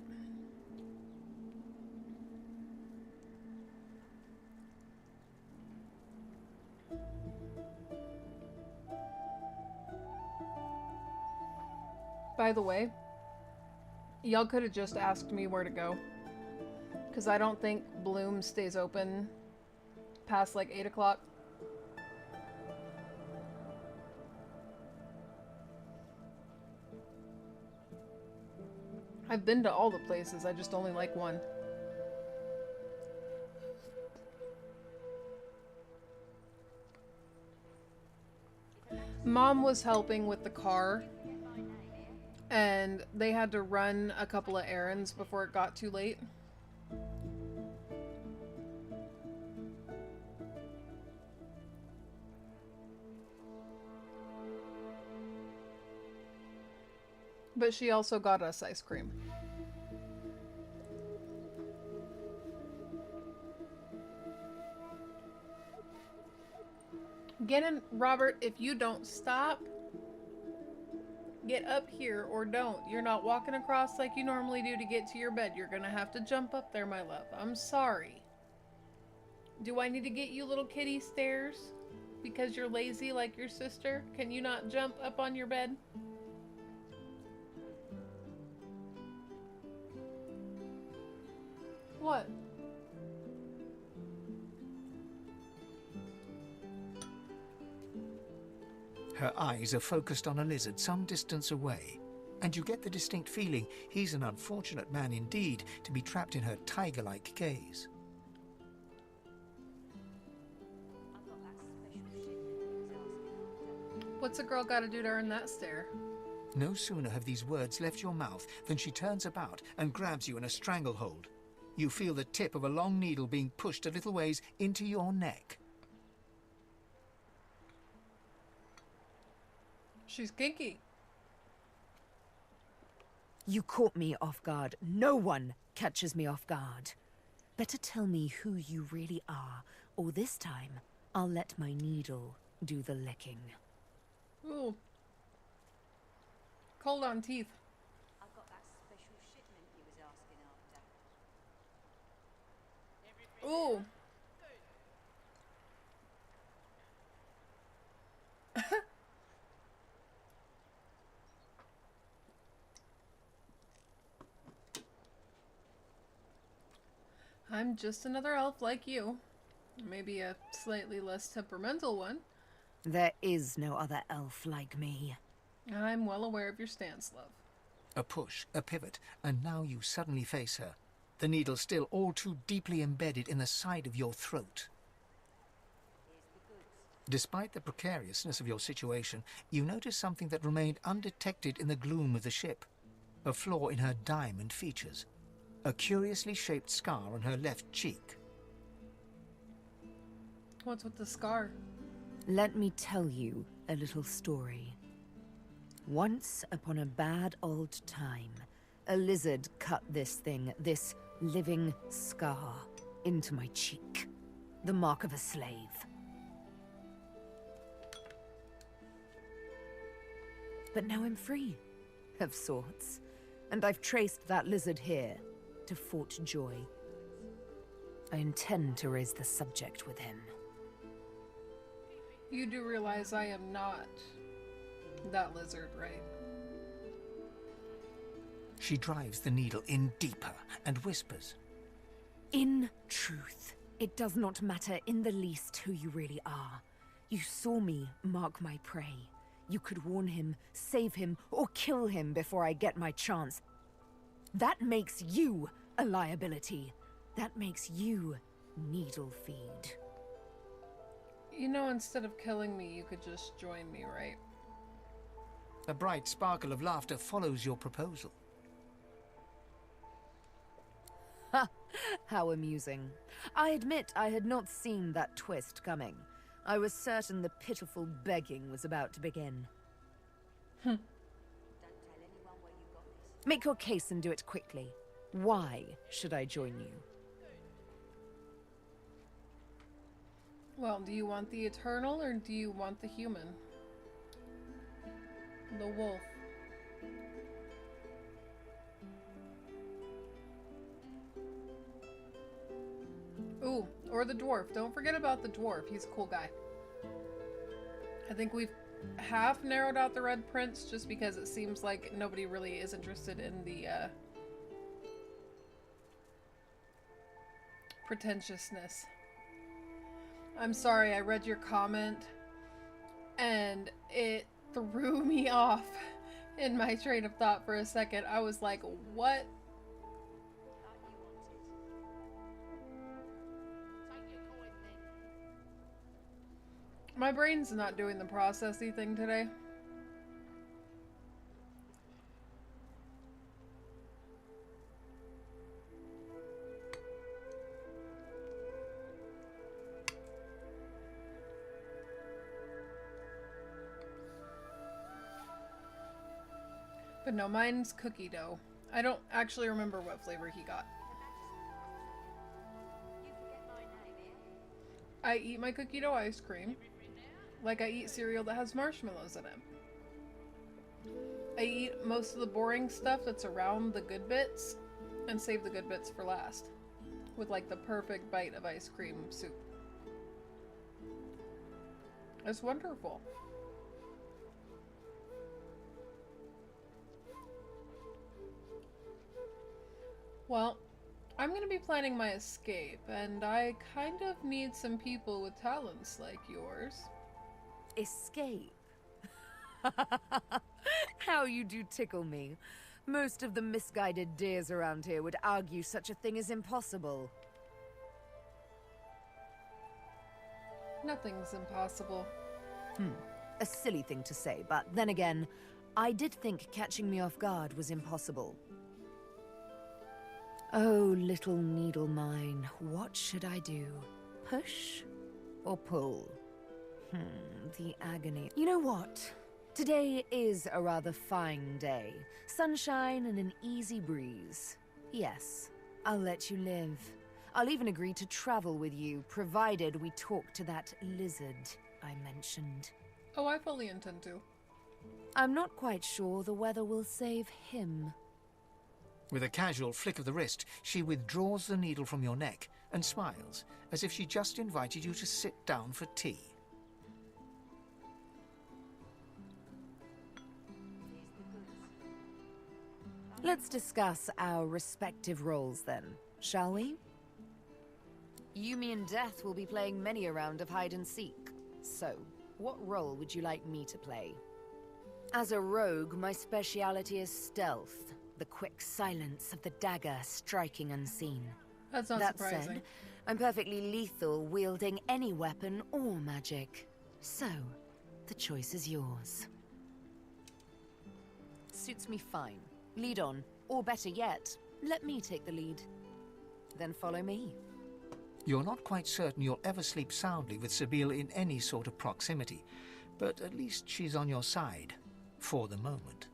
By the way, y'all could have just asked me where to go. Because I don't think Bloom stays open past like 8 o'clock. I've been to all the places, I just only like one. Mom was helping with the car, and they had to run a couple of errands before it got too late. But she also got us ice cream. Get in, Robert, if you don't stop, get up here or don't. You're not walking across like you normally do to get to your bed. You're gonna have to jump up there, my love. I'm sorry. Do I need to get you little kitty stairs because you're lazy like your sister? Can you not jump up on your bed? What? Her eyes are focused on a lizard some distance away, and you get the distinct feeling he's an unfortunate man indeed to be trapped in her tiger-like gaze. What's a girl got to do to earn that stare? No sooner have these words left your mouth than she turns about and grabs you in a stranglehold. You feel the tip of a long needle being pushed a little ways into your neck. She's kinky. You caught me off guard. No one catches me off guard. Better tell me who you really are, or this time I'll let my needle do the licking. Ooh. Cold on teeth. I've got that special shipment he was asking after. Ooh. I'm just another elf like you. Maybe a slightly less temperamental one. There is no other elf like me. I'm well aware of your stance, love. A push, a pivot, and now you suddenly face her. The needle still all too deeply embedded in the side of your throat. Despite the precariousness of your situation, you notice something that remained undetected in the gloom of the ship. A flaw in her diamond features. A curiously shaped scar on her left cheek. What's with the scar? Let me tell you a little story. Once upon a bad old time, a lizard cut this thing, this living scar, into my cheek. The mark of a slave. But now I'm free, of sorts. And I've traced that lizard here to Fort Joy. I intend to raise the subject with him. You do realize I am not that lizard, right? She drives the needle in deeper and whispers. In truth, it does not matter in the least who you really are. You saw me mark my prey. You could warn him, save him, or kill him before I get my chance. That makes you a liability. That makes you needle feed. You know, instead of killing me, you could just join me, right? A bright sparkle of laughter follows your proposal. Ha! How amusing. I admit I had not seen that twist coming. I was certain the pitiful begging was about to begin. Make your case and do it quickly. Why should I join you? Well, do you want the eternal or do you want the human? The wolf. Ooh, or the dwarf. Don't forget about the dwarf. He's a cool guy. I think we've half narrowed out the Red Prince just because it seems like nobody really is interested in the pretentiousness. I'm sorry, I read your comment and it threw me off in my train of thought for a second. I was like, what? My brain's not doing the processy thing today. But no, mine's cookie dough. I don't actually remember what flavor he got. I eat my cookie dough ice cream like I eat cereal that has marshmallows in it. I eat most of the boring stuff that's around the good bits and save the good bits for last with like the perfect bite of ice cream soup. It's wonderful. Well, I'm gonna be planning my escape, and I kind of need some people with talents like yours. Escape? How you do tickle me. Most of the misguided dears around here would argue such a thing is impossible. Nothing's impossible. A silly thing to say, but then again, I did think catching me off guard was impossible. Oh, little needle mine, what should I do? Push or pull? The agony. You know what? Today is a rather fine day. Sunshine and an easy breeze. Yes, I'll let you live. I'll even agree to travel with you, provided we talk to that lizard I mentioned. Oh, I fully intend to. I'm not quite sure the weather will save him. With a casual flick of the wrist, she withdraws the needle from your neck and smiles, as if she just invited you to sit down for tea. Let's discuss our respective roles then, shall we? You, me, and Death will be playing many a round of hide and seek. So, what role would you like me to play? As a rogue, my speciality is stealth, the quick silence of the dagger striking unseen. That's not surprising. That said, I'm perfectly lethal, wielding any weapon or magic. So, the choice is yours. Suits me fine. Lead on, or better yet, let me take the lead. Then follow me. You're not quite certain you'll ever sleep soundly with Sabine in any sort of proximity, but at least she's on your side, for the moment.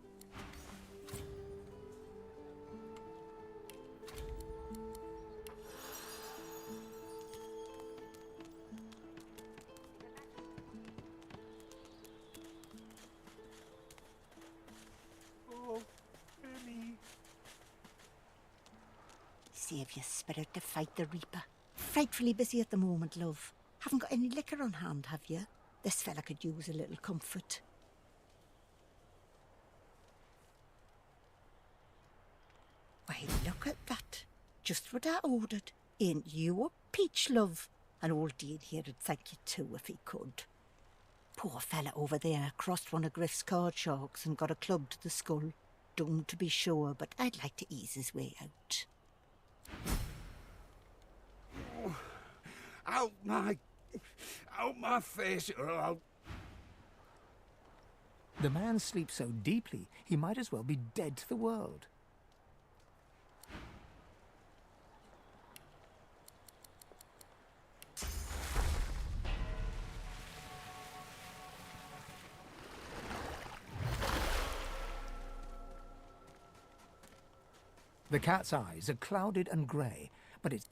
Oh, Emmy. Save your spirit to fight the Reaper. Frightfully busy at the moment, love. Haven't got any liquor on hand, have you? This fella could use a little comfort. Why, look at that. Just what I ordered. Ain't you a peach, love? And old Dean here'd thank you too if he could. Poor fella over there crossed one of Griff's card sharks and got a club to the skull. Doomed to be sure, but I'd like to ease his way out. Out my face, or out. The man sleeps so deeply, he might as well be dead to the world. The cat's eyes are clouded and grey, but it's...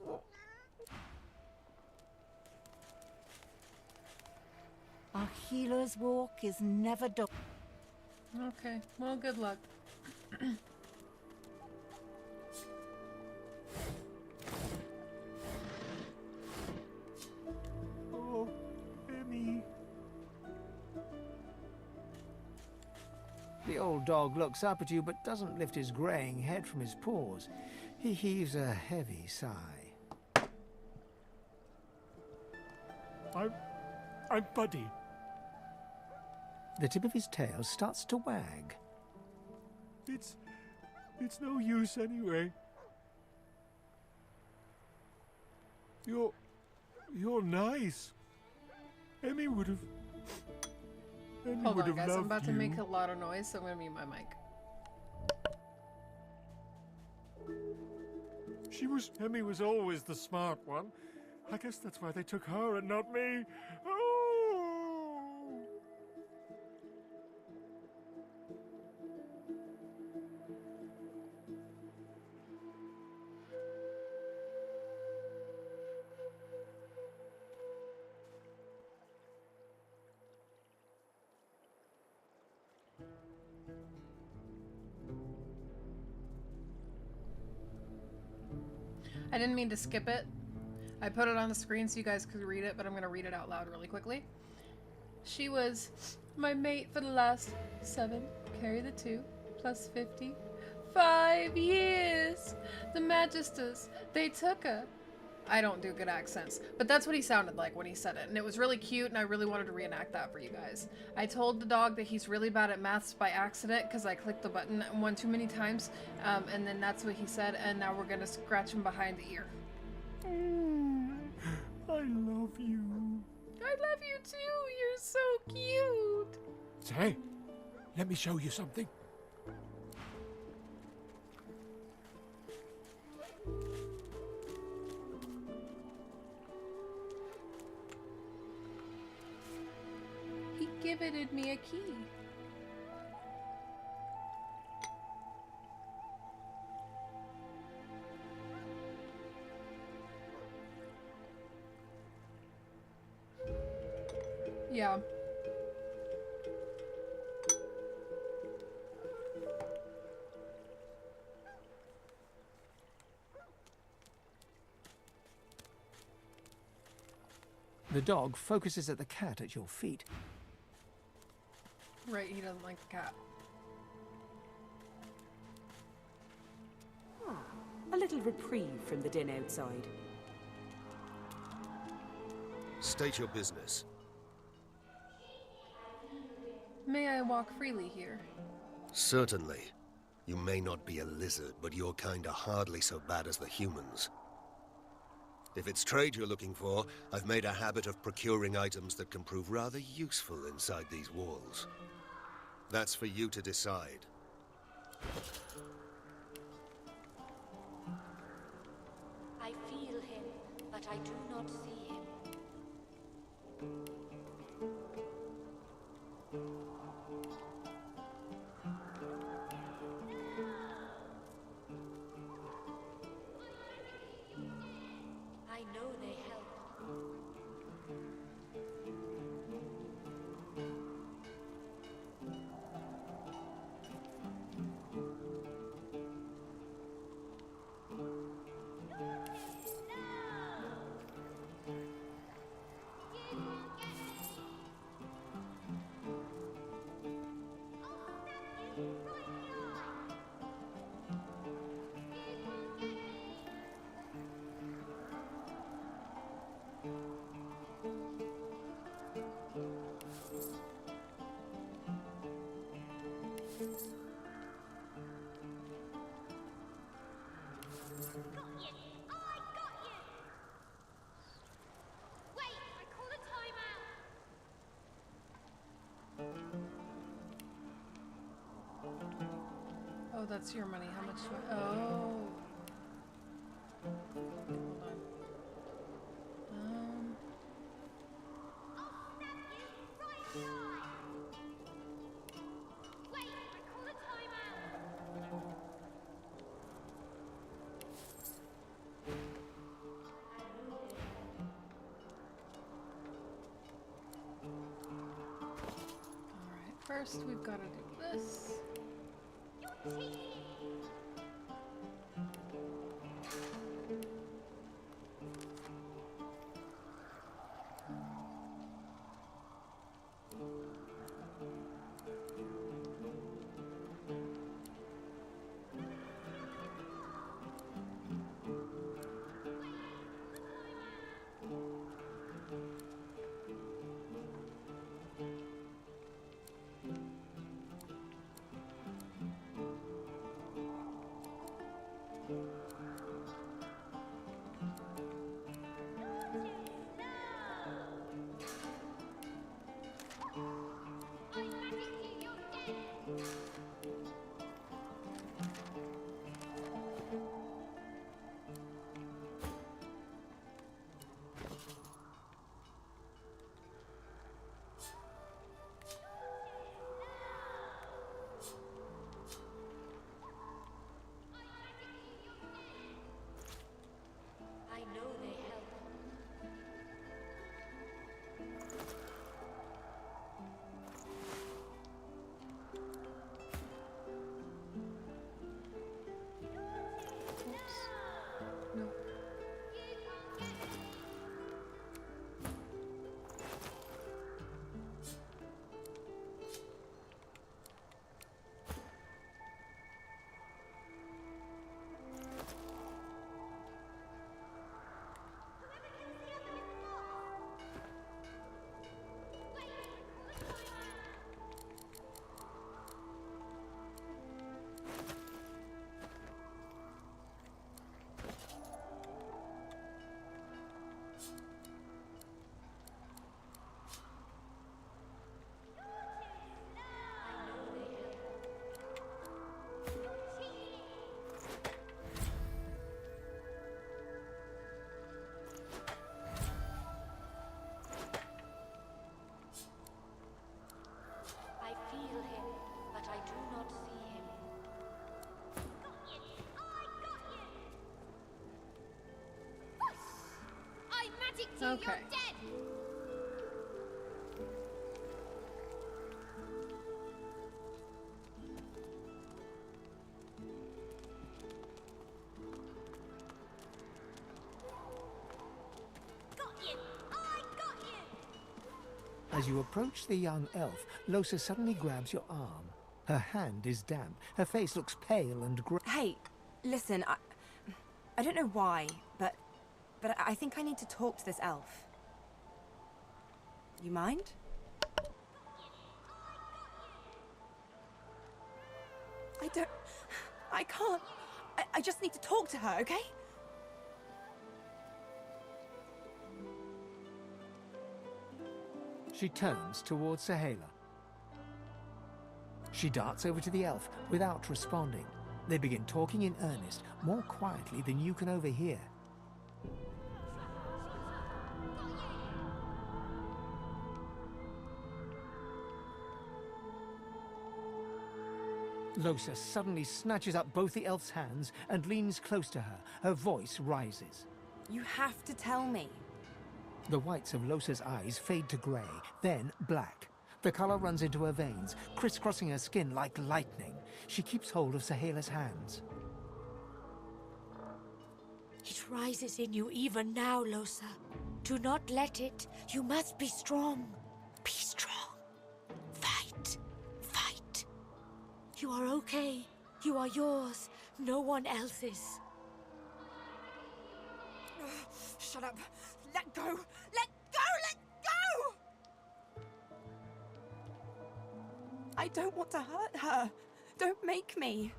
Our healer's walk is never done. Okay, well, good luck. Oh, Emmy. The old dog looks up at you but doesn't lift his greying head from his paws. He heaves a heavy sigh. I'm Buddy. The tip of his tail starts to wag. It's no use anyway. You're nice. Emmy would have. Hold on, guys. I'm about to make a lot of noise, so I'm gonna mute my mic. Emmy was always the smart one. I guess that's why they took her and not me. Oh! I didn't mean to skip it. I put it on the screen so you guys could read it, but I'm going to read it out loud really quickly. She was my mate for the last 7, carry the 2, plus 50, 5 years. The Magisters, they took her. I don't do good accents, but that's what he sounded like when he said it, and it was really cute, and I really wanted to reenact that for you guys. I told the dog that he's really bad at maths by accident because I clicked the button one too many times, and then that's what he said, and now we're gonna scratch him behind the ear. I love you. I love you too, you're so cute. Say, let me show you something. He gifted me a key. Yeah. The dog focuses at the cat at your feet. Right, he doesn't like the cat. A little reprieve from the din outside. State your business. May I walk freely here? Certainly. You may not be a lizard, but your kind are hardly so bad as the humans. If it's trade you're looking for, I've made a habit of procuring items that can prove rather useful inside these walls. That's for you to decide. I feel him, but I do not see him. I know they help. Oh, that's your money. How much do I... Oh. Hold on. Alright, first we've got to do this. stick to you, Okay. you're dead! Got you! I got you! As you approach the young elf, Losa suddenly grabs your arm. Her hand is damp. Her face looks pale and grey. Hey, listen, I don't know why, but I think I need to talk to this elf. You mind? I can't. I just need to talk to her, okay? She turns towards Sahela. She darts over to the elf without responding. They begin talking in earnest, more quietly than you can overhear. Losa suddenly snatches up both the elf's hands and leans close to her. Her voice rises. You have to tell me. The whites of Losa's eyes fade to grey, then black. The colour runs into her veins, crisscrossing her skin like lightning. She keeps hold of Sahela's hands. It rises in you even now, Losa. Do not let it. You must be strong. Be strong. Fight. Fight. You are okay. You are yours. No one else's. Shut up. Let go. Let go. Let go. I don't want to hurt her. Don't make me.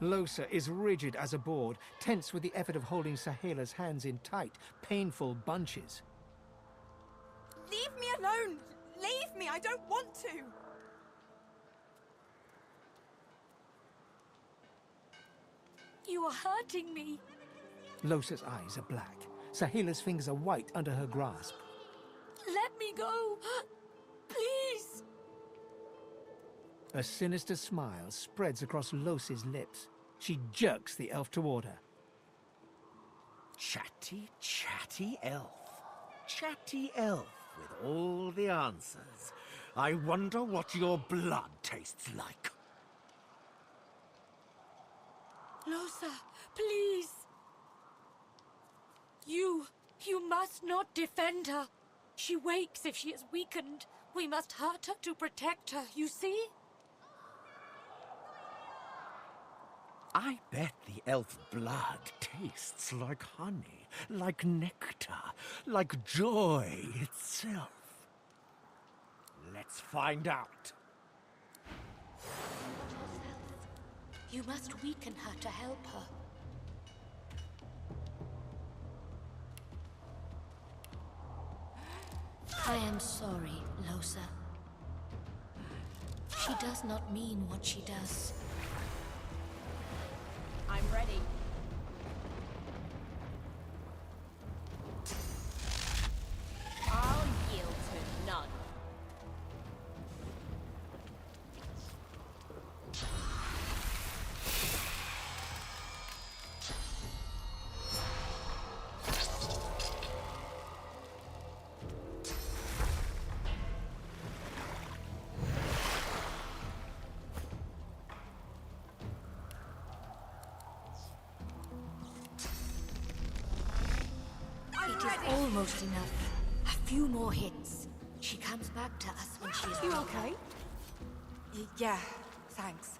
Losa is rigid as a board, tense with the effort of holding Sahela's hands in tight, painful bunches. Leave me alone. Leave me. I don't want to. You are hurting me. Losa's eyes are black. Sahela's fingers are white under her grasp. Let me go. Please. A sinister smile spreads across Losa's lips. She jerks the elf toward her. Chatty, chatty elf. Chatty elf with all the answers. I wonder what your blood tastes like. Losa, please. You must not defend her. She wakes if she is weakened. We must hurt her to protect her, you see? I bet the elf blood tastes like honey, like nectar, like joy itself. Let's find out. You must weaken her to help her. I am sorry, Losa. She does not mean what she does. I'm ready. I'll yield to none. It is almost enough. A few more hits. She comes back to us when she is You weaker. okay? Yeah, thanks.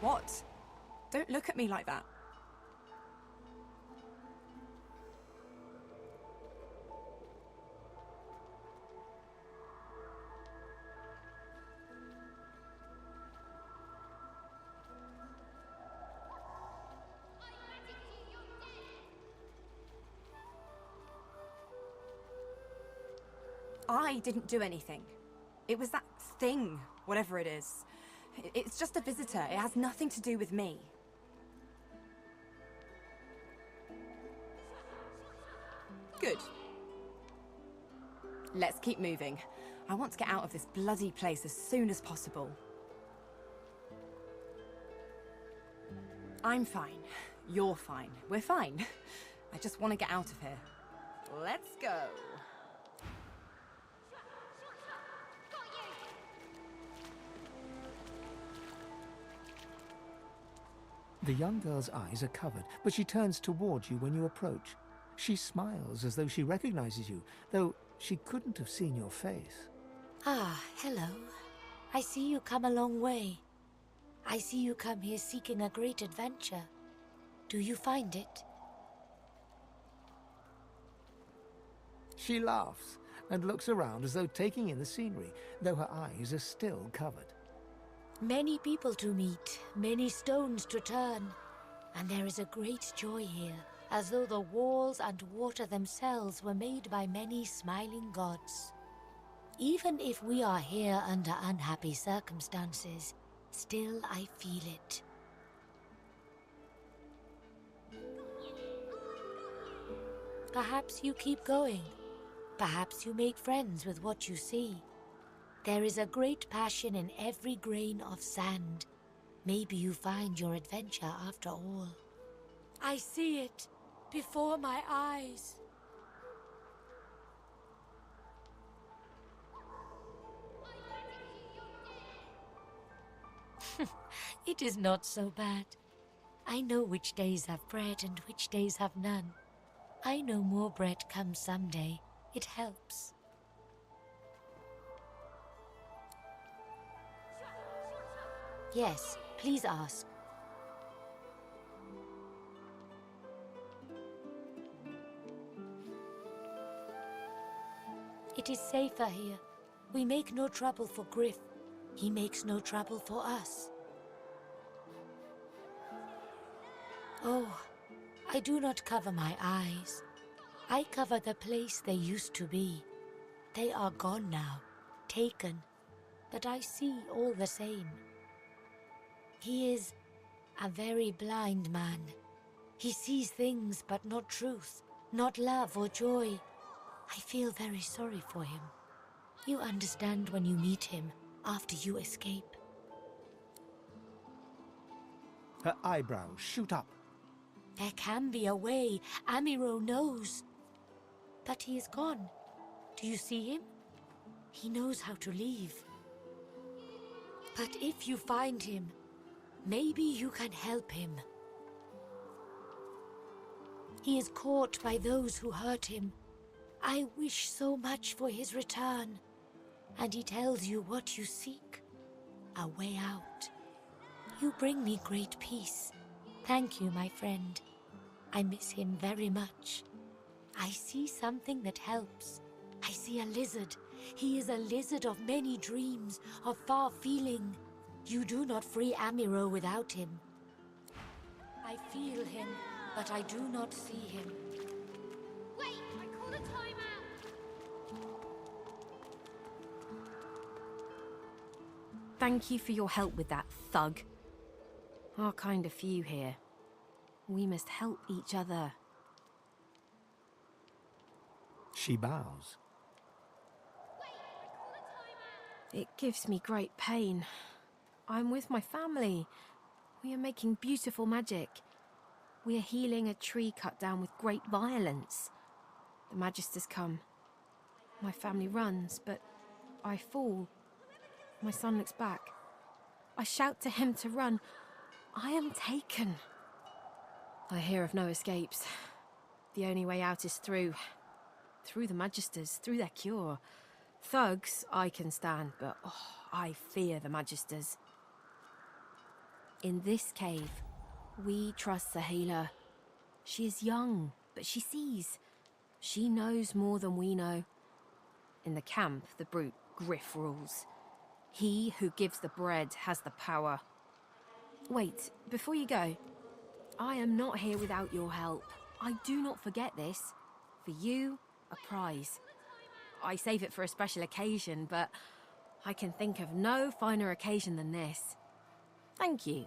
What? Don't look at me like that. I didn't do anything. It was that thing, whatever it is. It's just a visitor. It has nothing to do with me. Good. Let's keep moving. I want to get out of this bloody place as soon as possible. I'm fine. You're fine. We're fine. I just want to get out of here. Let's go. The young girl's eyes are covered, but she turns towards you when you approach. She smiles as though she recognizes you, though she couldn't have seen your face. Ah, hello. I see you come a long way. I see you come here seeking a great adventure. Do you find it? She laughs and looks around as though taking in the scenery, though her eyes are still covered. Many people to meet, many stones to turn, and there is a great joy here, as though the walls and water themselves were made by many smiling gods. Even if we are here under unhappy circumstances, still I feel it. Perhaps you keep going. Perhaps you make friends with what you see. There is a great passion in every grain of sand. Maybe you find your adventure after all. I see it before my eyes. It is not so bad. I know which days have bread and which days have none. I know more bread comes someday. It helps. Yes, please ask. It is safer here. We make no trouble for Griff. He makes no trouble for us. Oh, I do not cover my eyes. I cover the place they used to be. They are gone now, taken, but I see all the same. He is a very blind man. He sees things but not truth, not love or joy. I feel very sorry for him. You understand when you meet him after you escape. Her eyebrows shoot up. There can be a way, Amiro knows. But he is gone. Do you see him? He knows how to leave. But if you find him, maybe you can help him. He is caught by those who hurt him. I wish so much for his return. And he tells you what you seek. A way out. You bring me great peace. Thank you, my friend. I miss him very much. I see something that helps. I see a lizard. He is a lizard of many dreams, of far feeling. You do not free Amiro without him. I feel him, but I do not see him. Wait, I call a timeout. Thank you for your help with that, thug. Our kind of few here. We must help each other. She bows. It gives me great pain. I'm with my family. We are making beautiful magic. We are healing a tree cut down with great violence. The Magisters come. My family runs, but I fall. My son looks back. I shout to him to run. I am taken. I hear of no escapes. The only way out is through the Magisters, through their cure. Thugs I can stand, but I fear the Magisters. In this cave, we trust the healer. She is young, but she sees. She knows more than we know. In the camp, the brute Griff rules. He who gives the bread has the power. Wait, before you go, I am not here without your help. I do not forget this. For you, a prize. I save it for a special occasion, but I can think of no finer occasion than this. Thank you.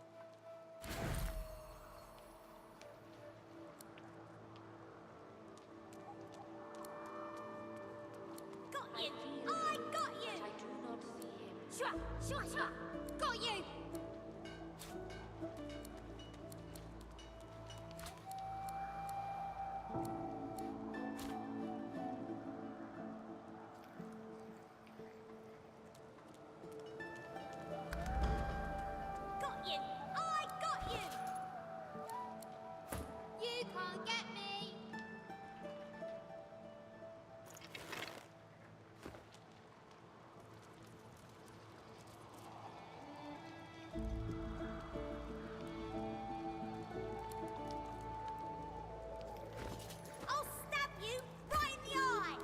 Got you. Got you! Got you! I got you! You can't get me! I'll stab you right in the eye!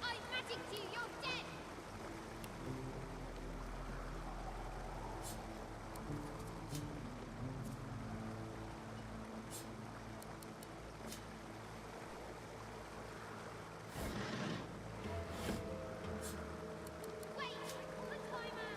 I magicked you, you're dead! Wait! The timer!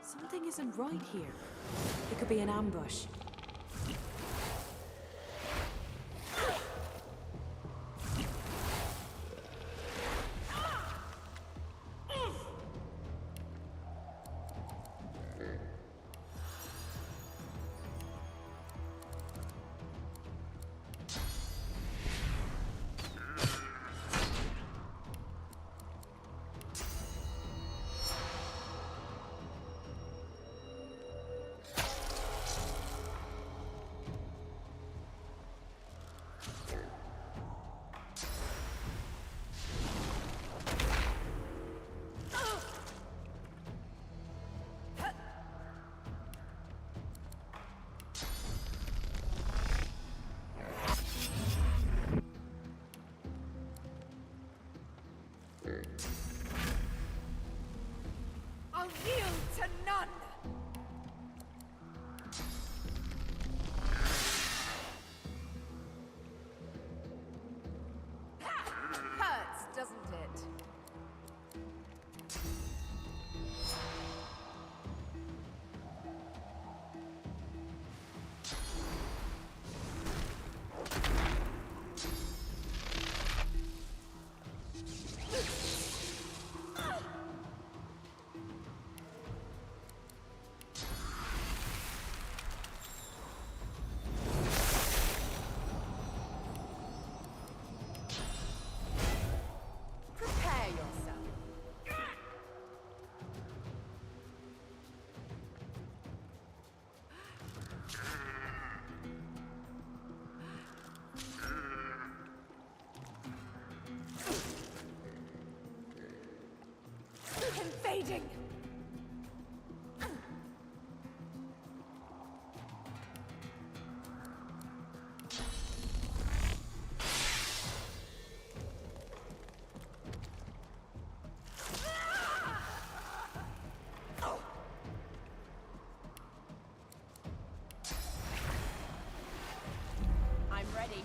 Something isn't right here. It could be an ambush. I'll yield to none! Hurts, doesn't it? Prepare yourself. Invading! I'm ready.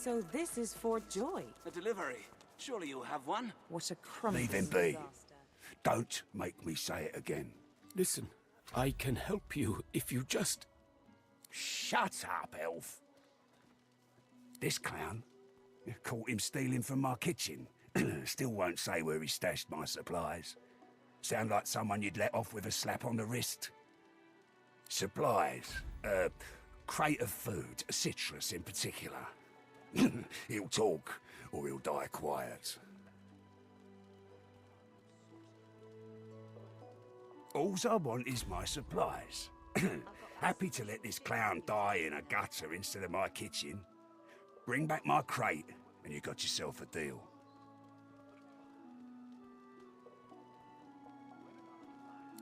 So this is Fort Joy. A delivery. Surely you'll have one. What a crumb. Leave him be. Don't make me say it again. Listen, I can help you if you just... Shut up, elf. This clown, caught him stealing from my kitchen. Still won't say where he stashed my supplies. Sound like someone you'd let off with a slap on the wrist. Supplies. Crate of food, citrus in particular. He'll talk, or he'll die quiet. Alls I want is my supplies. Happy to let this clown die in a gutter instead of my kitchen. Bring back my crate, and you got yourself a deal.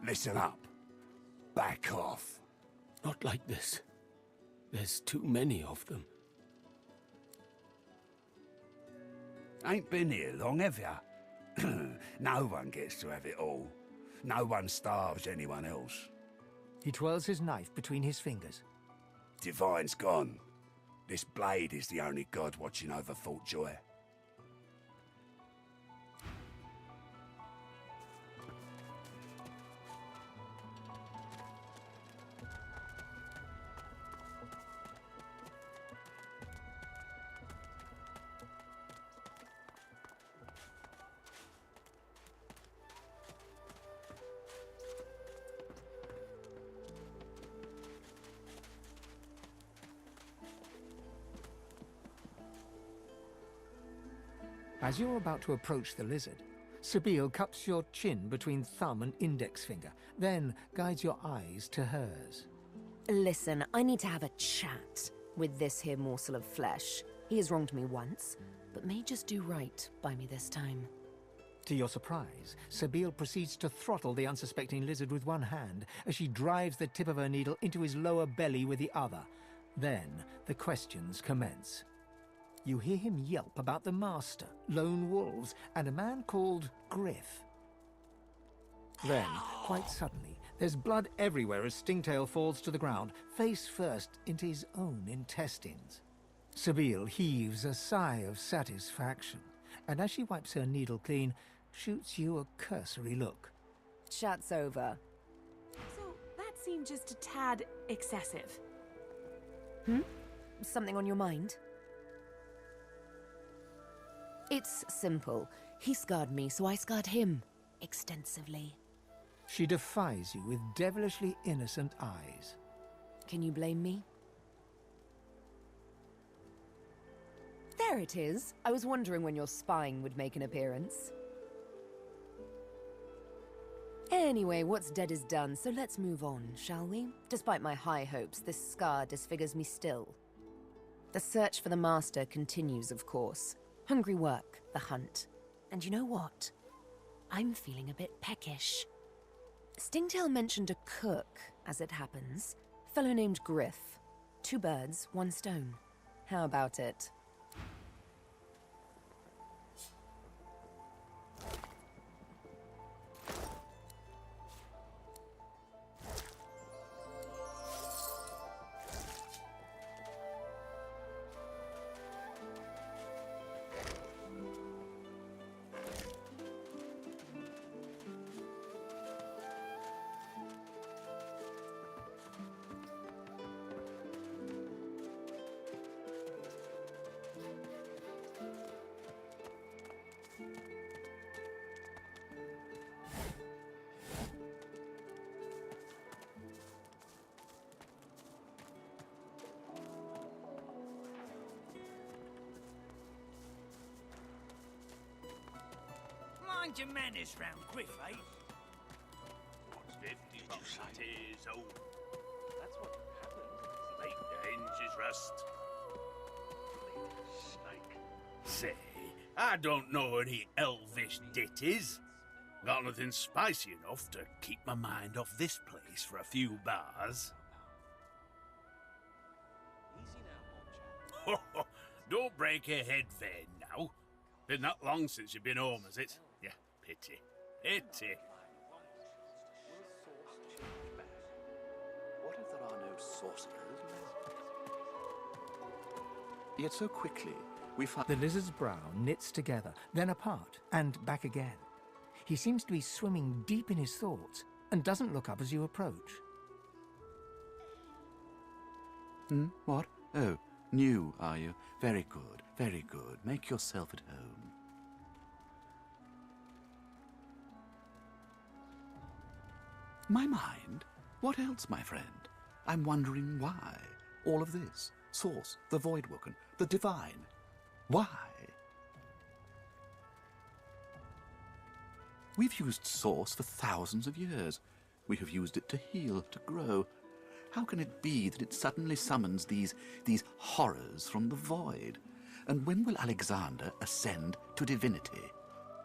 Listen up. Back off. Not like this. There's too many of them. Ain't been here long, have ya? No one gets to have it all. No one starves anyone else. He twirls his knife between his fingers. Divine's gone. This blade is the only god watching over Fort Joy. As you're about to approach the lizard, Sabine cups your chin between thumb and index finger, then guides your eyes to hers. Listen, I need to have a chat with this here morsel of flesh. He has wronged me once, but may just do right by me this time. To your surprise, Sabine proceeds to throttle the unsuspecting lizard with one hand as she drives the tip of her needle into his lower belly with the other. Then the questions commence. You hear him yelp about the master, lone wolves, and a man called Griff. Then, quite suddenly, there's blood everywhere as Stingtail falls to the ground, face first into his own intestines. Sabine heaves a sigh of satisfaction, and as she wipes her needle clean, shoots you a cursory look. Chat's over. seem just a tad excessive. Something on your mind? It's simple. He scarred me, so I scarred him. Extensively. She defies you with devilishly innocent eyes. Can you blame me? There it is. I was wondering when your spying would make an appearance. Anyway, what's dead is done, so let's move on, shall we? Despite my high hopes, this scar disfigures me still. The search for the Master continues, of course. Hungry work, the hunt. And you know what? I'm feeling a bit peckish. Stingtail mentioned a cook, as it happens. A fellow named Griff. 2 birds, 1 stone. How about it? Mind your manners round Griff, eh? What's 50 musketeers? Oh, that's what happened. Snake the hinges rust. Snake. Say, I don't know any elvish ditties. Got nothing spicy enough to keep my mind off this place for a few bars. Don't break your head vain now. Been that long since you've been home, has it? Yeah, pity. Pity. What if there are no sorcerers? Yet so quickly, we find... The lizard's brow knits together, then apart, and back again. He seems to be swimming deep in his thoughts, and doesn't look up as you approach. What? Oh, new, are you? Very good, very good. Make yourself at home. My mind? What else, my friend? I'm wondering why. All of this. Source, the Voidwoken, the Divine. Why? We've used Source for thousands of years. We have used it to heal, to grow. How can it be that it suddenly summons these horrors from the void? And when will Alexander ascend to divinity?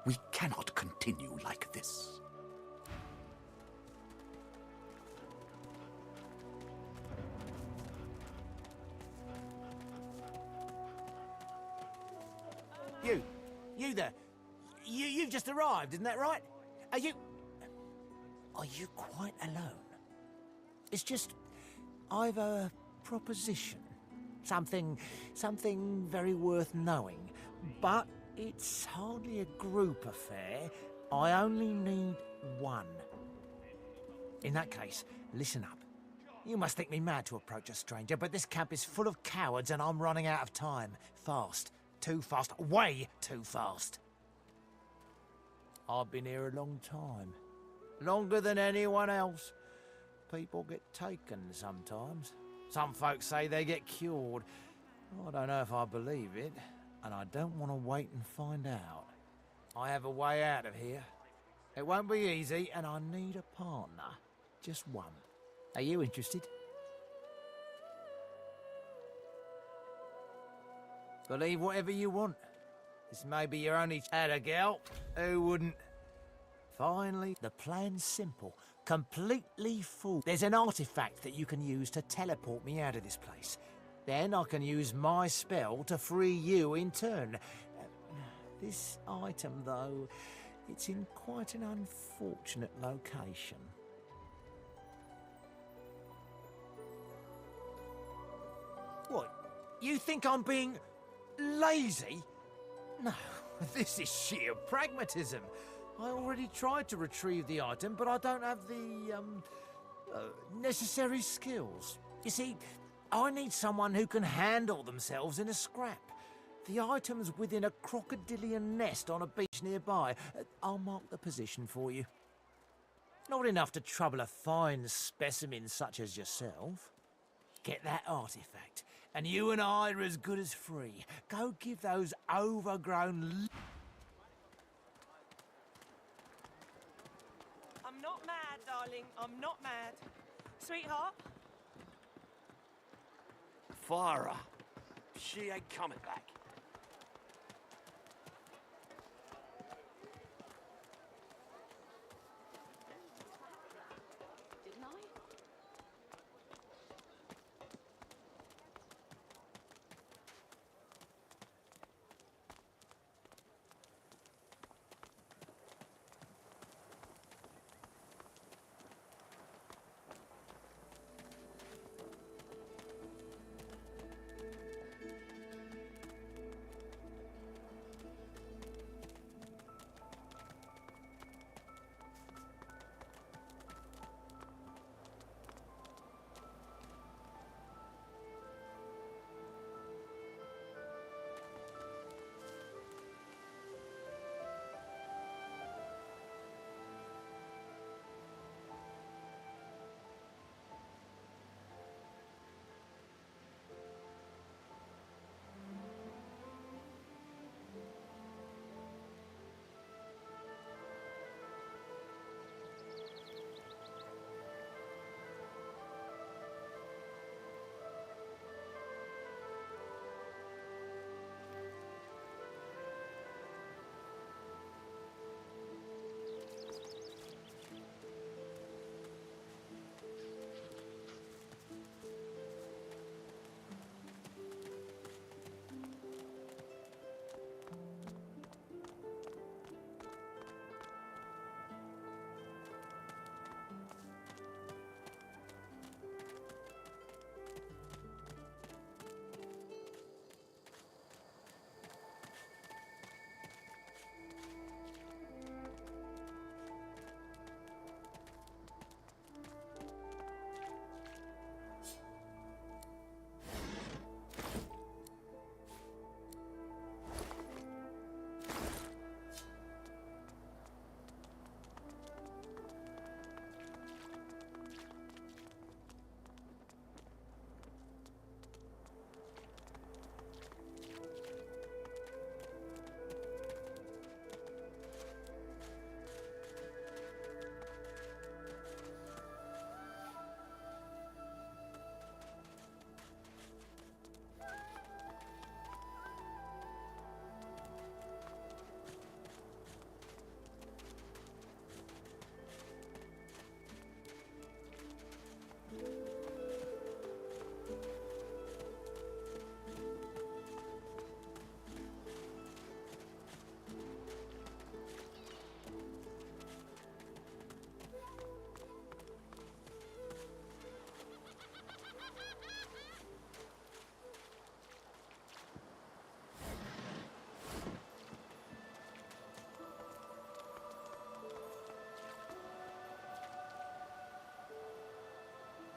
We cannot continue like this. You there. You've just arrived, isn't that right? Are you quite alone? It's just, I've a proposition. Something very worth knowing. But it's hardly a group affair. I only need one. In that case, listen up. You must think me mad to approach a stranger, but this camp is full of cowards and I'm running out of time. Fast. Too fast. Way too fast. I've been here a long time. Longer than anyone else. People get taken sometimes. Some folks say they get cured. I don't know if I believe it, and I don't want to wait and find out. I have a way out of here. It won't be easy, and I need a partner. Just one. Are you interested? Believe whatever you want. This may be your only at a gal. Who wouldn't? Finally, the plan's simple. Completely full. There's an artifact that you can use to teleport me out of this place. Then I can use my spell to free you in turn. This item, though, it's in quite an unfortunate location. What? You think I'm being lazy? No, this is sheer pragmatism. I already tried to retrieve the item, but I don't have the, necessary skills. You see, I need someone who can handle themselves in a scrap. The item's within a crocodilian nest on a beach nearby. I'll mark the position for you. Not enough to trouble a fine specimen such as yourself. Get that artifact, and you and I are as good as free. Go give those overgrown... I'm not mad, darling. I'm not mad. Sweetheart? Fire her. She ain't coming back. Didn't I?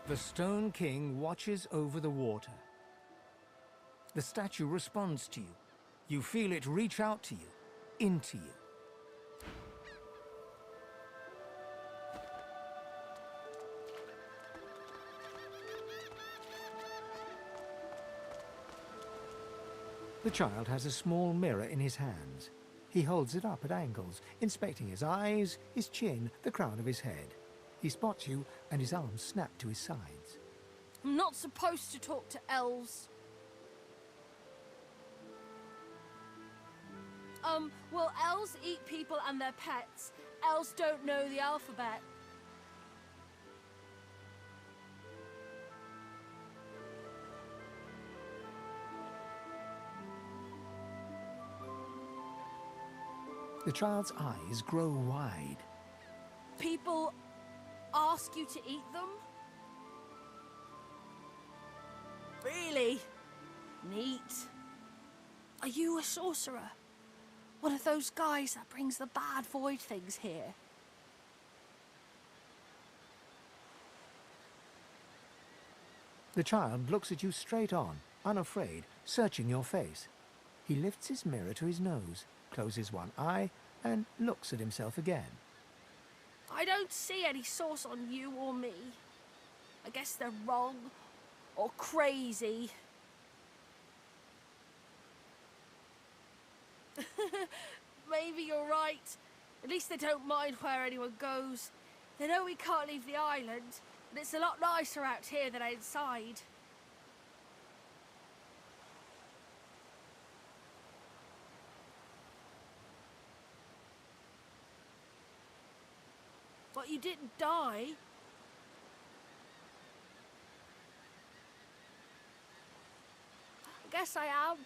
The Stone King watches over the water. The statue responds to you. You feel it reach out to you, into you. The child has a small mirror in his hands. He holds it up at angles, inspecting his eyes, his chin, the crown of his head. He spots you, and his arms snap to his sides. I'm not supposed to talk to elves. Well, elves eat people and their pets. Elves don't know the alphabet. The child's eyes grow wide. People ask you to eat them? Really? Neat. Are you a sorcerer? One of those guys that brings the bad void things here? The child looks at you straight on, unafraid, searching your face. He lifts his mirror to his nose, closes one eye, and looks at himself again. I don't see any source on you or me. I guess they're wrong or crazy. Maybe you're right. At least they don't mind where anyone goes. They know we can't leave the island, and it's a lot nicer out here than outside. But you didn't die. I guess I am,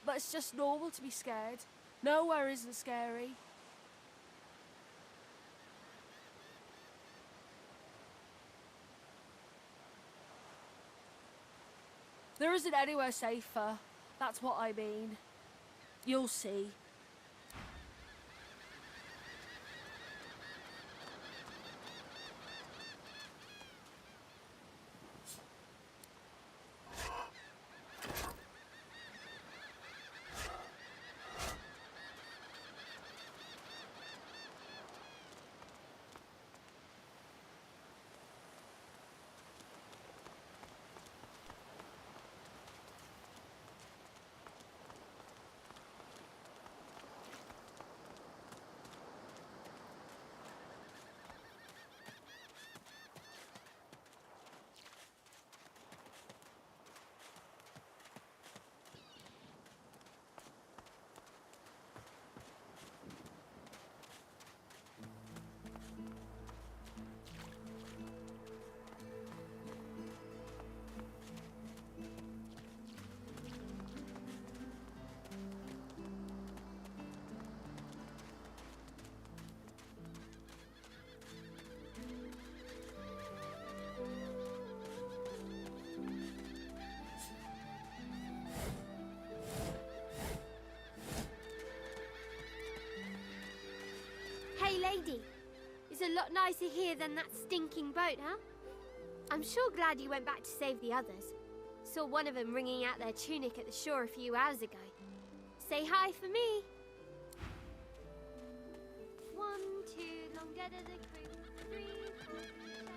but it's just normal to be scared. Nowhere isn't scary. There isn't anywhere safer. That's what I mean. You'll see. Hey, lady. It's a lot nicer here than that stinking boat, huh? I'm sure glad you went back to save the others. Saw one of them wringing out their tunic at the shore a few hours ago. Say hi for me. 1, 2, long dead of the crew. 3, 4, 7.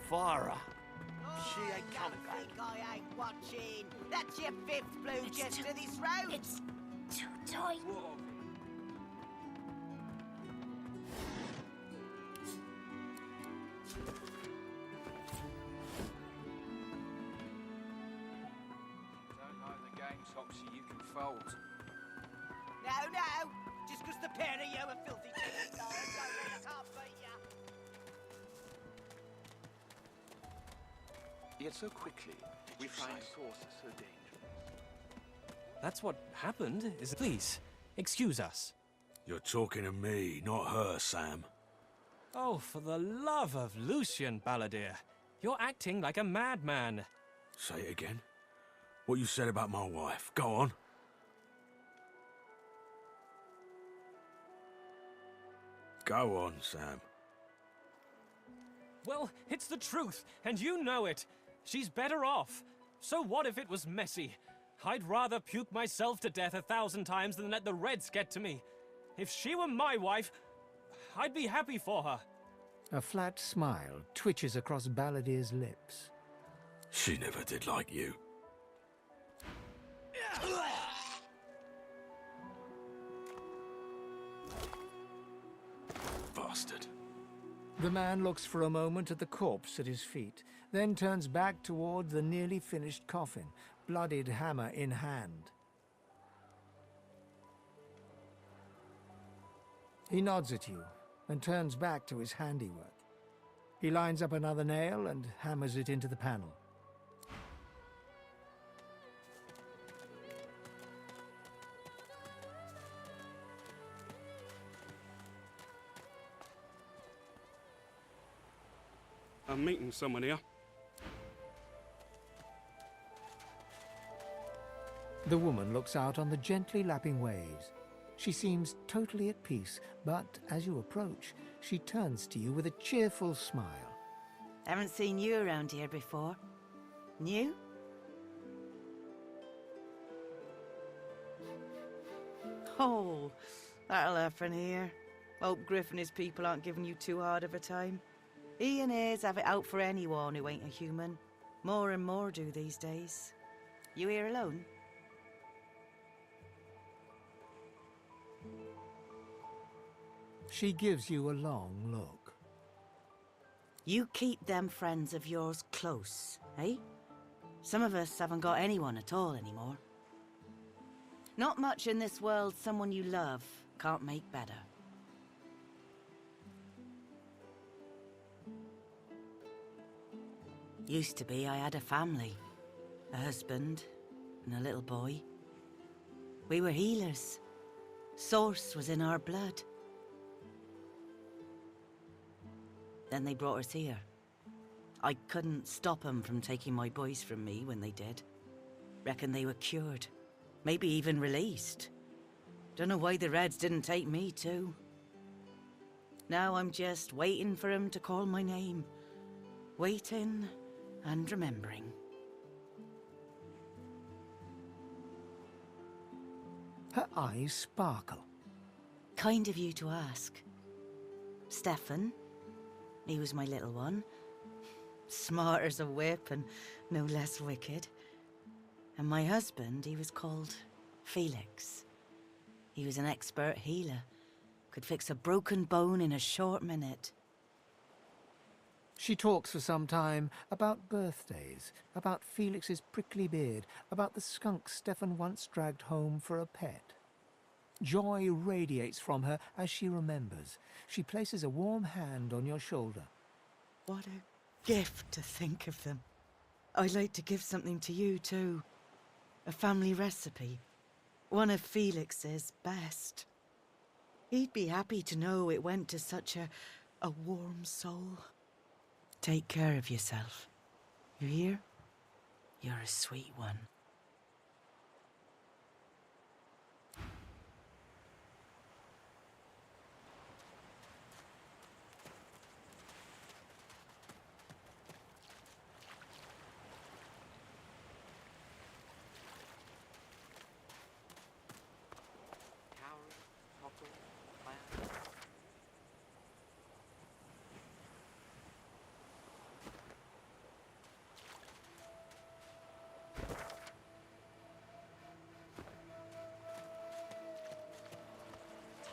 Farah. She ain't coming back. Think I ain't watching. That's your 5th blue just to this road. It's too tight. Don't know the game, Topsy, you can fold. No. Just 'cause the pair of you are filthy chickens, don't mean I can't beat ya. Yet so quickly, we find sources so dangerous. That's what happened, is it? Please, excuse us. You're talking to me, not her, Sam. Oh, for the love of Lucian, Balladeer. You're acting like a madman. Say it again. What you said about my wife. Go on. Go on, Sam. Well, it's the truth, and you know it. She's better off. So what if it was messy? I'd rather puke myself to death 1,000 times than let the Reds get to me. If she were my wife, I'd be happy for her. A flat smile twitches across Balladeer's lips. She never did like you. Bastard. The man looks for a moment at the corpse at his feet, then then turns back toward the nearly finished coffin, bloodied hammer in hand. He nods at you and turns back to his handiwork. He lines up another nail and hammers it into the panel. I'm meeting someone here. The woman looks out on the gently lapping waves. She seems totally at peace, but as you approach, she turns to you with a cheerful smile. Haven't seen you around here before. New? Oh, that'll happen here. Hope Griff and his people aren't giving you too hard of a time. He and his have it out for anyone who ain't a human. More and more do these days. You here alone? She gives you a long look. You keep them friends of yours close, eh? Some of us haven't got anyone at all anymore. Not much in this world someone you love can't make better. Used to be I had a family, a husband, and a little boy. We were healers. Source was in our blood. Then they brought us here. I couldn't stop them from taking my boys from me when they did. Reckon they were cured. Maybe even released. Don't know why the Reds didn't take me too. Now I'm just waiting for them to call my name. Waiting and remembering. Her eyes sparkle. Kind of you to ask. Stefan, he was my little one. Smart as a whip and no less wicked. And my husband, he was called Felix. He was an expert healer. Could fix a broken bone in a short minute. She talks for some time about birthdays, about Felix's prickly beard, about the skunk Stefan once dragged home for a pet. Joy radiates from her as she remembers. She places a warm hand on your shoulder. What a gift to think of them. I'd like to give something to you too. A family recipe. One of Felix's best. He'd be happy to know it went to such a warm soul. Take care of yourself. You hear? You're a sweet one.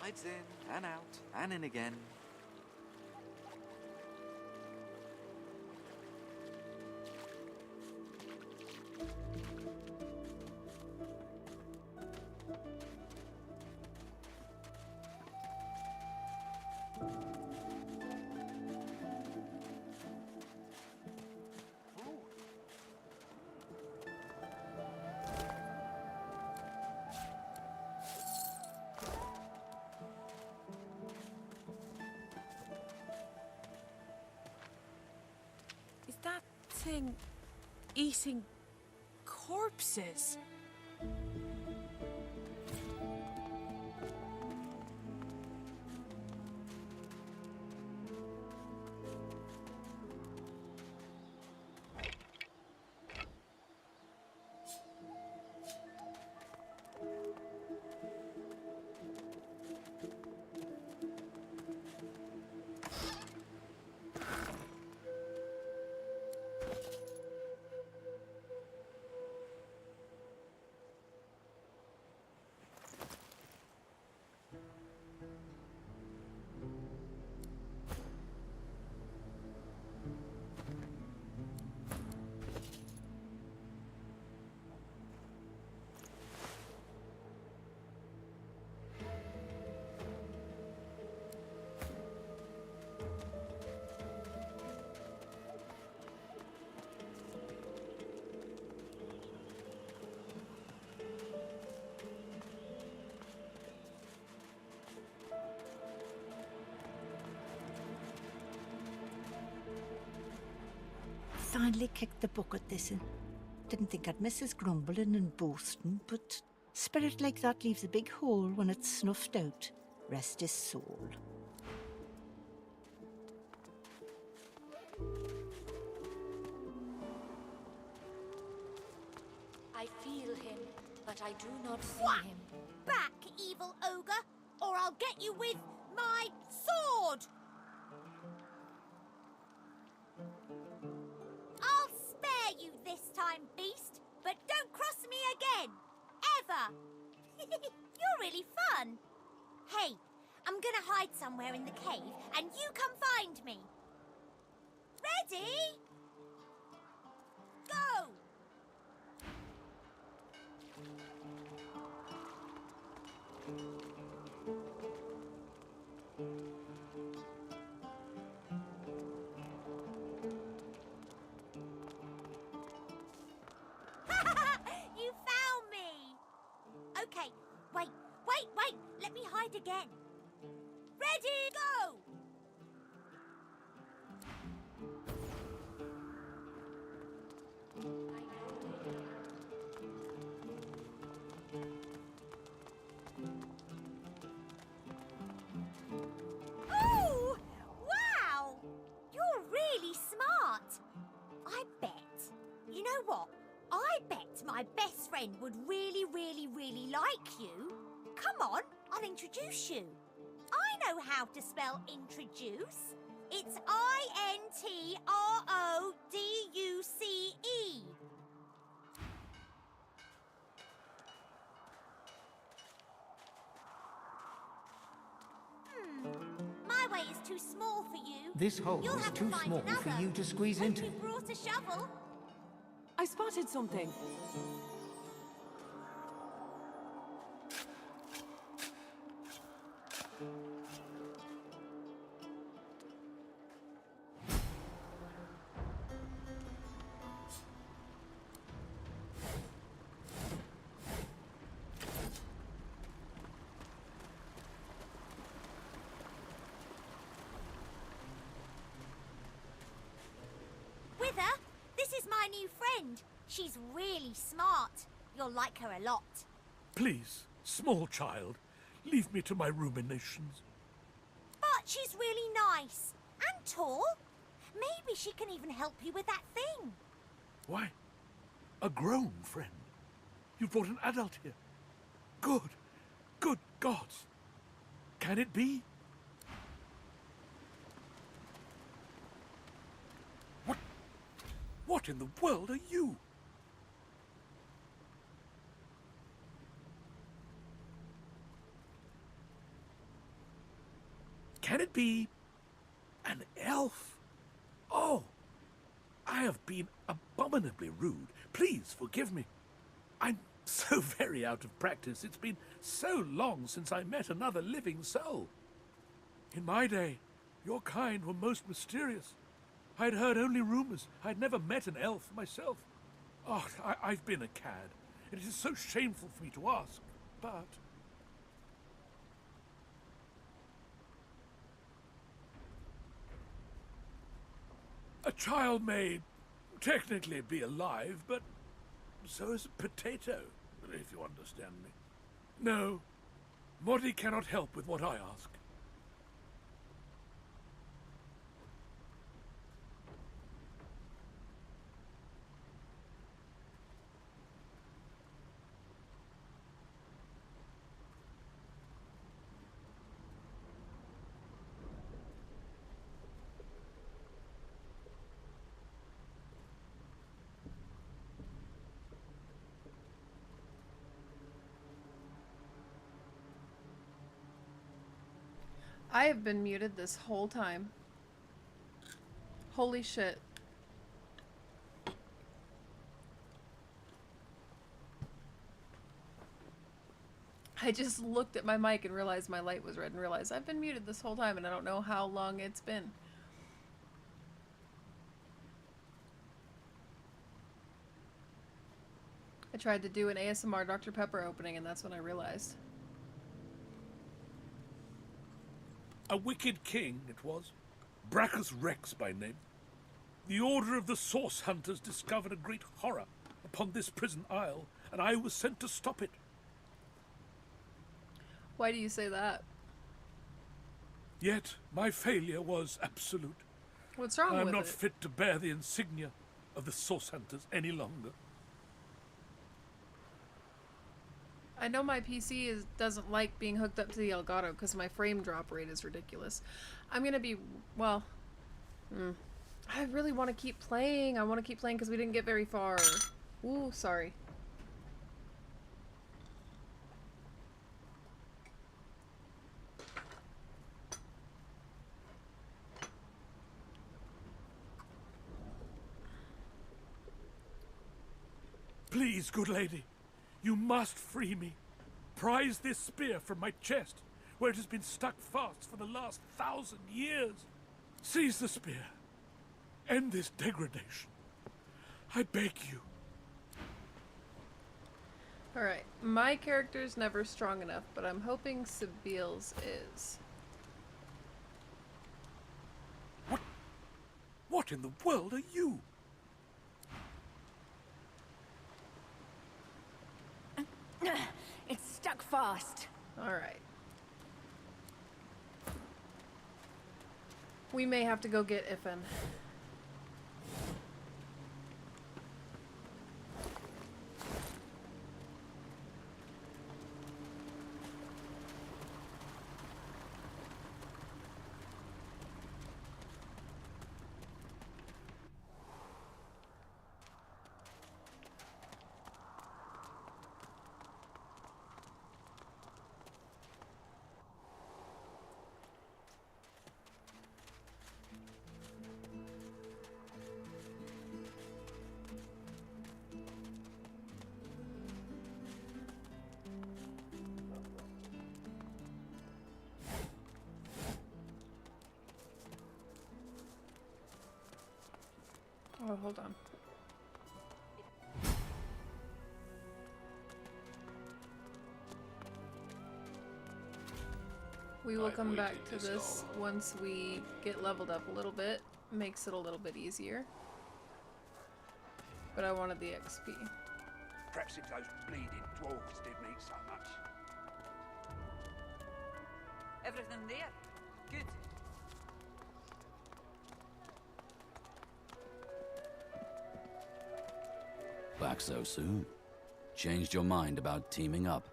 Tides in and out and in again. Is that thing eating corpses? finally kicked the bucket this'n. Didn't think I'd miss his grumbling and boasting, but spirit like that leaves a big hole when it's snuffed out. Rest his soul. I feel him, but I do not see What? him. Back, evil ogre, or I'll get you with my sword! I'll spare you this time, beast, but don't cross me again. Ever. You're really fun. Hey, I'm gonna hide somewhere in the cave, and you come find me. Ready? Go! You found me! Okay, wait. Let me hide again. Ready, go! Oh! Wow! You're really smart. I bet. You know what? I bet my best friend would really like you. Come on, I'll introduce you. I know how to spell introduce. It's I-N-T-R-O-D-U-C-E. My way is too small for you. This hole You'll is have to too find small for another. you to squeeze Hope into. you brought a shovel. I spotted something. With her, this is my new friend. She's really smart. You'll like her a lot. Please, small child, leave me to my ruminations. But she's really nice and tall. Maybe she can even help you with that thing. Why? A grown friend? You brought an adult here. Good gods. Can it be? What in the world are you? Can it be an elf? Oh, I have been abominably rude. Please forgive me. I'm so very out of practice. It's been so long since I met another living soul. In my day, your kind were most mysterious. I'd heard only rumors. I'd never met an elf myself. Oh, I've been a cad. It is so shameful for me to ask, but... A child may technically be alive, but so is a potato, if you understand me. No, Morty cannot help with what I ask. I have been muted this whole time. Holy shit. I just looked at my mic and realized my light was red and realized I've been muted this whole time and I don't know how long it's been. I tried to do an ASMR Dr. Pepper opening and that's when I realized. A wicked king it was, Brachus Rex by name. The Order of the Source Hunters discovered a great horror upon this prison isle, and I was sent to stop it. Why do you say that? Yet my failure was absolute. What's wrong I am with not it? fit to bear the insignia of the Source Hunters any longer. I know my PC doesn't like being hooked up to the Elgato because my frame drop rate is ridiculous. I'm gonna be, well, I really want to keep playing. I want to keep playing because we didn't get very far. Ooh, sorry. Please, good lady, you must free me. Prise this spear from my chest, where it has been stuck fast for the last 1,000 years. Seize the spear. End this degradation. I beg you. Alright, my character's never strong enough, but I'm hoping Sabiel's is. What in the world are you? It's stuck fast. Alright. We may have to go get Iffen. Oh, hold on. We will come back to this once we get leveled up a little bit. Makes it a little bit easier. But I wanted the XP. Perhaps if those bleeding dwarves didn't eat so much. Everything there? Good. Back so soon? Changed your mind about teaming up?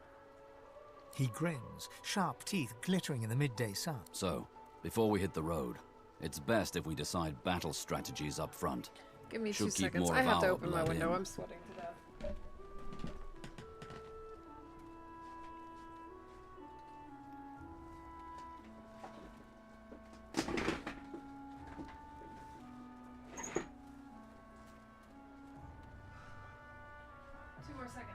He grins, sharp teeth glittering in the midday sun. So, before we hit the road, it's best if we decide battle strategies up front. Give me Should 2 keep seconds. more I of have to our open my blood window. in. I'm sweating to death. Two more seconds.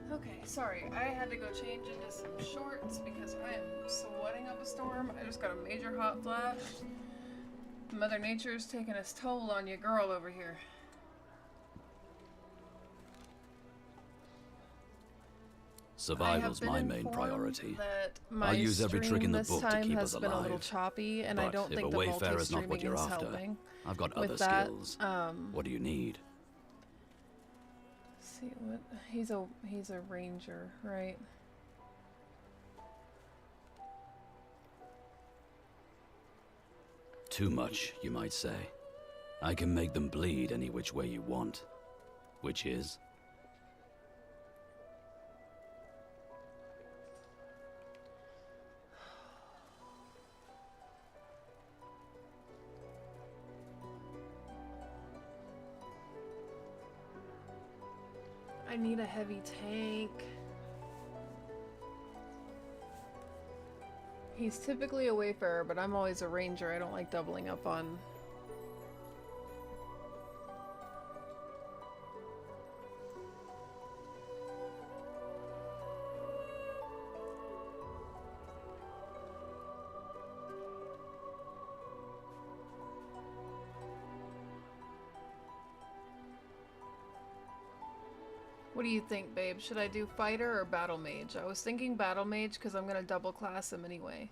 Okay, sorry. I had to go change into some shorts because I am sweating up a storm. I just got a major hot flash. Mother Nature's taking its toll on your girl over here. Survival's my main priority. My I'll use every trick in the book to keep us has been a little alive. choppy, and I But don't if think a the wayfarer's not what multi-streaming you're is after, helping. I've got with other that. skills. What do you need? See what he's a ranger, right? Too much, you might say. I can make them bleed any which way you want. Which is? I need a heavy tank. He's typically a wayfarer, but I'm always a ranger. I don't like doubling up on... What do you think, babe? Should I do fighter or battle mage? I was thinking battle mage because I'm going to double class him anyway.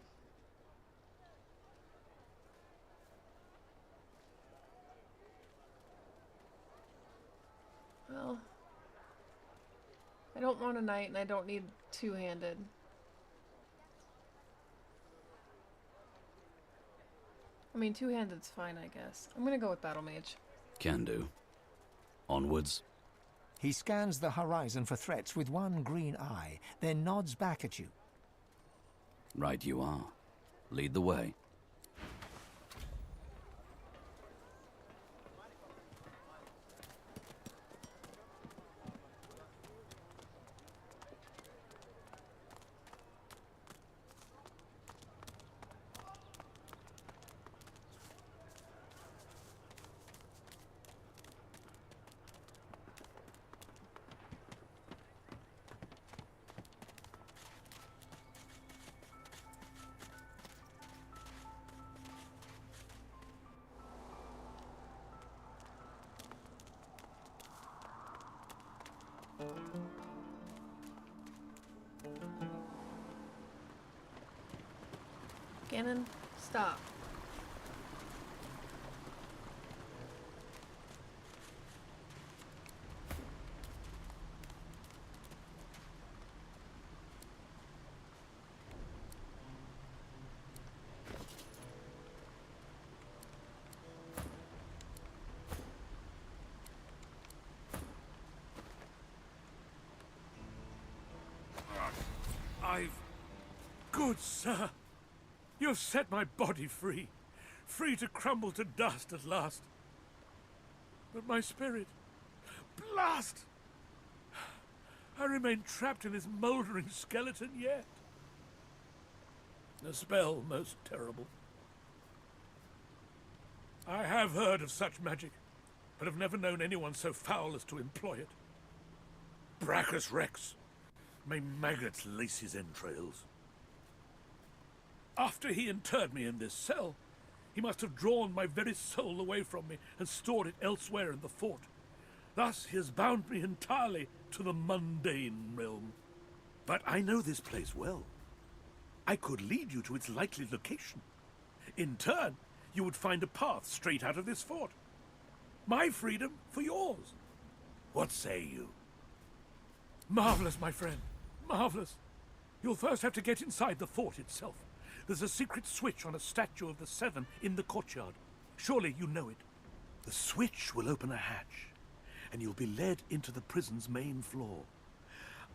Well, I don't want a knight and I don't need two-handed. I mean, two-handed's fine, I guess. I'm going to go with battle mage. Can do. Onwards. He scans the horizon for threats with one green eye, then nods back at you. Right you are. Lead the way. Gannon, stop. Good sir, you have set my body free, free to crumble to dust at last. But my spirit, blast! I remain trapped in this mouldering skeleton yet. A spell most terrible. I have heard of such magic, but have never known anyone so foul as to employ it. Brachus Rex, may maggots lace his entrails. After he interred me in this cell, he must have drawn my very soul away from me and stored it elsewhere in the fort. Thus he has bound me entirely to the mundane realm. But I know this place well. I could lead you to its likely location. In turn, you would find a path straight out of this fort. My freedom for yours. What say you? Marvelous, my friend. Marvelous. You'll first have to get inside the fort itself. There's a secret switch on a statue of the Seven in the courtyard. Surely you know it. The switch will open a hatch, and you'll be led into the prison's main floor.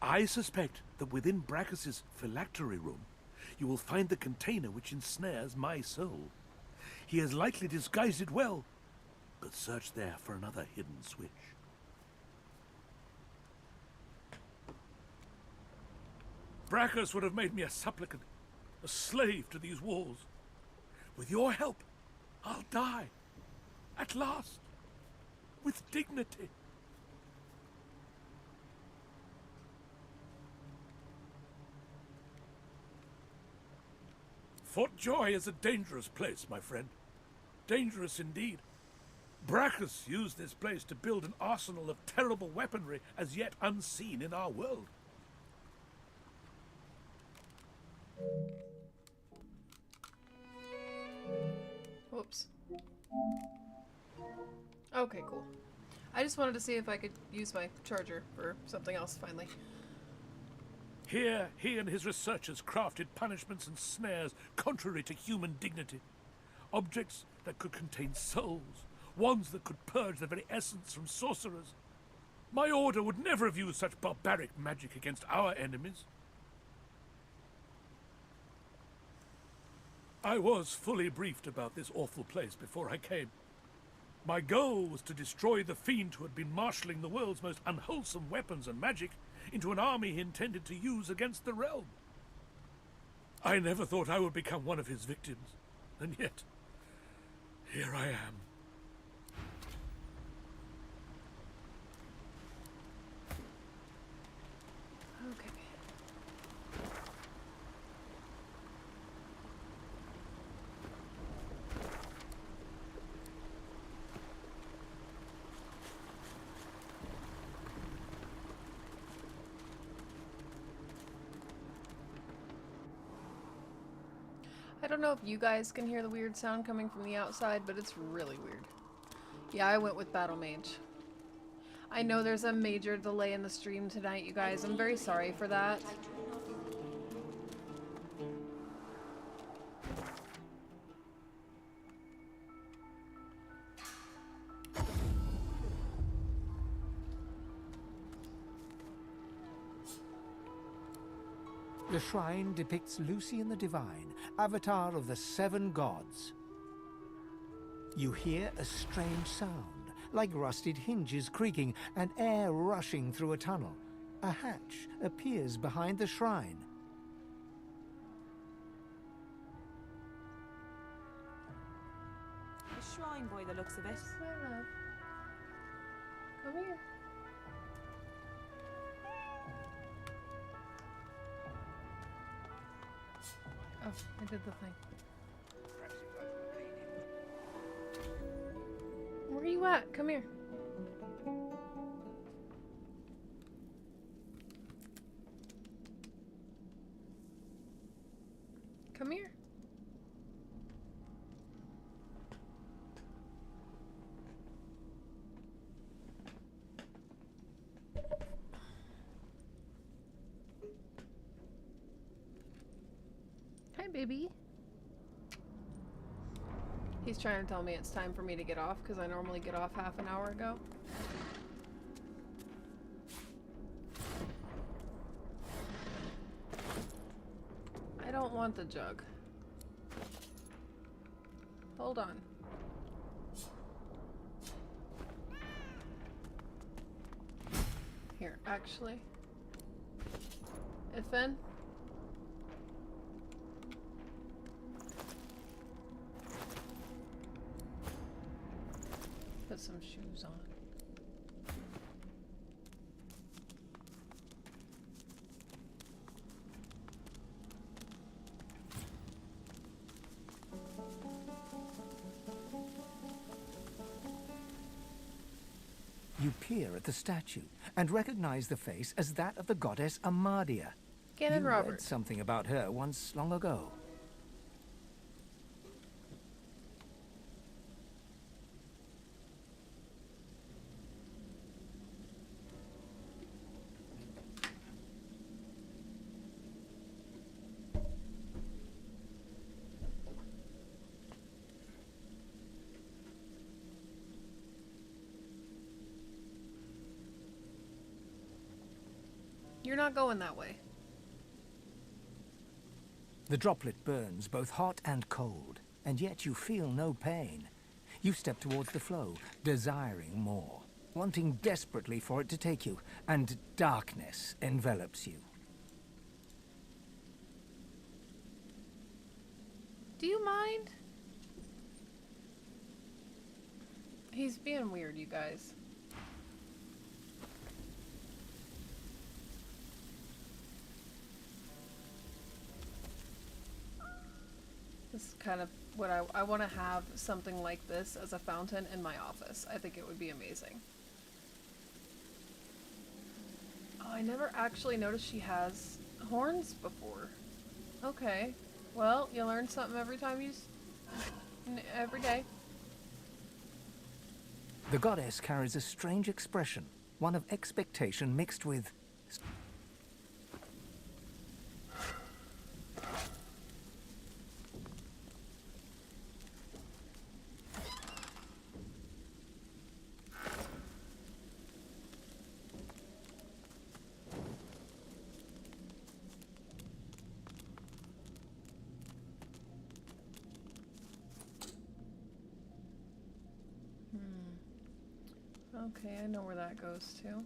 I suspect that within Brachus's phylactery room, you will find the container which ensnares my soul. He has likely disguised it well, but search there for another hidden switch. Brachus would have made me a supplicant, a slave to these walls. With your help, I'll die. At last. With dignity. Fort Joy is a dangerous place, my friend. Dangerous indeed. Brachus used this place to build an arsenal of terrible weaponry as yet unseen in our world. Whoops. Okay, cool. I just wanted to see if I could use my charger for something else, finally. Here, he and his researchers crafted punishments and snares contrary to human dignity. Objects that could contain souls, wands that could purge the very essence from sorcerers. My order would never have used such barbaric magic against our enemies. I was fully briefed about this awful place before I came. My goal was to destroy the fiend who had been marshalling the world's most unwholesome weapons and magic into an army he intended to use against the realm. I never thought I would become one of his victims, and yet, here I am. Okay. I don't know if you guys can hear the weird sound coming from the outside, but it's really weird. Yeah, I went with Battle Mage. I know there's a major delay in the stream tonight, you guys. I'm very sorry for that. The shrine depicts Lucian the Divine, avatar of the 7 gods. You hear a strange sound, like rusted hinges creaking and air rushing through a tunnel. A hatch appears behind the shrine. A shrine by the looks of it. My love. Come here. Oh, I did the thing. Where are you at? Come here. Come here. Hi, baby. He's trying to tell me it's time for me to get off because I normally get off half an hour ago. I don't want the jug. Hold on. Here, actually. Ifin? Put some shoes on. You peer at the statue and recognize the face as that of the goddess Amadia. Gannon You Robert. read something about her once long ago. You're not going that way. The droplet burns both hot and cold, and yet you feel no pain. You step towards the flow, desiring more, wanting desperately for it to take you, and darkness envelops you. Do you mind? He's being weird, you guys. This is kind of what I want to have something like this as a fountain in my office. I think it would be amazing. Oh, I never actually noticed she has horns before. Okay. Well, you learn something every time every day. The goddess carries a strange expression, one of expectation mixed with... Okay, I know where that goes to.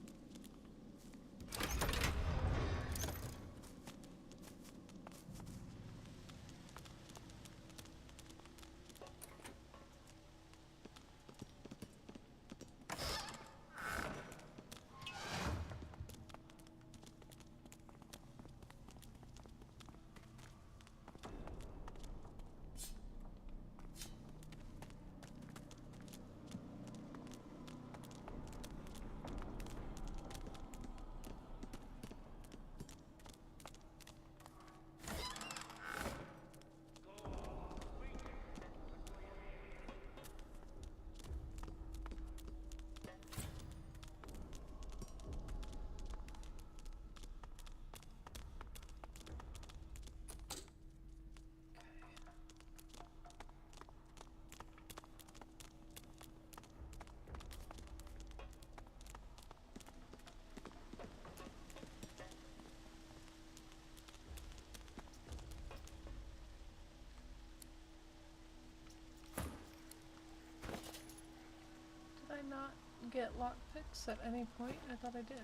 Did I not get lockpicks at any point? I thought I did.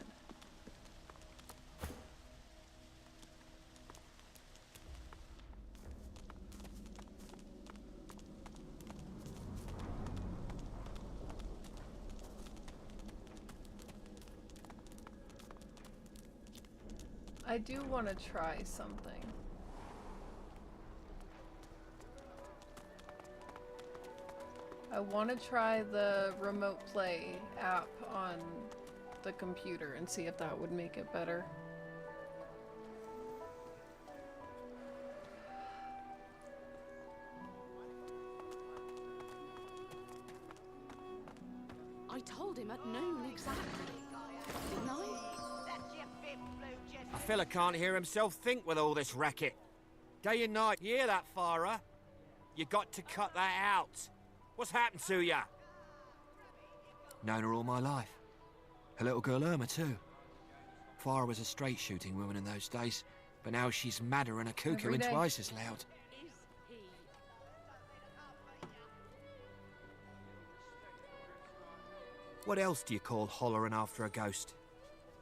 I do want to try something. I want to try the remote play app on the computer and see if that would make it better. I told him at noon exactly, didn't I? A fella can't hear himself think with all this racket. Day and night, you hear that, Farah? You got to cut that out. What's happened to ya? Known her all my life. Her little girl Irma, too. Farah was a straight-shooting woman in those days, but now she's madder and a cuckoo and twice as loud. What else do you call hollering after a ghost?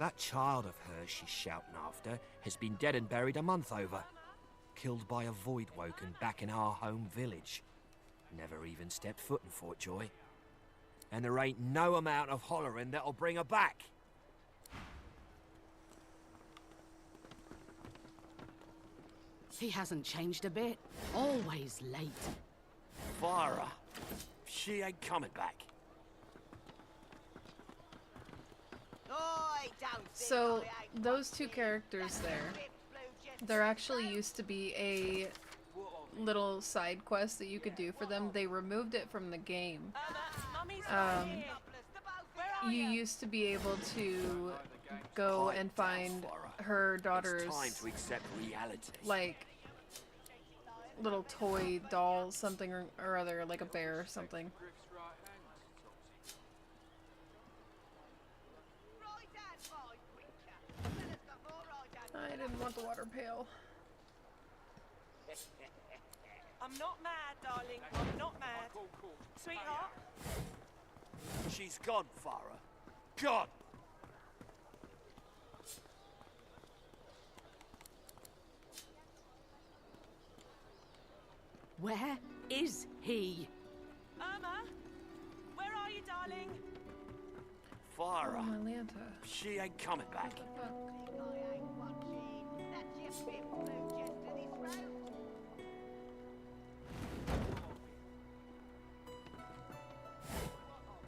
That child of hers she's shouting after has been dead and buried a month over. Killed by a void woken back in our home village. Never even stepped foot in Fort Joy. And there ain't no amount of hollering that'll bring her back. He hasn't changed a bit. Always late. Farah, she ain't coming back. So, those two characters there, there actually used to be a little side quest that you could do for them. They removed it from the game. You used to be able to go and find her daughter's, like, little toy doll, something or other, like a bear or something. I didn't want the water pail. I'm not mad, darling. I'm not mad. Sweetheart? She's gone, Farah. Gone! Where is he? Irma? Where are you, darling? Farah. Oh, my Lanta. She ain't coming back.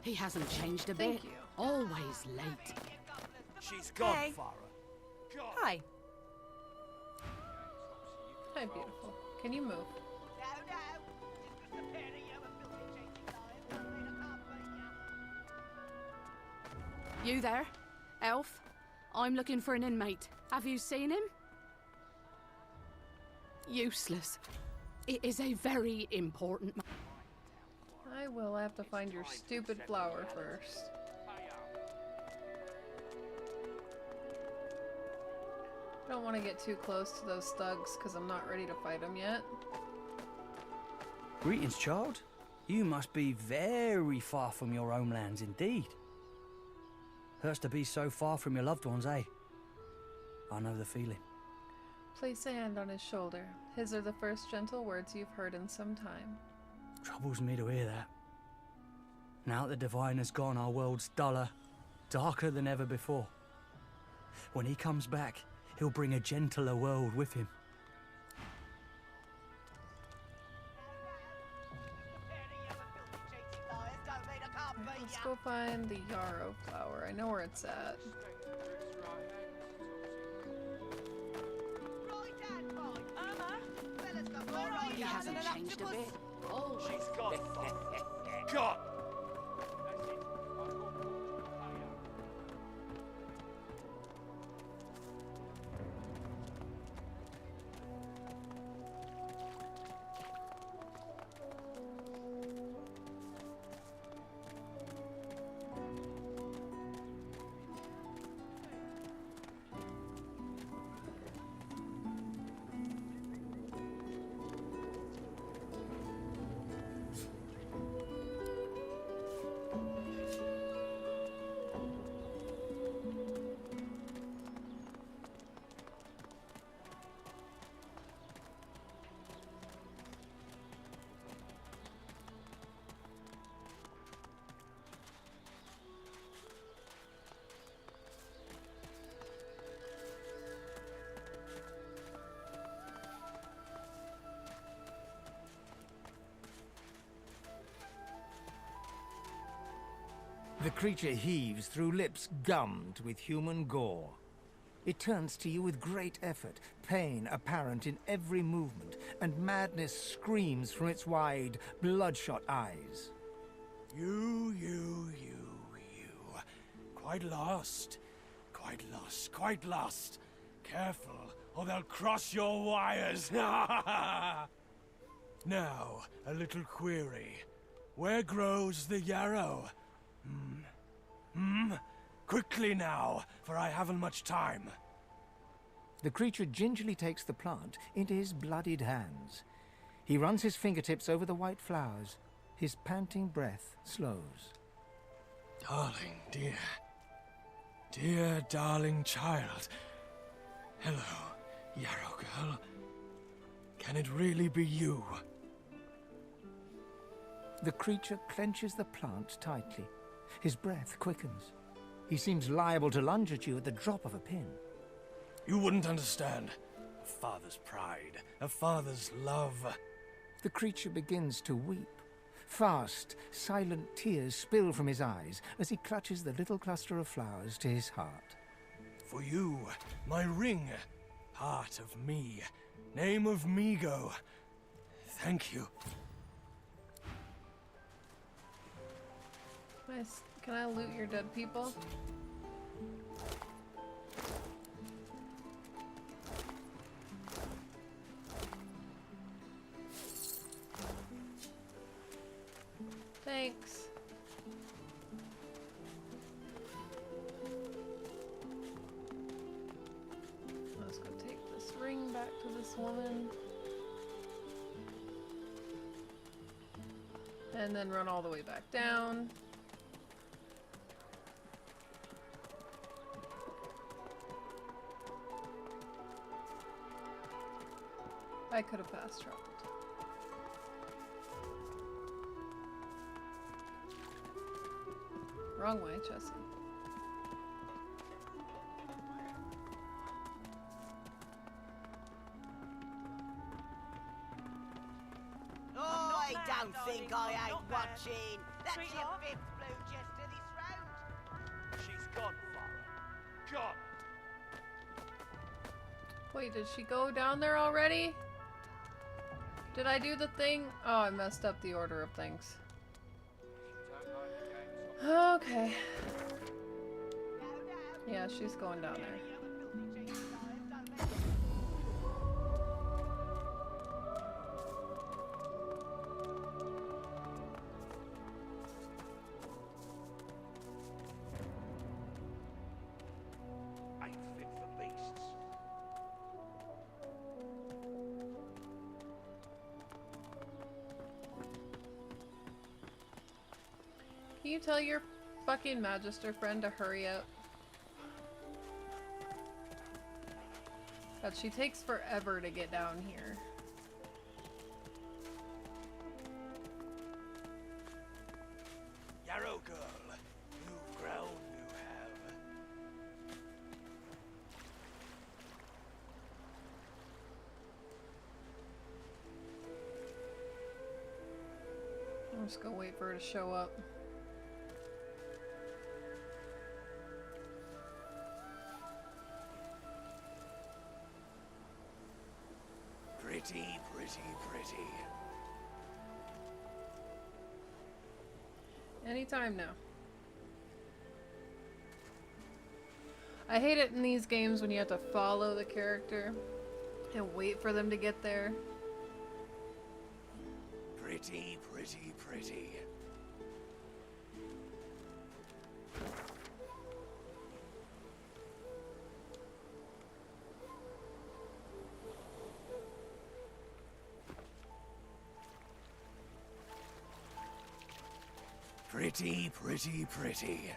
He hasn't changed a bit. Always late. She's gone, Hey. Farah. Gone. Hi. Hi, beautiful. Can you move? You there? Elf? I'm looking for an inmate. Have you seen him? Useless. It is a very important I will have to find your stupid flower first. Don't want to get too close to those thugs because I'm not ready to fight them yet. Greetings, child. You must be very far from your homelands indeed. Hurts to be so far from your loved ones, eh? I know the feeling. Place a hand on his shoulder. His are the first gentle words you've heard in some time. Troubles me to hear that. Now that the Divine has gone, our world's duller, darker than ever before. When he comes back, he'll bring a gentler world with him. Let's go find the yarrow flower. I know where it's at. He hasn't changed a bit. Oh, she's gone. God! The creature heaves through lips gummed with human gore. It turns to you with great effort, pain apparent in every movement, and madness screams from its wide, bloodshot eyes. You. Quite lost. Quite lost. Careful, or they'll cross your wires. Now, a little query. Where grows the yarrow? Quickly now, for I haven't much time. The creature gingerly takes the plant into his bloodied hands. He runs his fingertips over the white flowers. His panting breath slows. Darling, dear darling child. Hello, yarrow girl. Can it really be you? The creature clenches the plant tightly. His breath quickens. He seems liable to lunge at you at the drop of a pin. You wouldn't understand. A father's pride, a father's love. The creature begins to weep. Fast, silent tears spill from his eyes as he clutches the little cluster of flowers to his heart. For you, my ring, part of me, name of Migo. Thank you. Nice. Can I loot your dead people? Thanks. Let's go take this ring back to this woman. And then run all the way back down. I could have fast traveled. Wrong way, Jesse. Oh, I don't think I ain't watching. That's your fifth blue chest of this round. She's gone, Farah. Gone. Wait, did she go down there already? Did I do the thing? Oh, I messed up the order of things. Okay. Yeah, she's going down there. Ain't fit for beasts. Can you tell your fucking Magister friend to hurry up. God, she takes forever to get down here. Yarrow girl, you've grown, you have. I'm just gonna wait for her to show up. Pretty, pretty, pretty. Anytime now. I hate it in these games when you have to follow the character and wait for them to get there. Pretty, pretty, pretty. Pretty, pretty, pretty. Did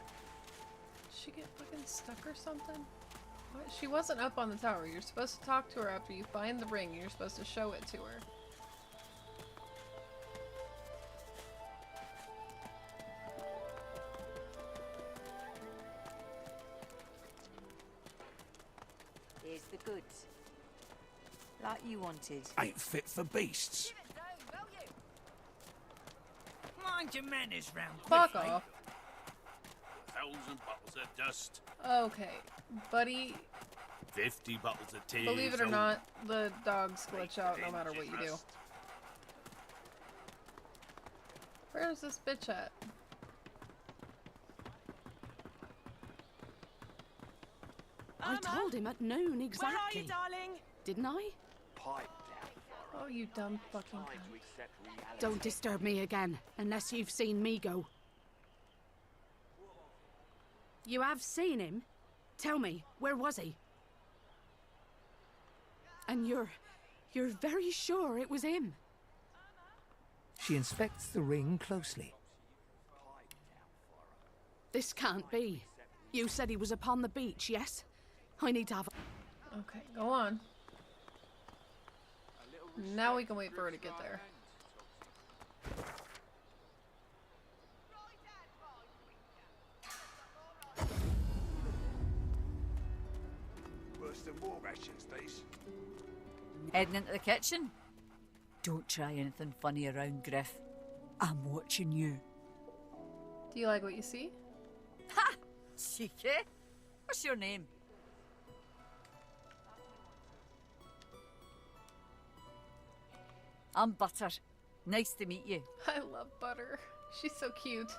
she get fucking stuck or something? What? She wasn't up on the tower. You're supposed to talk to her after you find the ring. You're supposed to show it to her. Here's the goods. Like you wanted. Ain't fit for beasts. Mind your manners round Fuck quickly. off. 1,000 bottles of dust. Okay, buddy. 50 bottles of tears. Believe it or not, the dogs glitch out no matter what you do. Where's this bitch at? I told him at noon exactly. Where are you, darling? Didn't I? Pipe Oh, you dumb fucking cunt. Don't disturb me again, unless you've seen me go. You have seen him? Tell me, where was he? And you're very sure it was him? She inspects the ring closely. This can't be. You said he was upon the beach, yes? I need to have a... Okay, go on. Now we can wait for her to get there. Worse than war rations, these. Heading into the kitchen? Don't try anything funny around, Griff. I'm watching you. Do you like what you see? Ha! Cheeky. What's your name? I'm Butter. Nice to meet you. I love Butter. She's so cute.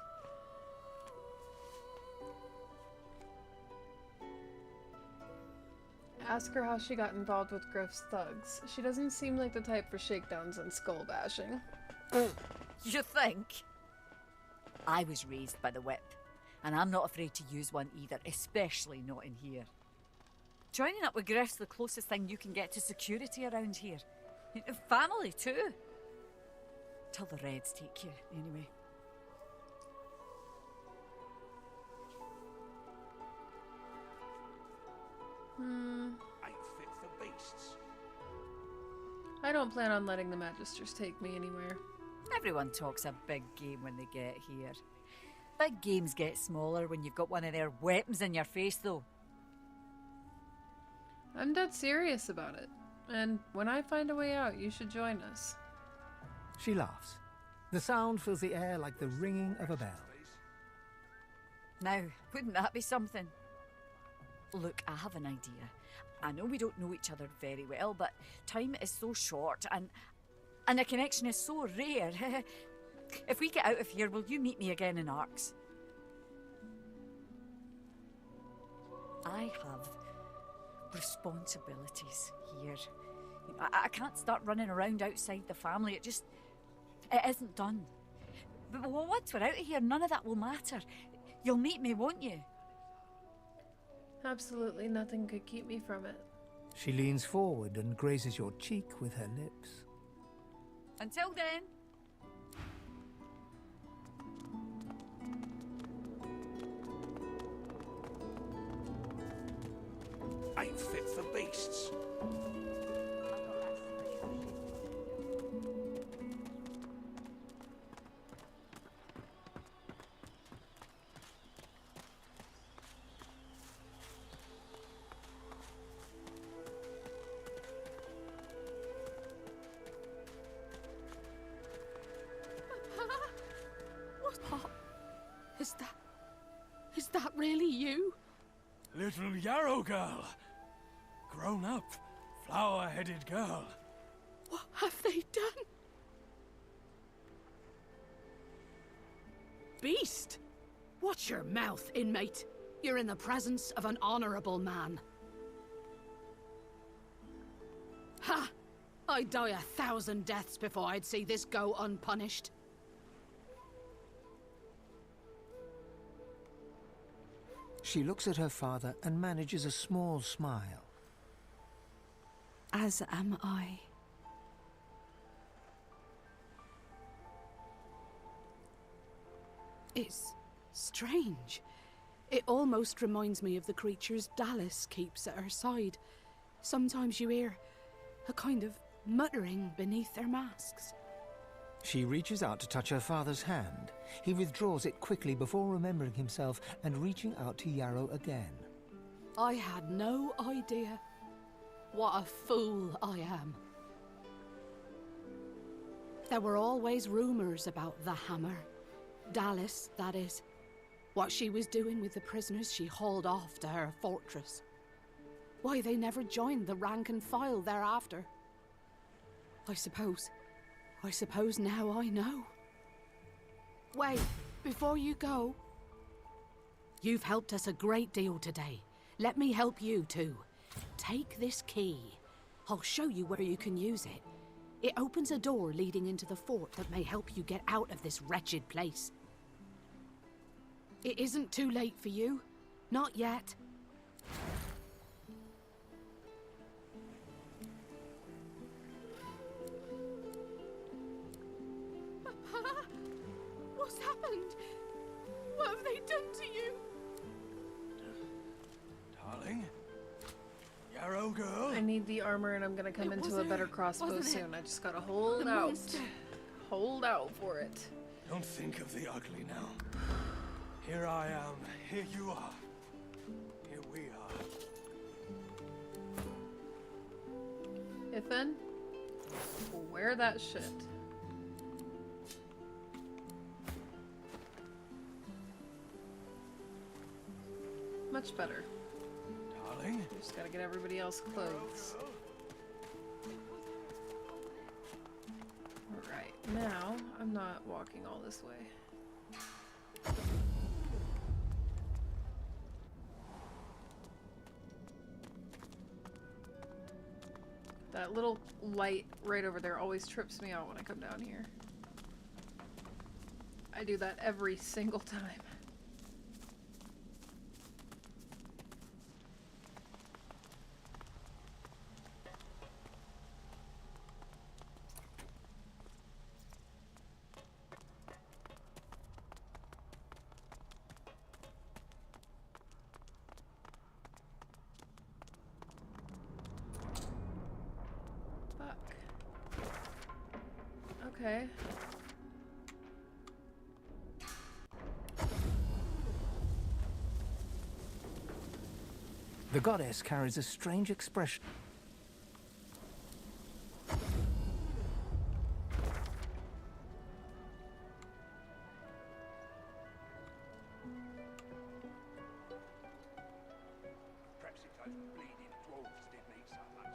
Ask her how she got involved with Griff's thugs. She doesn't seem like the type for shakedowns and skull bashing. You think? I was raised by the whip, and I'm not afraid to use one either, especially not in here. Joining up with Griff's the closest thing you can get to security around here. Family, too. Till the Reds take you, anyway. Ain't fit for beasts. I don't plan on letting the Magisters take me anywhere. Everyone talks a big game when they get here. Big games get smaller when you've got one of their weapons in your face, though. I'm dead serious about it. And when I find a way out, you should join us. She laughs. The sound fills the air like the ringing of a bell. Now, wouldn't that be something? Look, I have an idea. I know we don't know each other very well, but time is so short and a connection is so rare. If we get out of here, will you meet me again in Arks? I have responsibilities here. I can't start running around outside the family. It isn't done. But once we're out of here, none of that will matter. You'll meet me, won't you? Absolutely nothing could keep me from it. She leans forward and grazes your cheek with her lips. Until then. ain't fit for beasts. What? Is that really you? Little Yarrow girl. Grown up, flower-headed girl. What have they done? Beast! Watch your mouth, inmate. You're in the presence of an honorable man. Ha! I'd die 1,000 deaths before I'd see this go unpunished. She looks at her father and manages a small smile. As am I. It's strange. It almost reminds me of the creatures Dallas keeps at her side. Sometimes you hear a kind of muttering beneath their masks. She reaches out to touch her father's hand. He withdraws it quickly before remembering himself and reaching out to Yarrow again. I had no idea. What a fool I am. There were always rumors about the Hammer. Dallas, that is. What she was doing with the prisoners she hauled off to her fortress. Why they never joined the rank and file thereafter. I suppose now I know. Wait, before you go. You've helped us a great deal today. Let me help you too. Take this key. I'll show you where you can use it. It opens a door leading into the fort that may help you get out of this wretched place. It isn't too late for you. Not yet. What's happened? What have they done to you? Darling? Yarrow girl? I need the armor and I'm gonna come into a better crossbow soon. I just gotta hold out. Hold out for it. Don't think of the ugly now. Here I am. Here you are. Here we are. Ithan, wear that shit. Much better. Darling? We just gotta get everybody else clothes. Alright, now I'm not walking all this way. That little light right over there always trips me out when I come down here. I do that every single time. Okay. The goddess carries a strange expression. Perhaps if those bleeding dwarves didn't eat so much.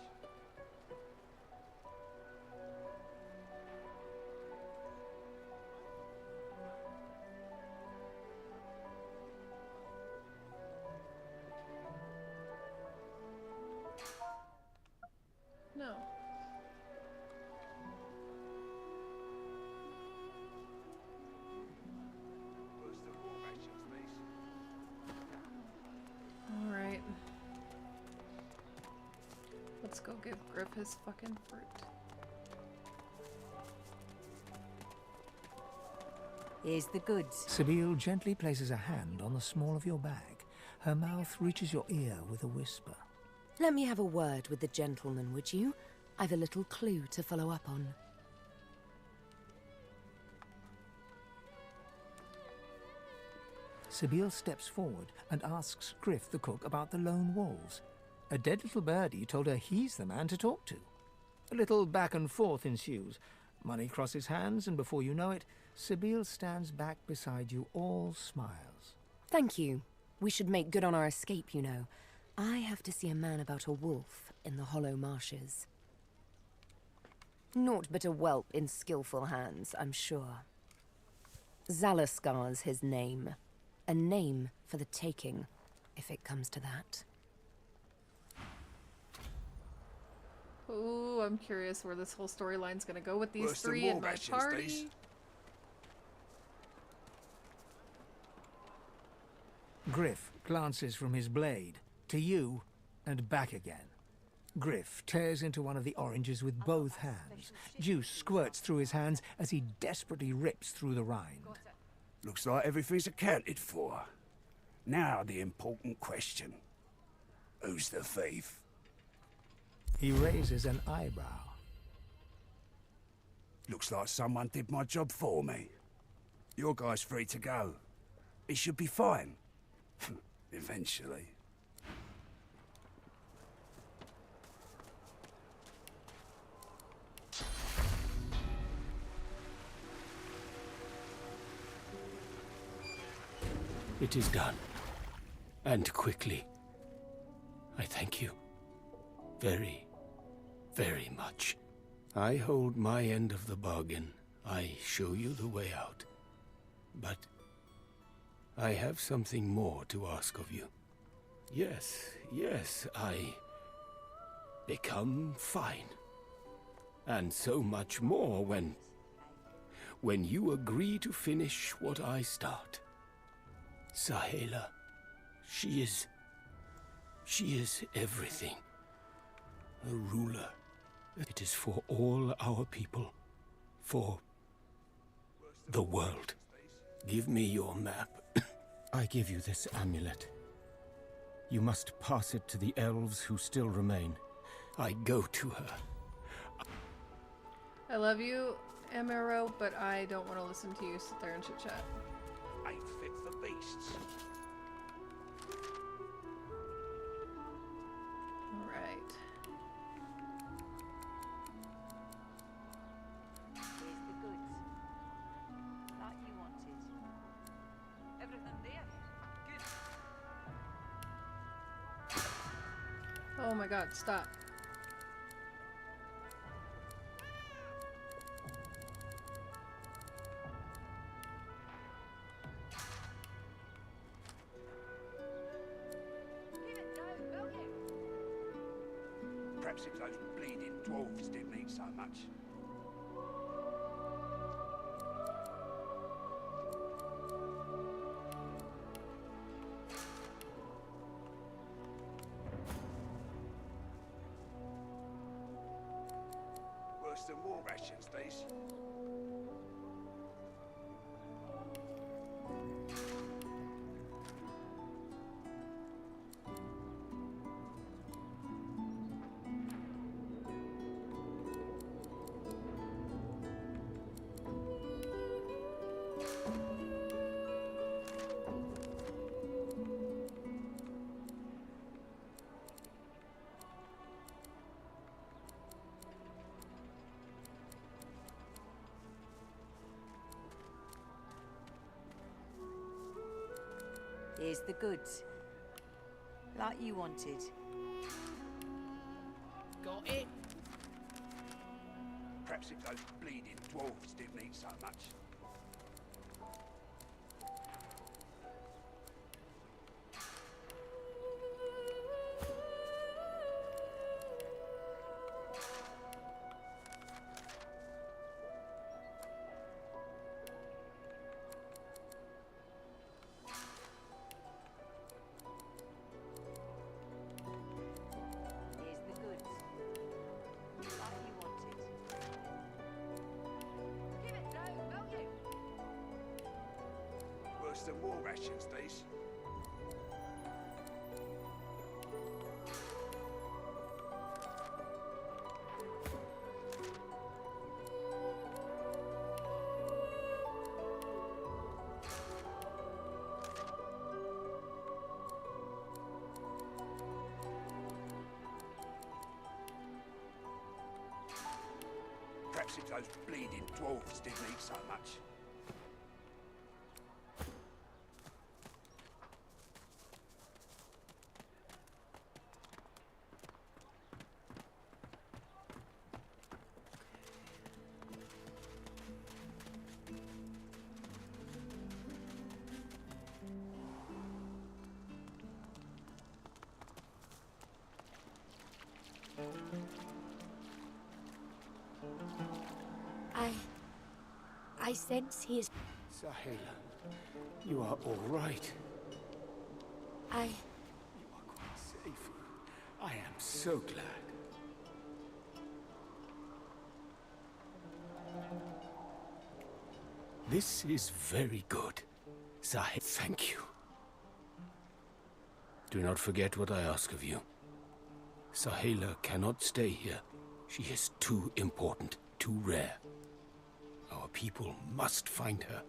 No. Alright. Let's go give Griff his fucking fruit. Here's the goods. Sabine gently places a hand on the small of your bag. Her mouth reaches your ear with a whisper. Let me have a word with the gentleman, would you? I've a little clue to follow up on. Sabine steps forward and asks Griff the cook about the lone wolves. A dead little birdie told her he's the man to talk to. A little back and forth ensues. Money crosses hands, and before you know it, Sabine stands back beside you, all smiles. Thank you. We should make good on our escape, you know. I have to see a man about a wolf in the hollow marshes. Naught but a whelp in skillful hands, I'm sure. Zalaskar's his name. A name for the taking, if it comes to that. Ooh, I'm curious where this whole storyline's gonna go with these three in my party. Griff glances from his blade to you and back again. Griff tears into one of the oranges with both hands. Juice squirts through his hands as he desperately rips through the rind. Looks like everything's accounted for. Now the important question. Who's the thief? He raises an eyebrow. Looks like someone did my job for me. Your guy's free to go. He should be fine. Eventually. It is done. And quickly. I thank you. Very, very much. I hold my end of the bargain. I show you the way out. But I have something more to ask of you. Yes, I become fine. And so much more when you agree to finish what I start. Sahela, she is everything. A ruler. It is for all our people. For the world. Give me your map. I give you this amulet. You must pass it to the elves who still remain. I go to her. I love you, Amaro, but I don't want to listen to you sit there and chit-chat. Ain't fit for beasts. Alright. Here's the goods. That you wanted. Everything there? Good. Oh my god, stop. Perhaps if those bleeding dwarves didn't eat so much. Worse than war rations, these. Here's the goods. Like you wanted. Got it. Perhaps if those bleeding dwarves didn't eat so much. Here's the goods. Like you wanted. Give it now, will you? Worse than war rations, these. Perhaps if those bleeding dwarves didn't eat so much. I sense he is... Sahela, you are all right. You are quite safe. I am so glad. This is very good. Sahela, thank you. Do not forget what I ask of you. Sahela cannot stay here. She is too important, too rare. Our people must find her.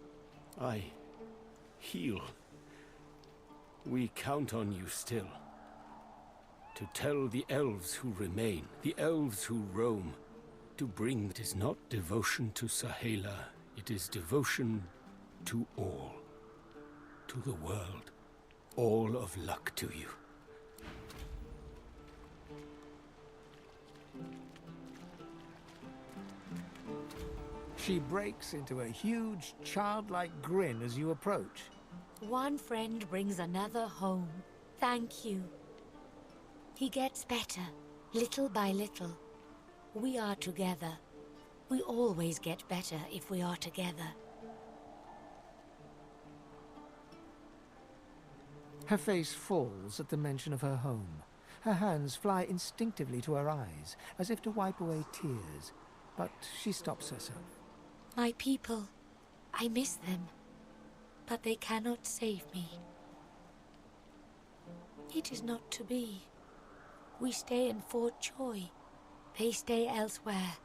I heal. We count on you still. To tell the elves who remain, the elves who roam, to bring it is not devotion to Sahela, it is devotion to all. To the world. All of luck to you. She breaks into a huge, childlike grin as you approach. One friend brings another home. Thank you. He gets better, little by little. We are together. We always get better if we are together. Her face falls at the mention of her home. Her hands fly instinctively to her eyes, as if to wipe away tears, but she stops herself. My people, I miss them, but they cannot save me. It is not to be. We stay in Fort Joy. They stay elsewhere.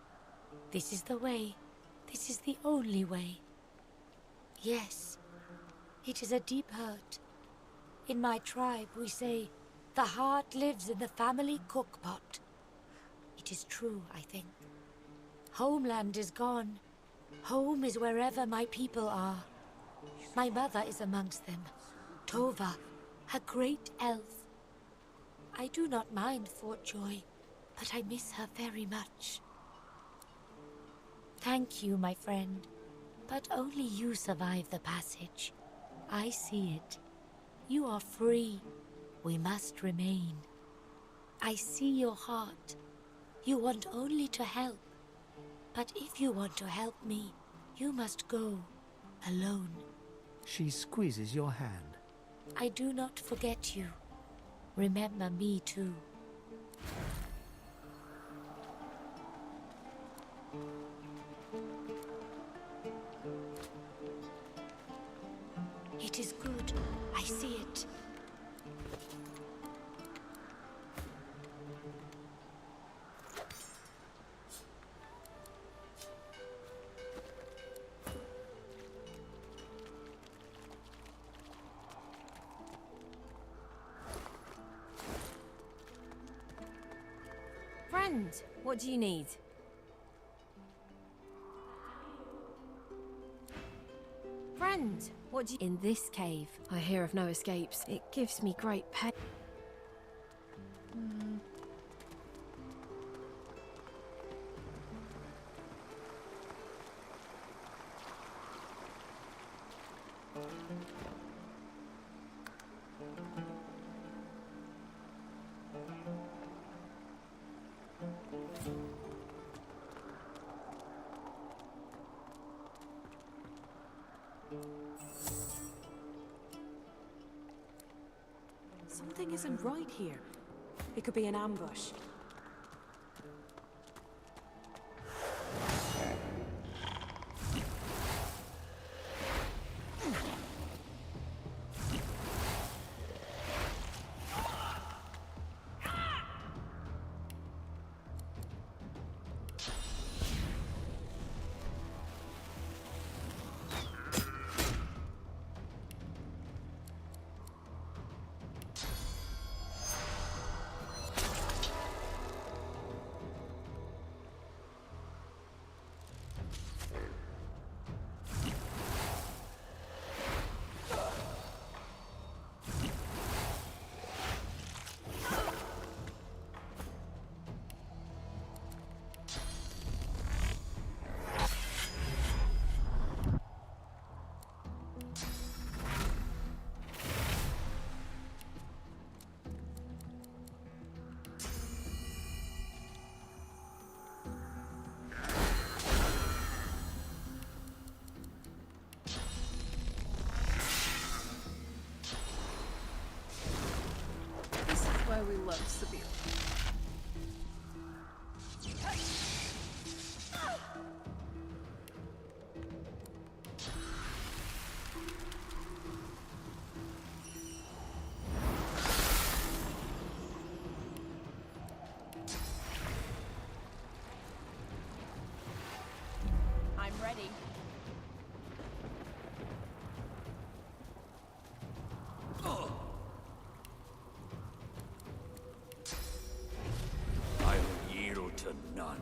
This is the way. This is the only way. Yes, it is a deep hurt. In my tribe, we say, the heart lives in the family cookpot. It is true, I think. Homeland is gone. Home is wherever my people are. My mother is amongst them. Tova, a great elf. I do not mind Fort Joy, but I miss her very much. Thank you, my friend. But only you survive the passage. I see it. You are free. We must remain. I see your heart. You want only to help. But if you want to help me, you must go alone. She squeezes your hand. I do not forget you. Remember me too. It is good. I see it. Friend, what do you need? Friend, what do you... In this cave, I hear of no escapes. It gives me great pain. Something isn't right here. It could be an ambush. we love Sabine. I'm ready. I'll yield to none.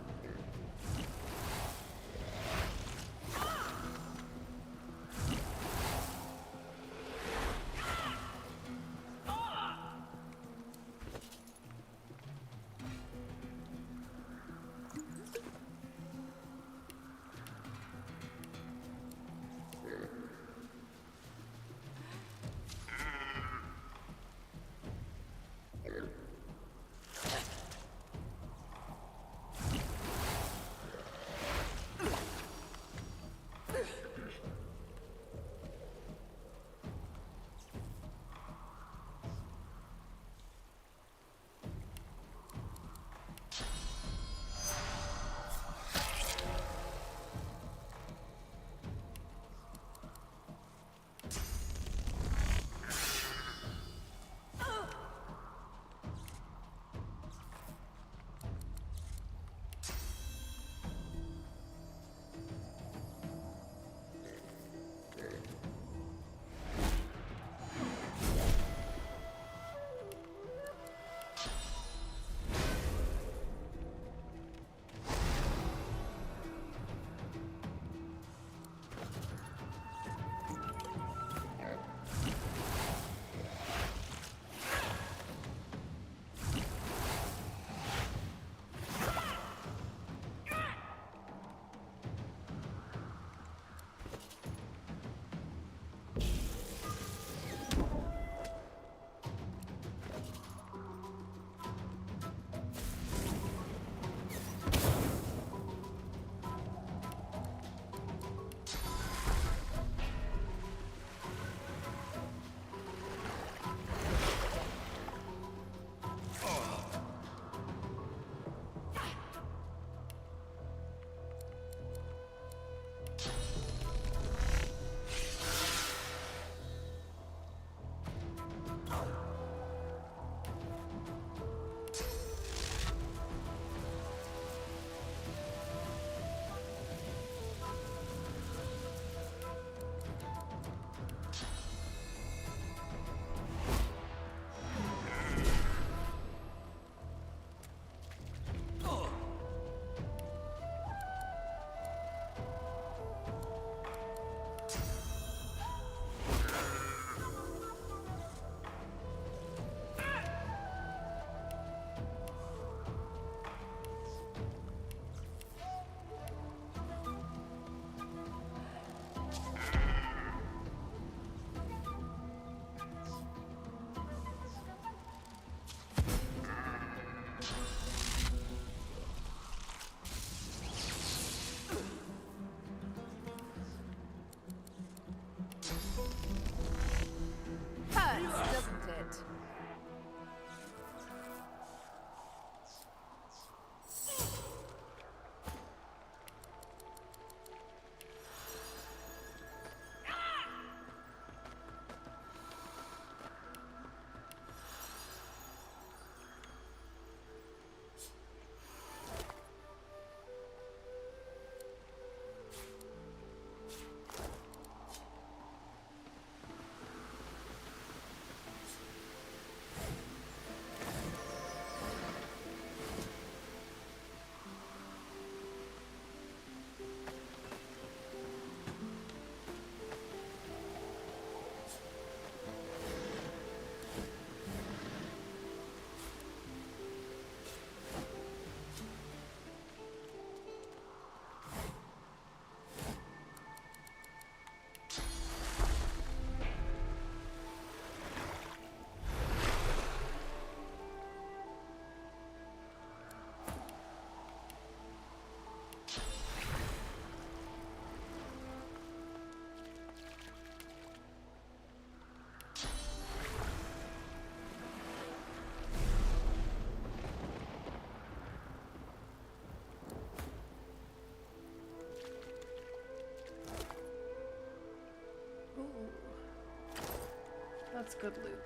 That's good loot.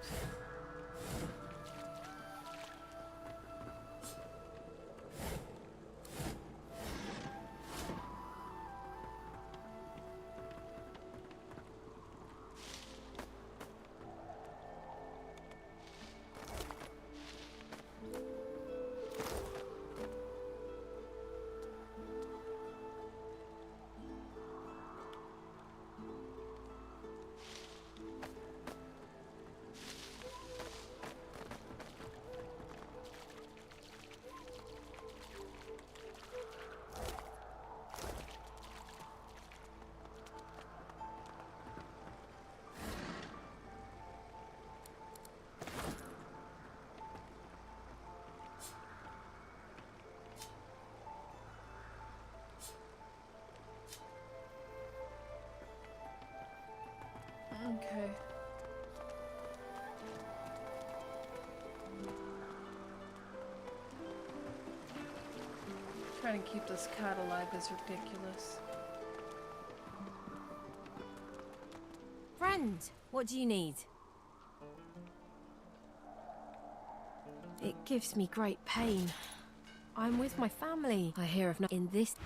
Okay. Trying to keep this cat alive is ridiculous. Friend, what do you need? It gives me great pain. I'm with my family. I hear of no in this.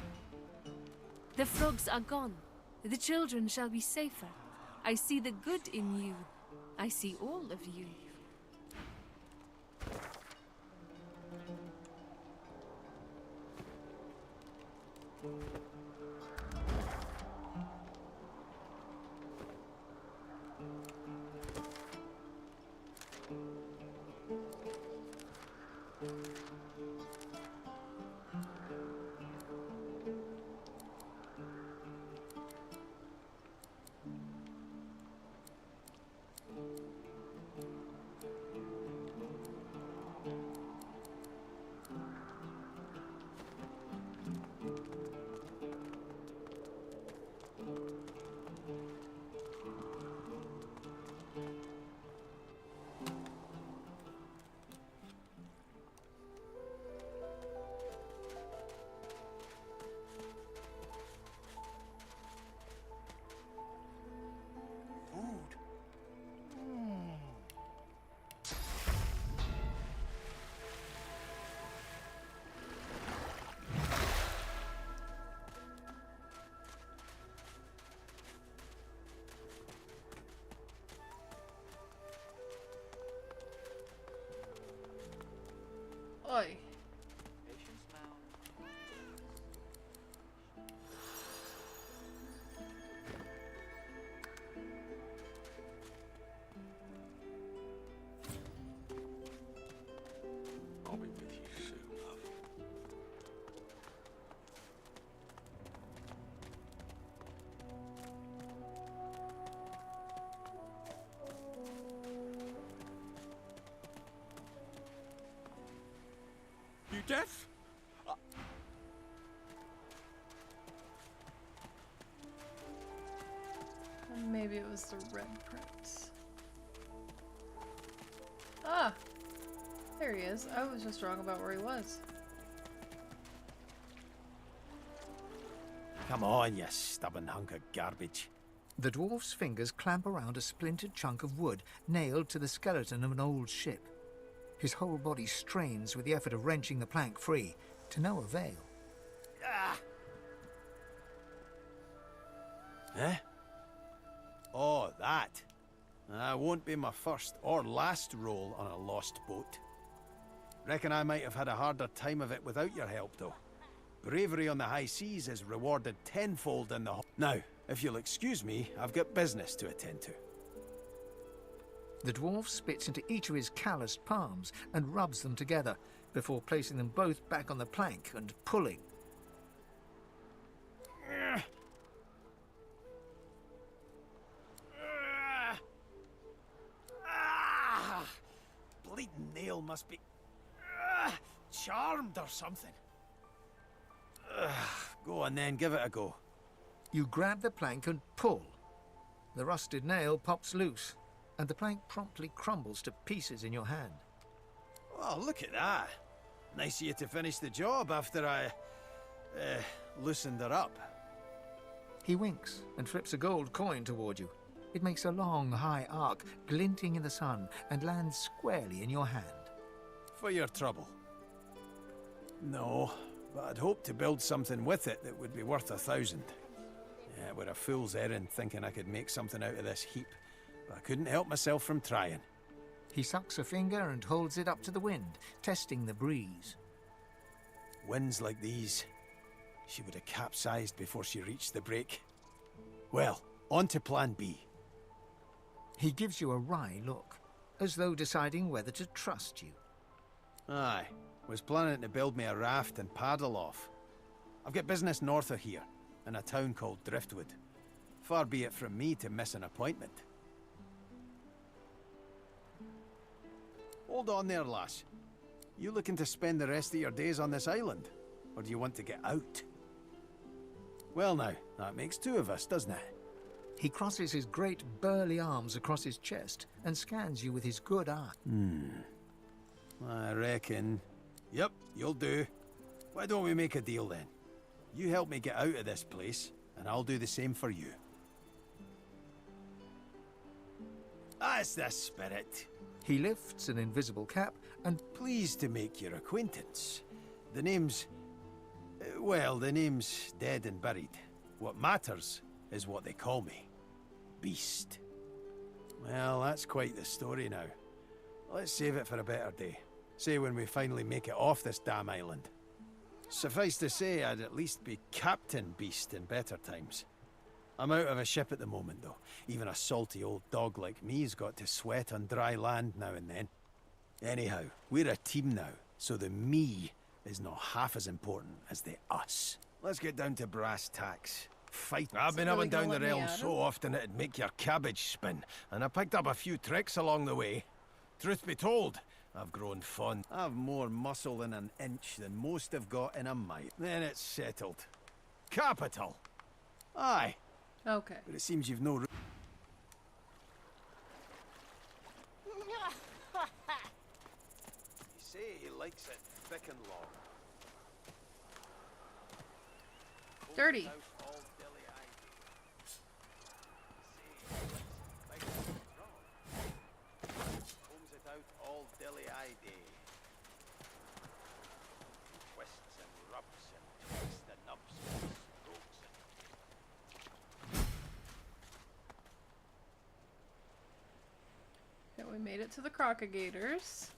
The frogs are gone. The children shall be safer. I see the good in you. I see all of you. Oi. I'll be with you soon, love. You deaf? Maybe it was the Red Prince. Ah! There he is. I was just wrong about where he was. Come on, you stubborn hunk of garbage. The dwarf's fingers clamp around a splintered chunk of wood nailed to the skeleton of an old ship. His whole body strains with the effort of wrenching the plank free, to no avail. Ah! Eh? Oh, that. That won't be my first or last roll on a lost boat. Reckon I might have had a harder time of it without your help, though. Bravery on the high seas is rewarded tenfold in the... Now, if you'll excuse me, I've got business to attend to. The dwarf spits into each of his calloused palms and rubs them together, before placing them both back on the plank and pulling. Bleeding nail must be charmed or something. Go on then, give it a go. You grab the plank and pull. The rusted nail pops loose, and the plank promptly crumbles to pieces in your hand. Oh, look at that. Nice of you to finish the job after I loosened her up. He winks and flips a gold coin toward you. It makes a long, high arc, glinting in the sun, and lands squarely in your hand. For your trouble. No, but I'd hoped to build something with it that would be worth 1,000. Yeah, it were a fool's errand thinking I could make something out of this heap, but I couldn't help myself from trying. He sucks a finger and holds it up to the wind, testing the breeze. Winds like these, she would have capsized before she reached the break. Well, on to plan B. He gives you a wry look, as though deciding whether to trust you. Aye, was planning to build me a raft and paddle off. I've got business north of here, in a town called Driftwood. Far be it from me to miss an appointment. Hold on there, lass. You looking to spend the rest of your days on this island? Or do you want to get out? Well now, that makes two of us, doesn't it? He crosses his great burly arms across his chest and scans you with his good eye. I reckon... Yep, you'll do. Why don't we make a deal then? You help me get out of this place, and I'll do the same for you. That's the spirit. He lifts an invisible cap and... Pleased to make your acquaintance. The name's... well, the name's dead and buried. What matters is what they call me. Beast. Well, that's quite the story now. Let's save it for a better day. Say when we finally make it off this damn island. Suffice to say, I'd at least be Captain Beast in better times. I'm out of a ship at the moment, though. Even a salty old dog like me's got to sweat on dry land now and then. Anyhow, we're a team now, so the me is not half as important as the us. Let's get down to brass tacks. Fight. I've been up and down the realm so often it'd make your cabbage spin, and I picked up a few tricks along the way. Truth be told, I've grown fond. I've more muscle in an inch than most have got in a mile. Then it's settled. Capital. Aye. Okay. But it seems you've no... You say he likes it thick and long. Dirty. All dilly-eyed. Twists and rubs and twists the nubs and strokes and... Okay, we made it to the Crocodigators.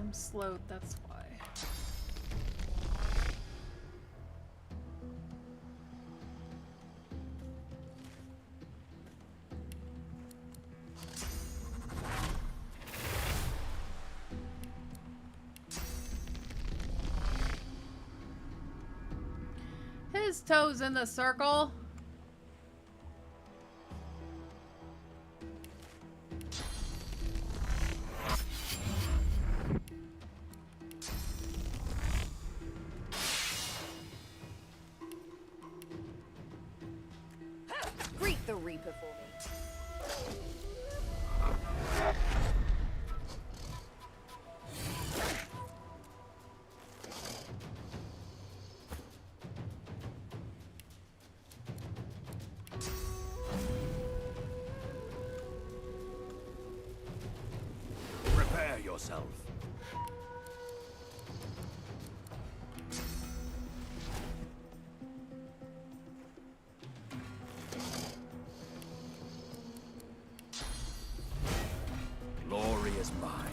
I'm slowed, that's why. His toes in the circle. Greet the Reaper for me. elf. Glory is mine.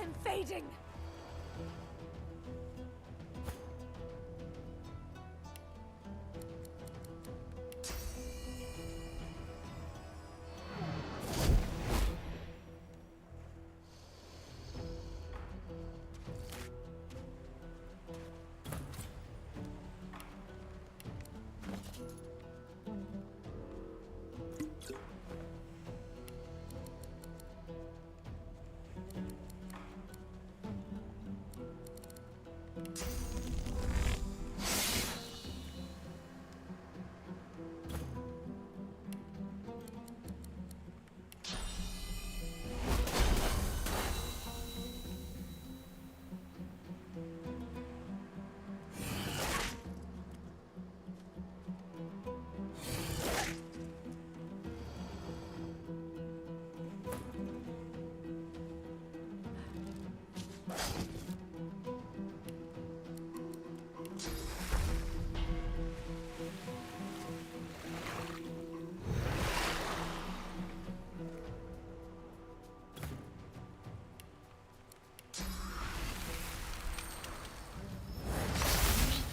Invading!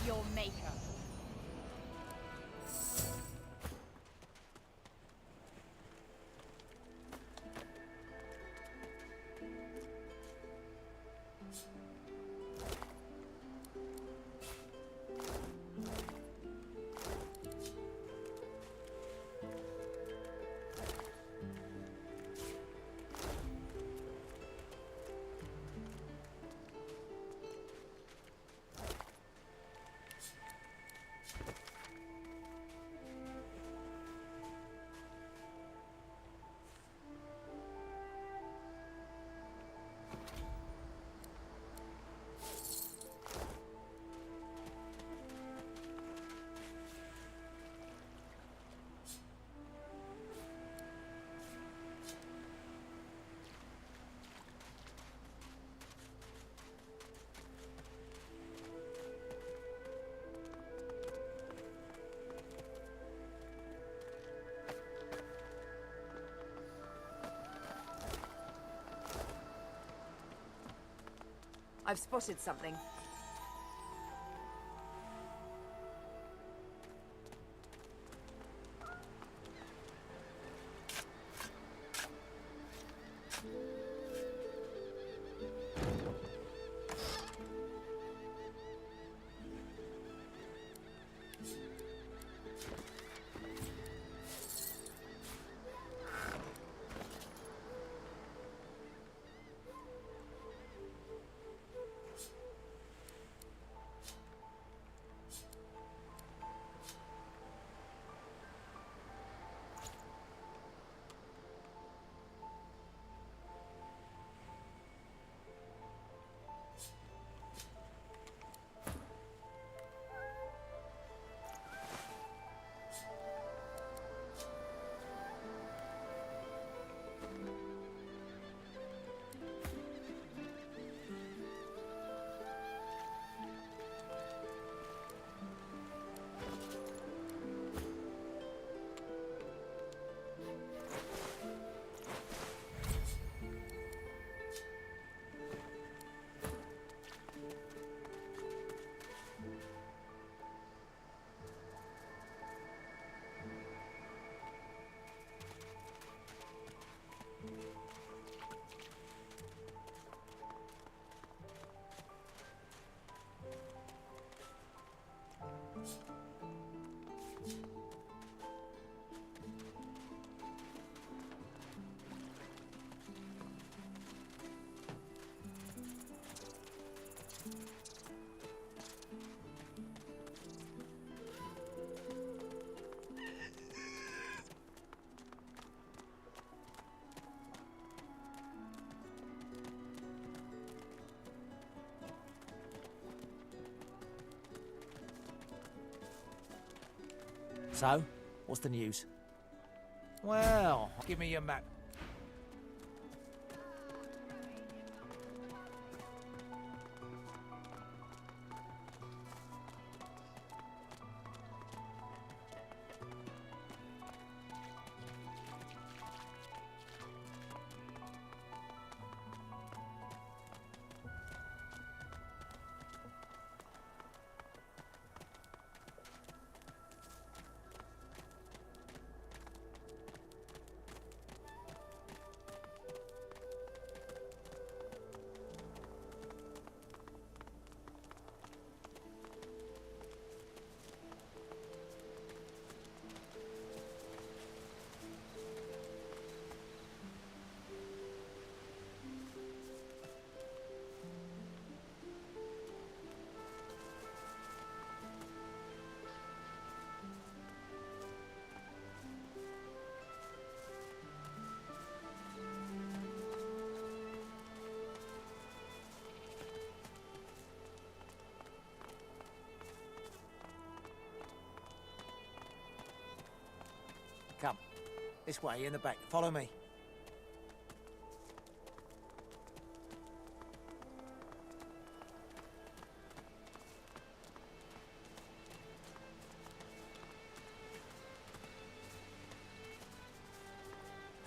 Your maker. I've spotted something. So, what's the news? Well, give me your map. Come. This way, in the back. Follow me.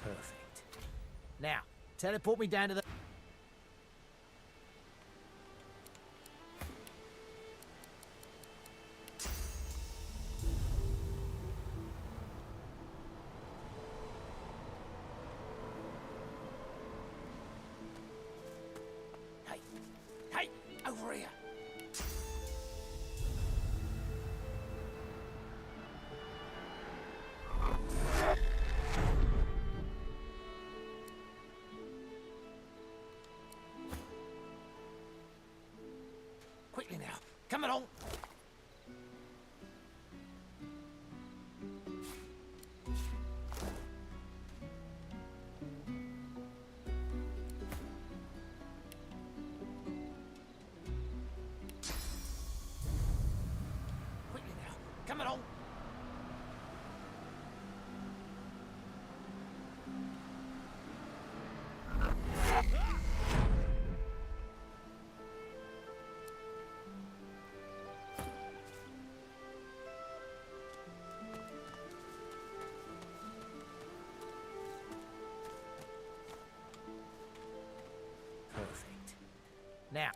Perfect. Now, teleport me down to the... Hey, over here. Quickly now. Come along. Quickly now. Come along. Perfect. Now.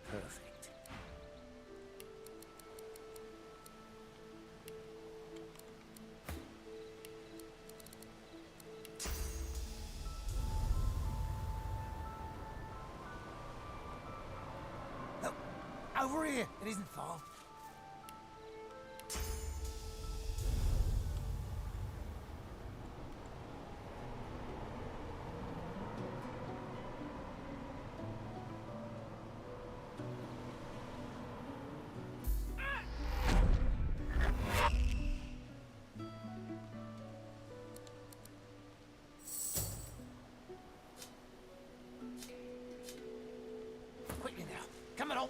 Perfect. Look, over here. It isn't far. Quickly now. Come along.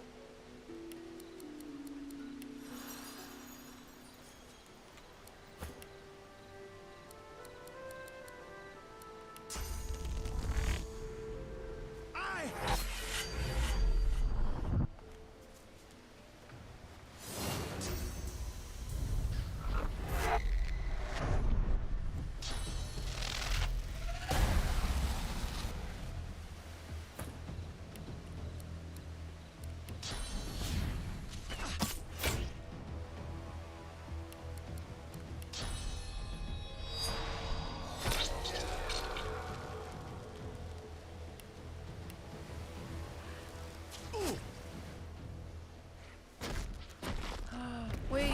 Wait.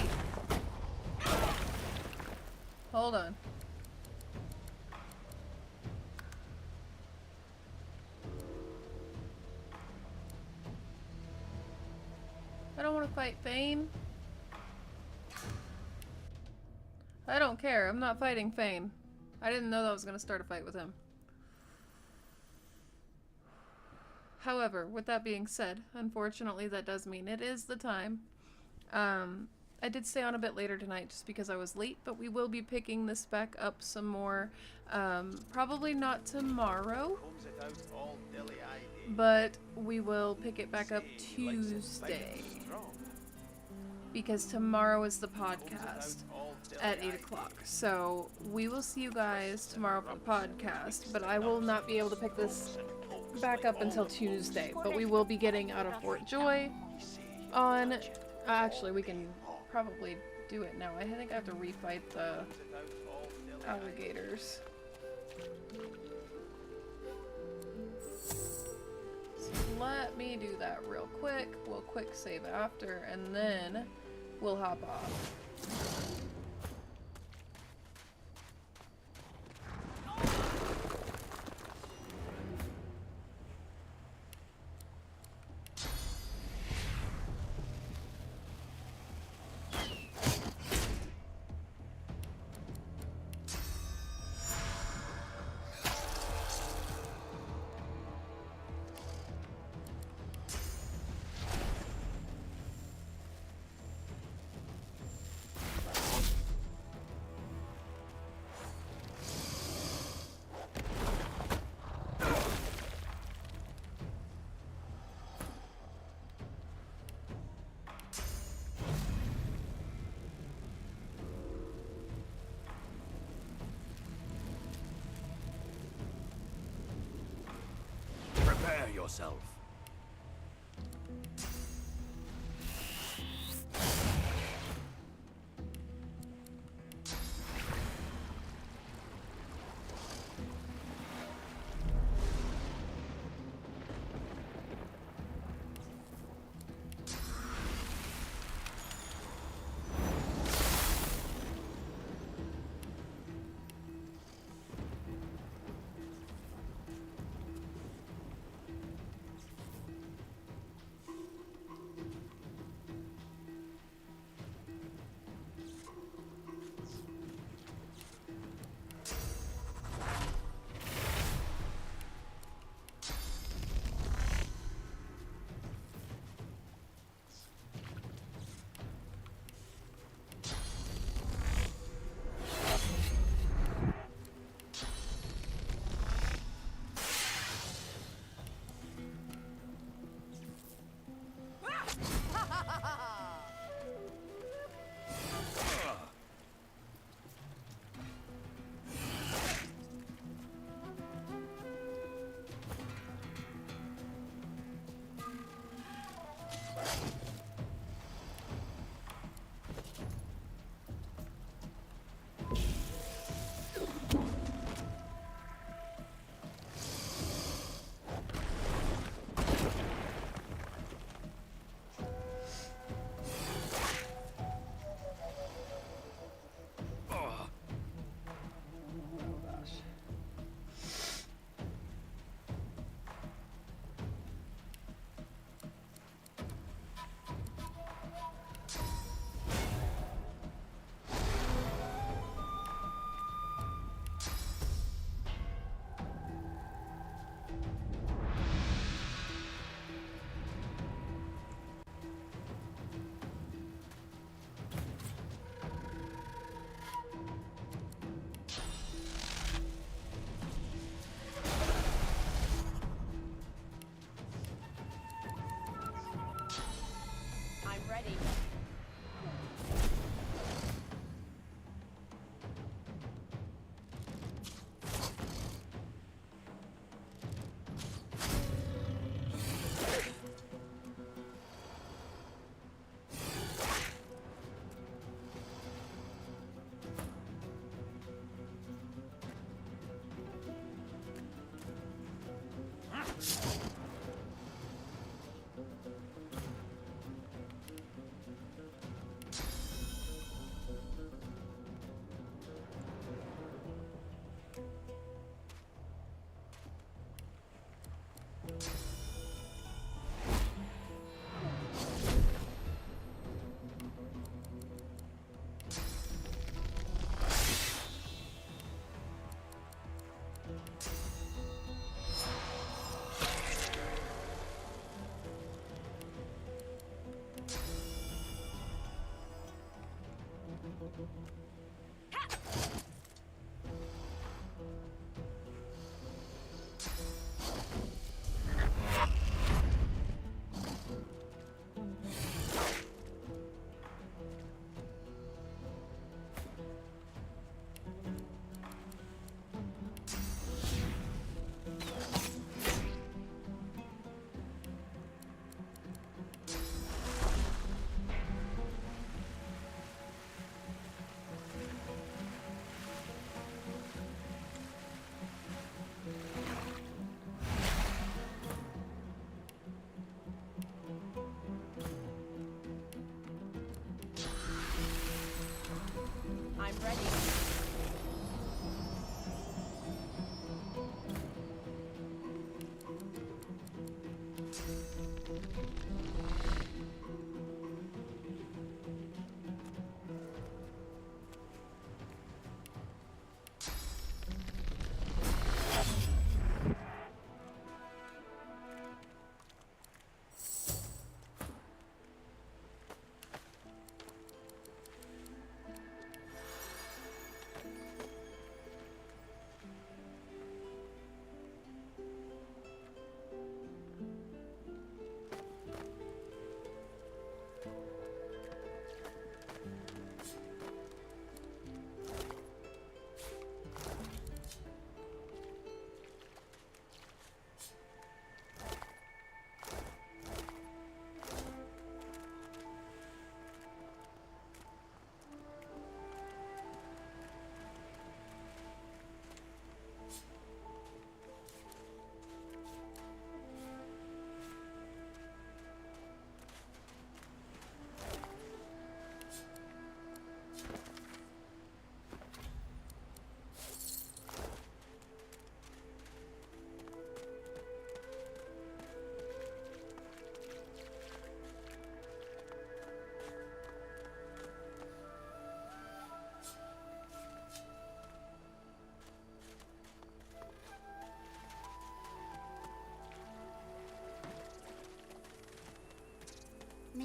Hold on. I don't want to fight Thane. I don't care. I'm not fighting Thane. I didn't know that I was going to start a fight with him. However, with that being said, unfortunately that does mean it is the time. I did stay on a bit later tonight just because I was late, but we will be picking this back up some more. Probably not tomorrow, but we will pick it back up Tuesday. Because tomorrow is the podcast at 8 o'clock. So we will see you guys tomorrow for the podcast, but I will not be able to pick this back up until Tuesday. But we will be getting out of Fort Joy on... actually, we can probably do it now. I think I have to refight the alligators. So let me do that real quick. We'll quick save after, and then we'll hop off. Prepare yourself.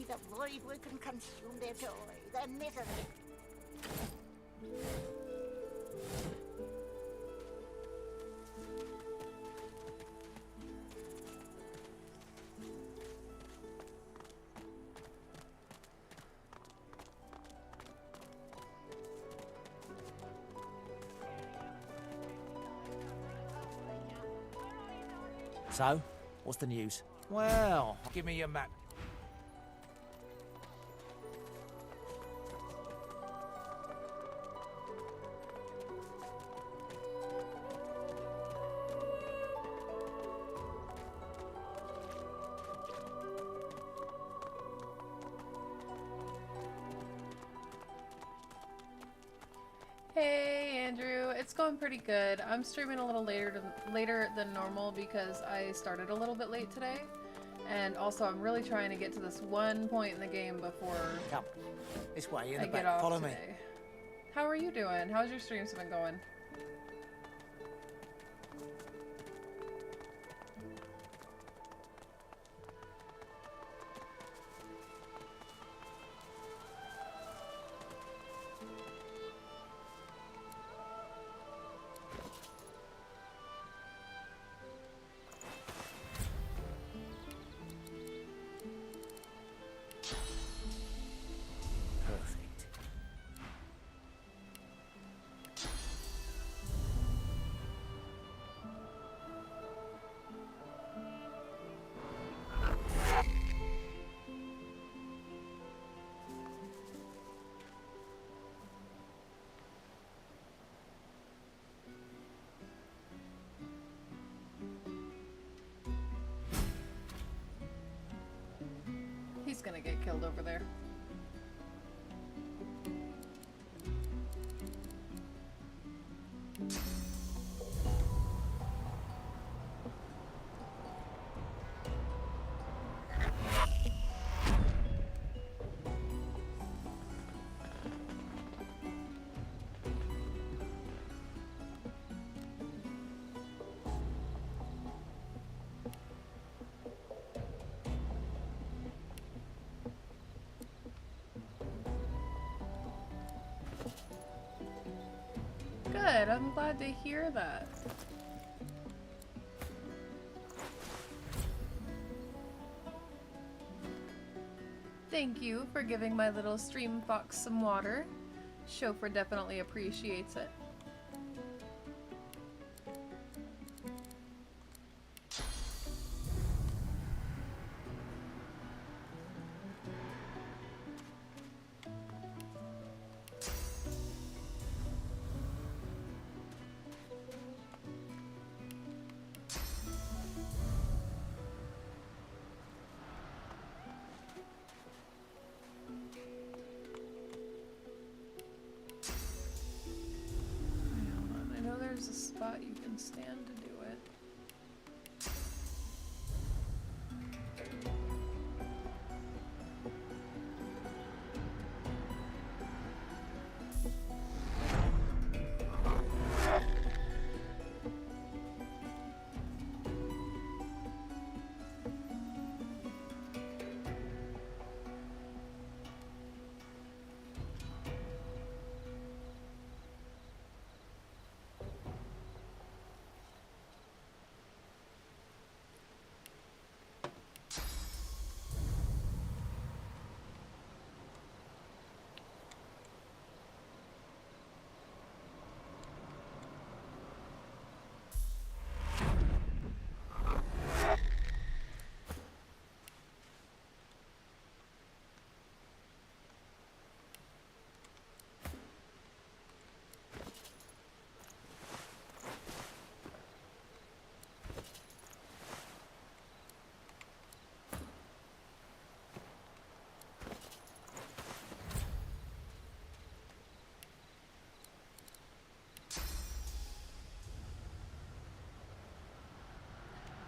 only the void who can consume their joy, their misery. So, what's the news? Well, give me your map. Hey Andrew, it's going pretty good. I'm streaming a little later than normal because I started a little bit late today. And also I'm really trying to get to this one point in the game before Come. This way, in I the get back. off Follow today. me. How are you doing? How's your streams been going? Perfect. He's gonna get killed over there. Good, I'm glad to hear that. Thank you for giving my little stream fox some water. Chauffeur definitely appreciates it. I know there's a spot you can stand to do it.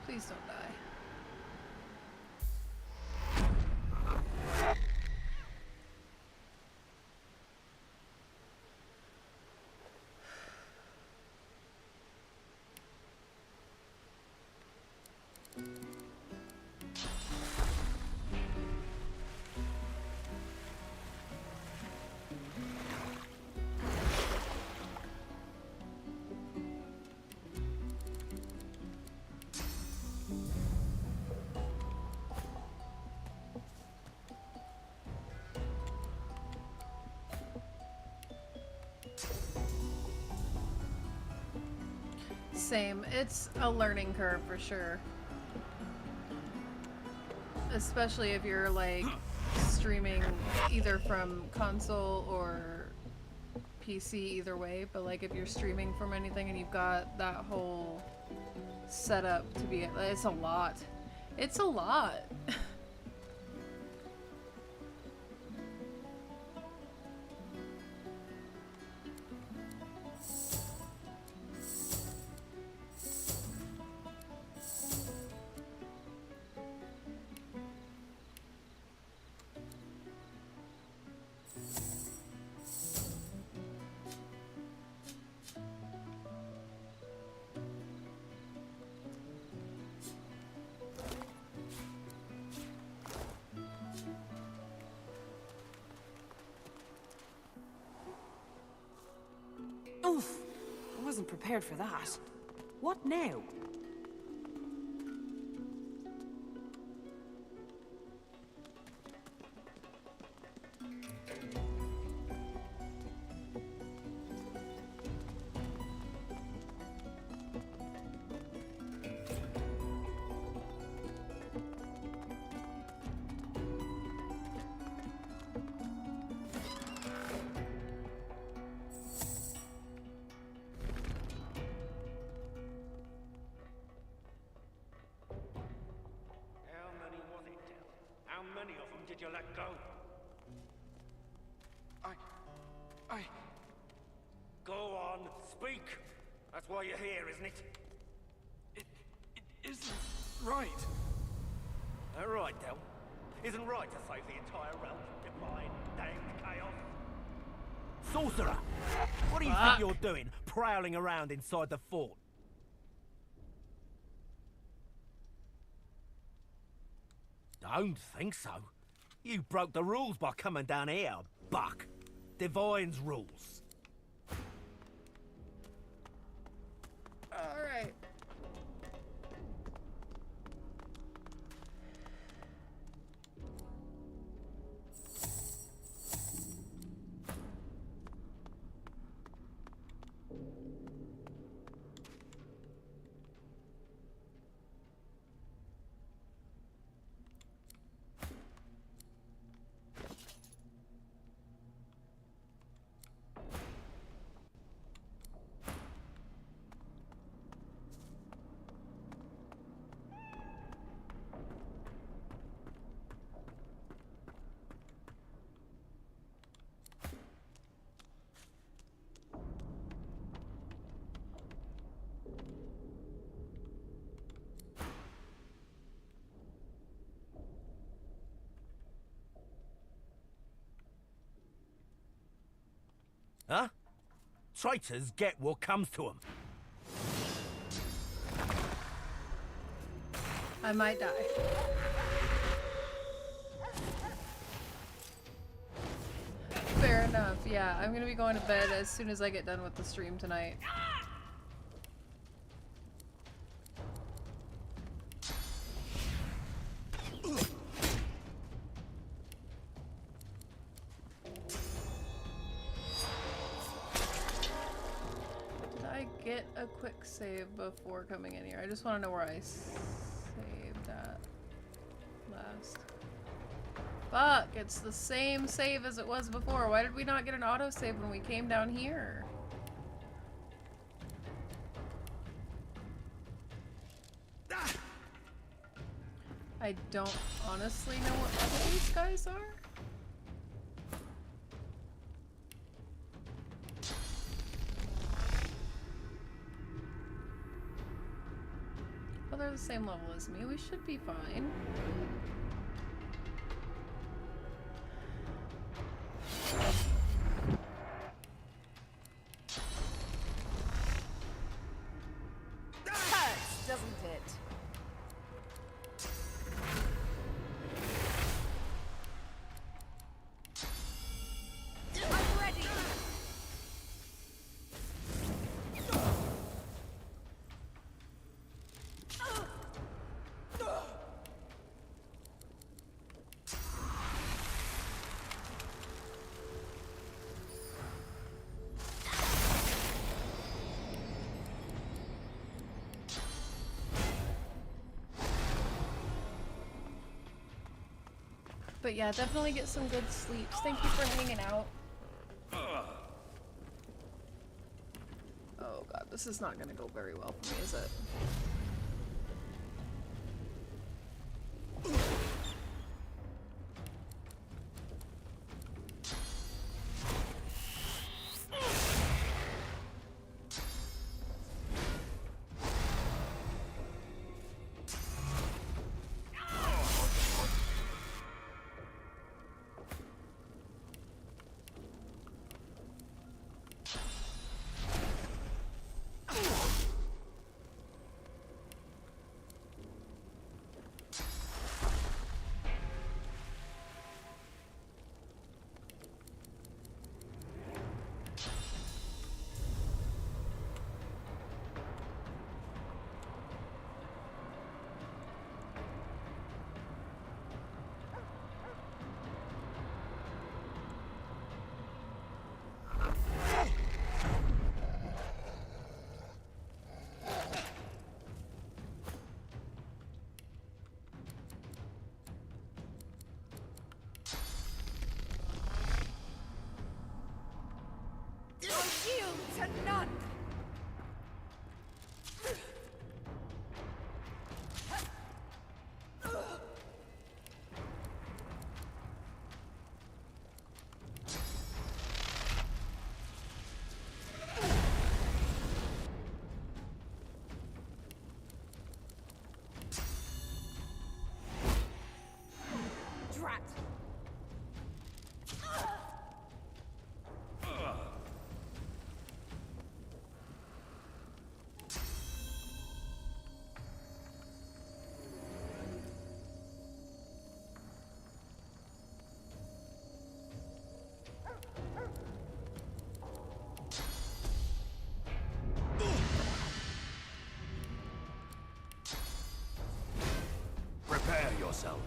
Please don't die. Same. It's a learning curve for sure. Especially if you're like streaming either from console or PC, either way. But like if you're streaming from anything and you've got that whole setup to be, it's a lot. It's a lot. Oof! I wasn't prepared for that. What now? Did you let go? I... Go on, speak! That's why you're here, isn't it? It isn't right. All right, Del. Isn't right to save the entire realm from divine, damned chaos. Sorcerer! What do you think you're doing, prowling around inside the fort? Don't think so. You broke the rules by coming down here, buck. Divine's rules. Alright. Huh? Traitors get what comes to them. I might die. Fair enough, yeah. I'm gonna be going to bed as soon as I get done with the stream tonight. Get a quick save before coming in here. I just want to know where I saved that last. Fuck, it's the same save as it was before. Why did we not get an autosave when we came down here? I don't honestly know what level these guys are. Well, they're the same level as me. We should be fine. Hurts, doesn't it? I'm ready. But yeah, definitely get some good sleeps. Thank you for hanging out. Oh god, this is not gonna go very well for me, is it? To none! Drat! Prepare yourself.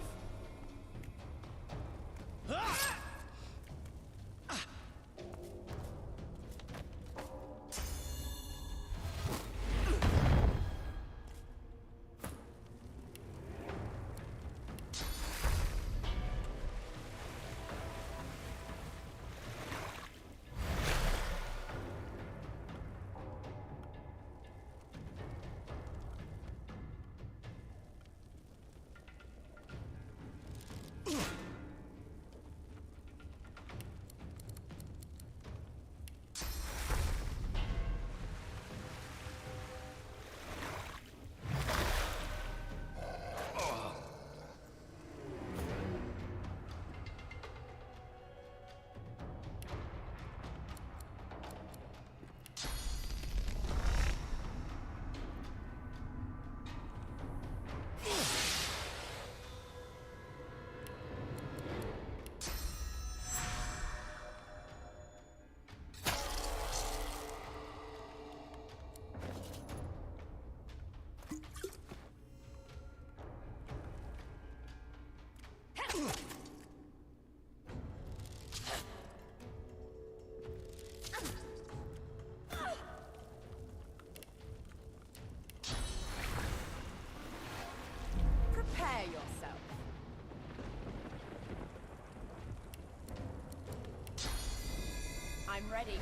Prepare yourself. I'm ready.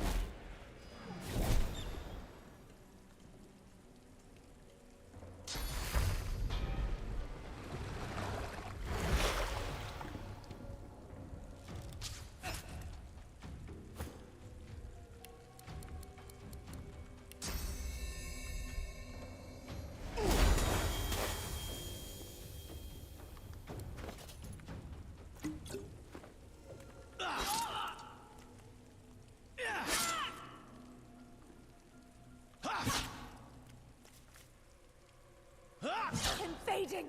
Invading!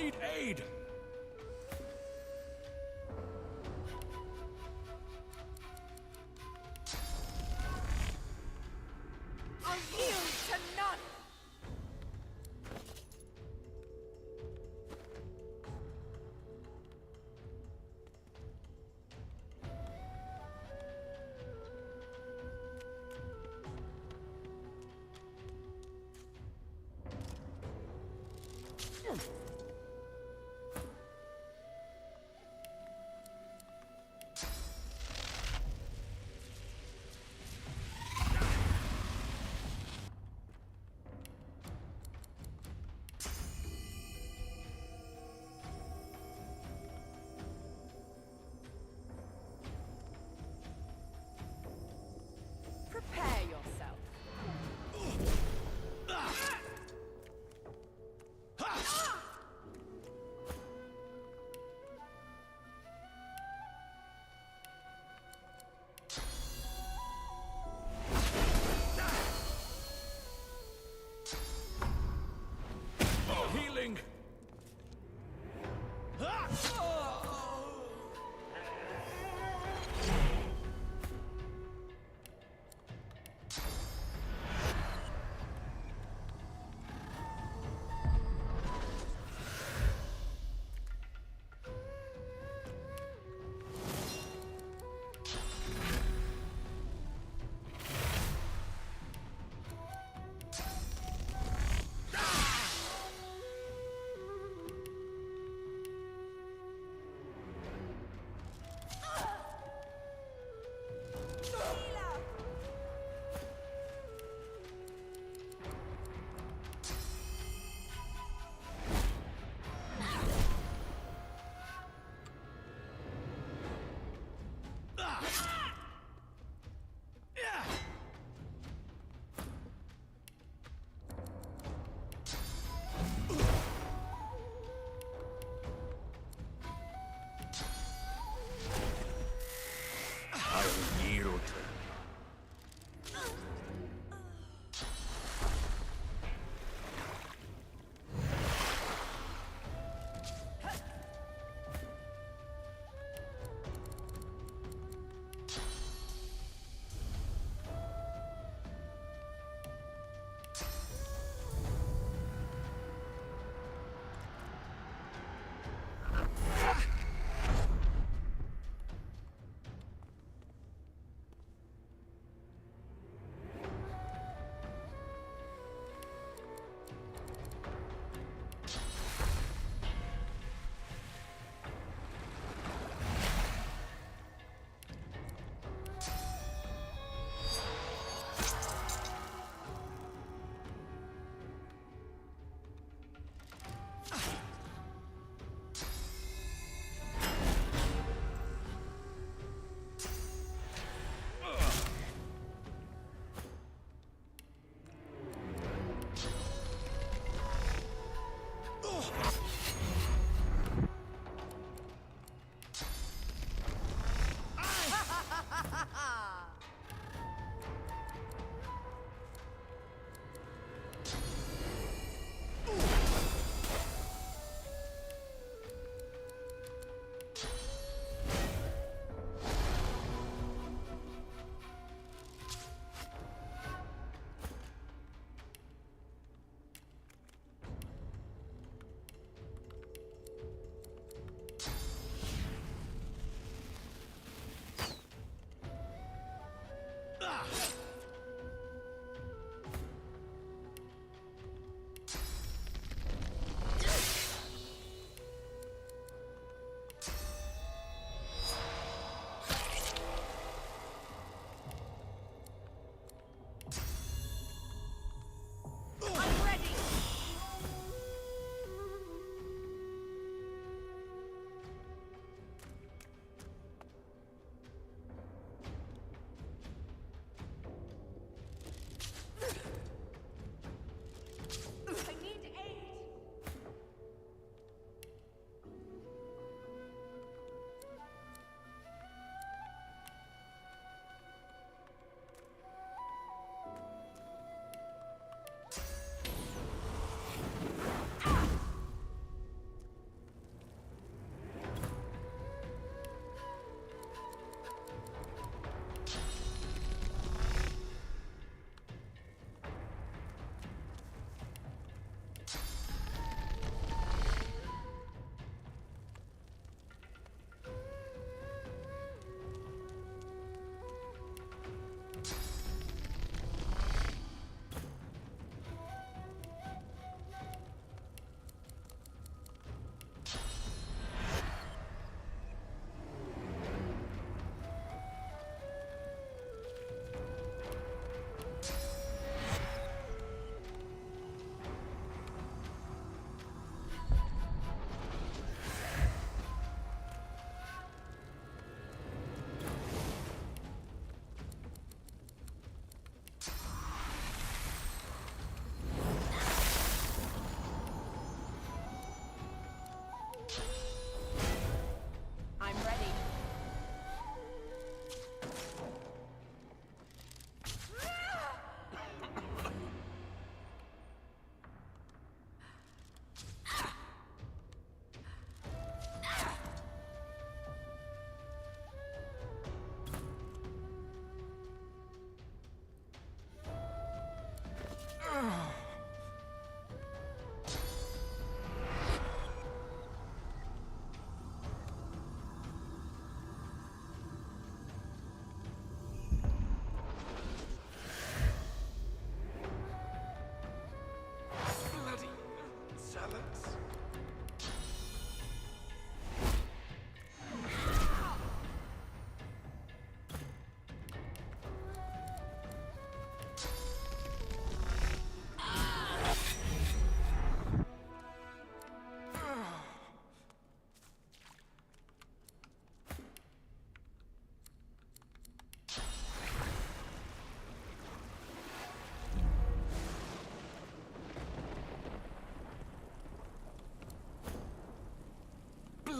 need aid! I yield to none! Prepare yourself.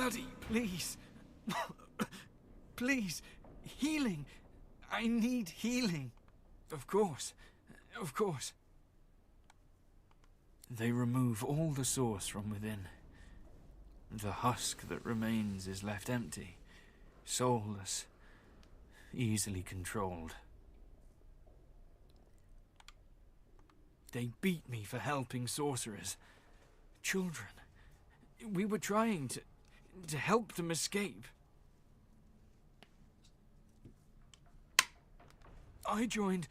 Bloody, please. Please. Healing. I need healing. Of course. Of course. They remove all the source from within. The husk that remains is left empty, soulless, easily controlled. They beat me for helping sorcerers. Children. We were trying to help them escape. I joined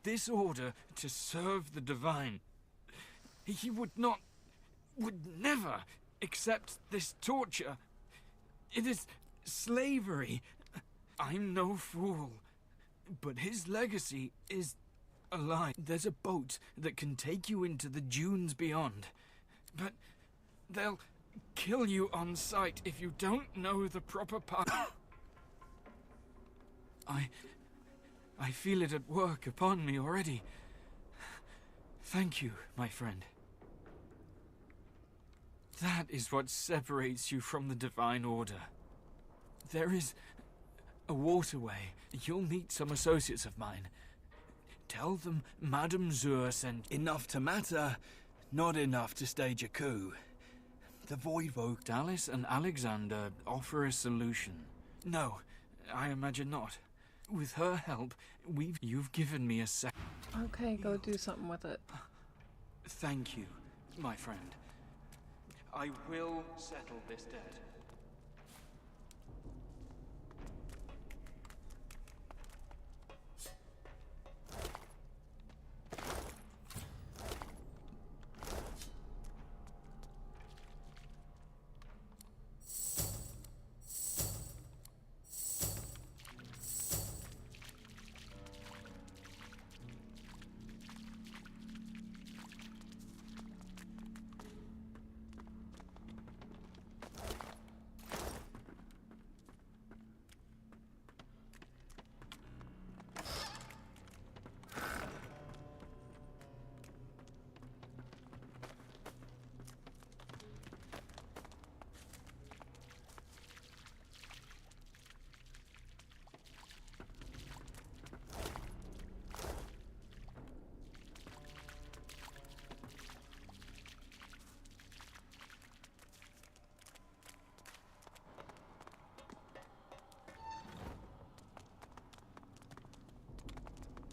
this order to serve the divine. He would never accept this torture. It is slavery. I'm no fool, but his legacy is alive. There's a boat that can take you into the dunes beyond, but they'll kill you on sight if you don't know the proper path. I feel it at work upon me already. Thank you, my friend. That is what separates you from the Divine Order. There is a waterway. You'll meet some associates of mine. Tell them Madame Zur sent enough to matter, not enough to stage a coup. The Voidwoke, Dallas and Alexander offer a solution. No, I imagine not. With her help, you've given me a sec. Okay, go do something with it. Thank you, my friend. I will settle this debt.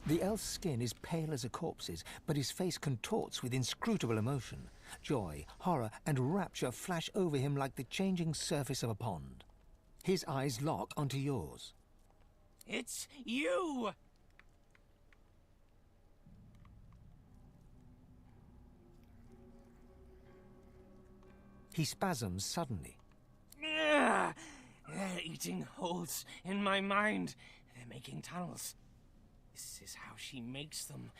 The elf's skin is pale as a corpse's, but his face contorts with inscrutable emotion. Joy, horror, and rapture flash over him like the changing surface of a pond. His eyes lock onto yours. It's you! He spasms suddenly. They're eating holes in my mind. They're making tunnels. This is how she makes them.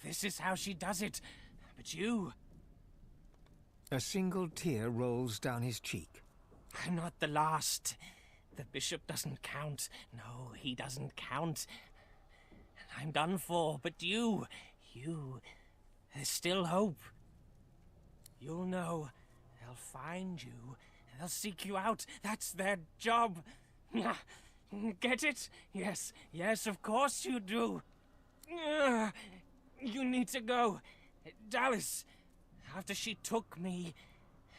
This is how she does it. But you... A single tear rolls down his cheek. I'm not the last. The bishop doesn't count. No, he doesn't count. I'm done for, but you... There's still hope. You'll know. They'll find you. They'll seek you out. That's their job. Get it? Yes, yes, of course you do. You need to go. Dallas, after she took me,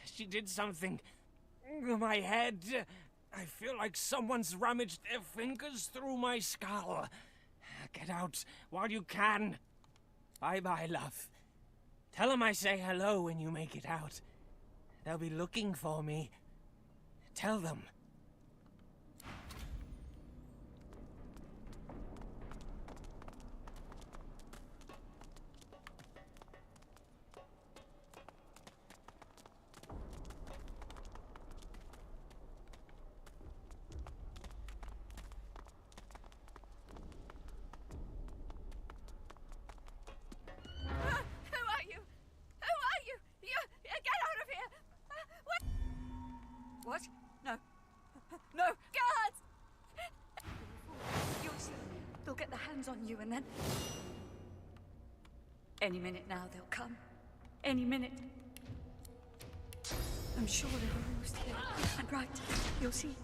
she did something. My head. I feel like someone's rummaged their fingers through my skull. Get out while you can. Bye-bye, love. Tell them I say hello when you make it out. They'll be looking for me. Tell them. What? No. No! Guards! They'll get their hands on you and then... Any minute now they'll come. Any minute. I'm sure they're almost here. I'm right. You'll see.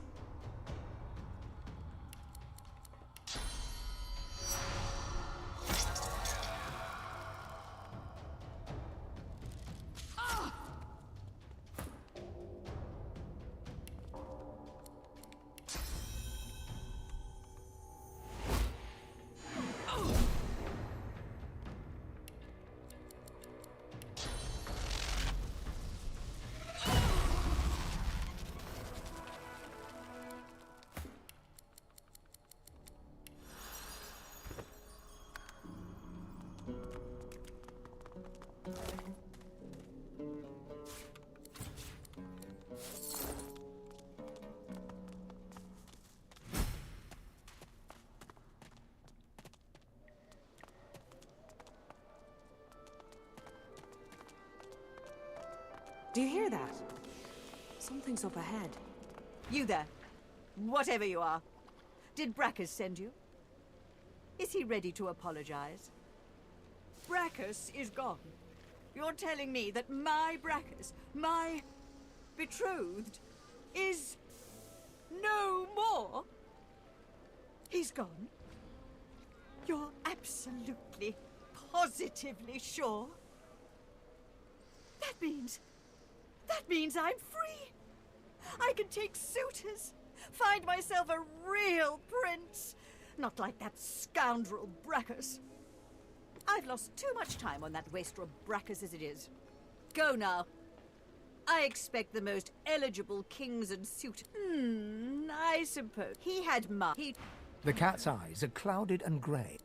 Do you hear that? Something's up ahead. You there, whatever you are. Did Brackus send you? Is he ready to apologize? Brackus is gone. You're telling me that my Brackus, my betrothed, is no more? He's gone? You're absolutely, positively sure? That means I'm free. I can take suitors, find myself a real prince. Not like that scoundrel Brackus. I've lost too much time on that wastrel Brackus as it is. Go now. I expect the most eligible kings and suitors. I suppose he had The cat's eyes are clouded and grey.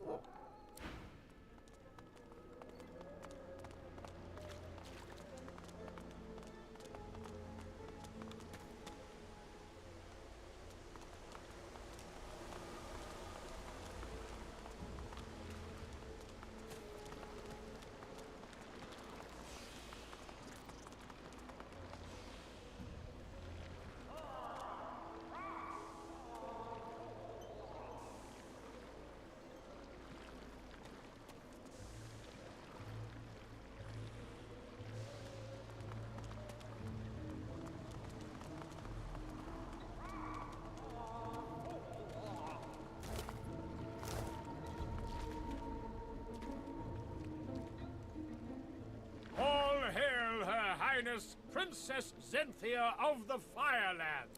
All hail Her Highness Princess Zenthia of the Fireland.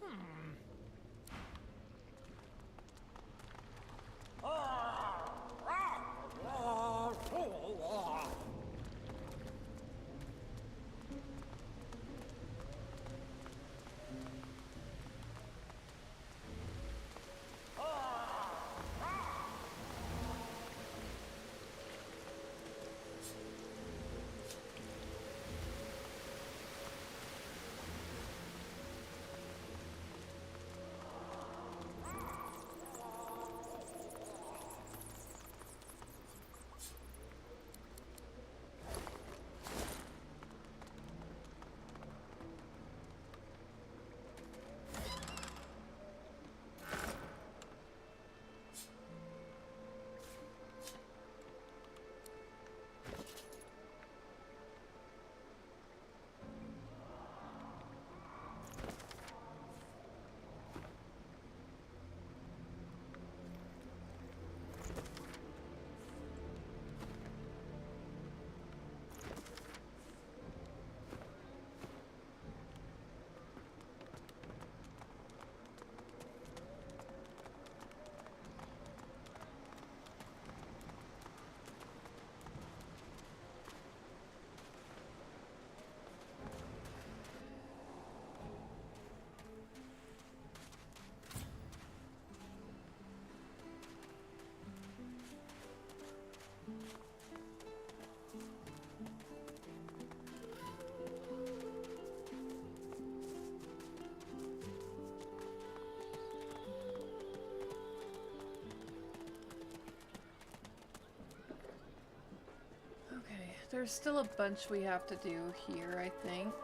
Okay, there's still a bunch we have to do here, I think.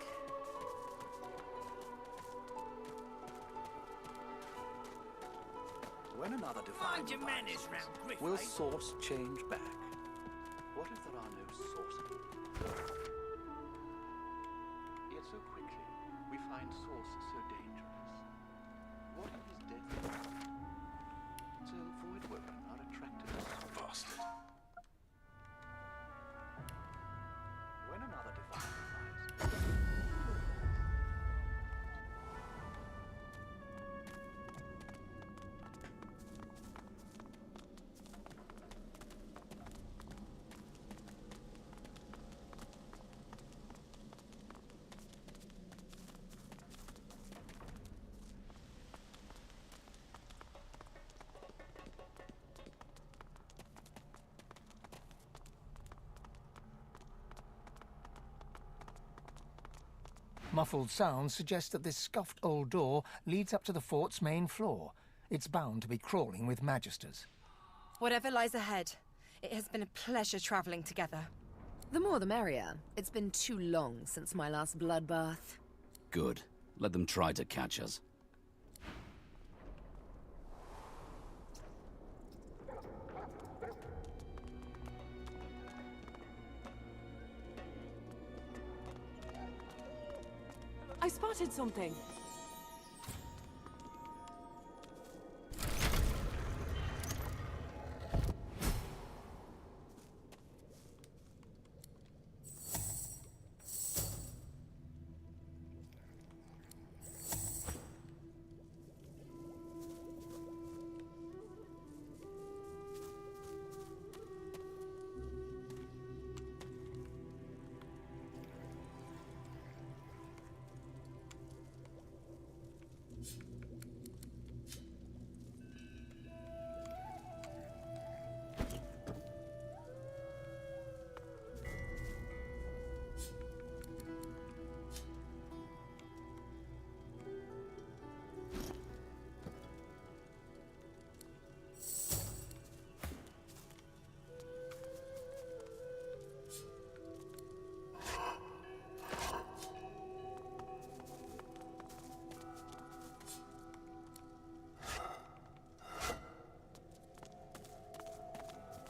When another divine Mind your manners round Griff, will eh? source change back? What if there are no sources? Yet so quickly, we we find source so dangerous? What in his death? So void women are attracted to bastard. When another divine arrives. Muffled sounds suggest that this scuffed old door leads up to the fort's main floor. It's bound to be crawling with magisters. Whatever lies ahead, it has been a pleasure traveling together. The more the merrier. It's been too long since my last bloodbath. Good. Let them try to catch us. I spotted something.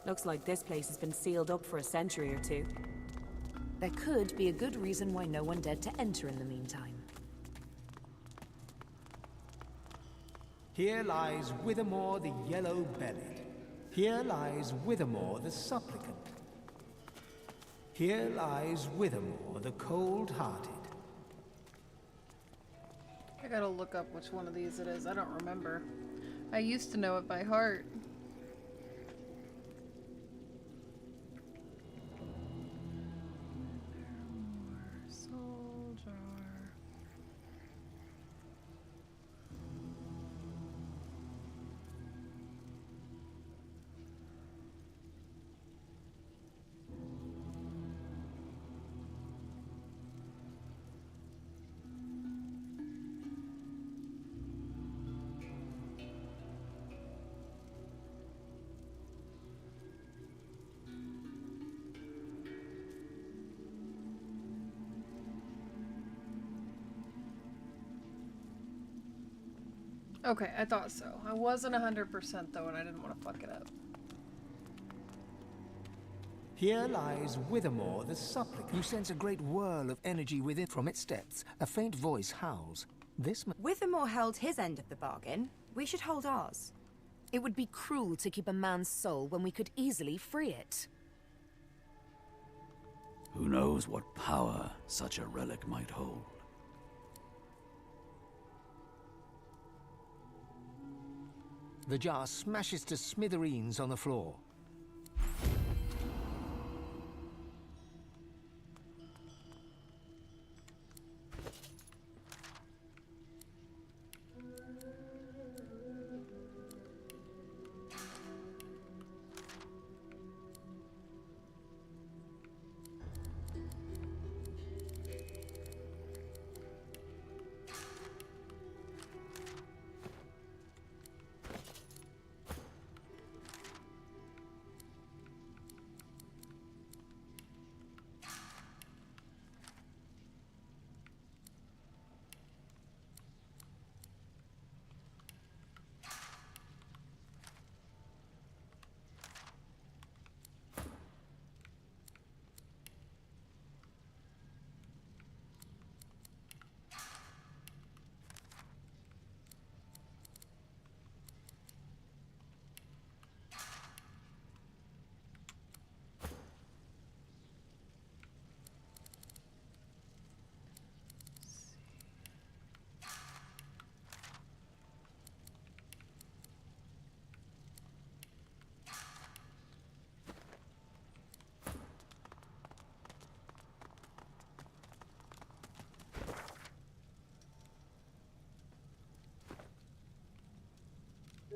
Looks like this place has been sealed up for a century or two. There could be a good reason why no one dared to enter in the meantime. Here lies Withermore the Yellow-Bellied. Here lies Withermore the Supplicant. Here lies Withermore the Cold-Hearted. I gotta look up which one of these it is. I don't remember. I used to know it by heart. Okay, I thought so. I wasn't 100% though, and I didn't want to fuck it up. Here lies Withermore the Supplicant. You sense a great whirl of energy within. From its depths, a faint voice howls. Withermore held his end of the bargain. We should hold ours. It would be cruel to keep a man's soul when we could easily free it. Who knows what power such a relic might hold? The jar smashes to smithereens on the floor.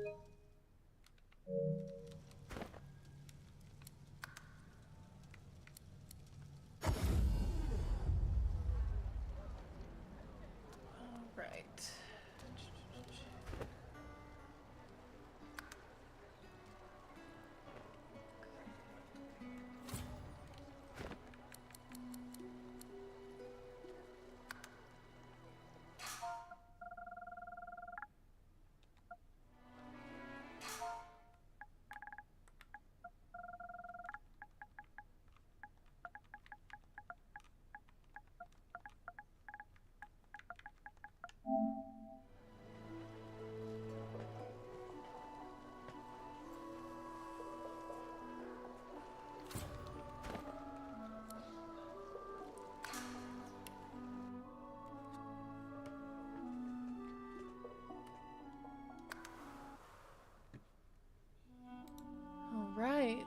Right. All right.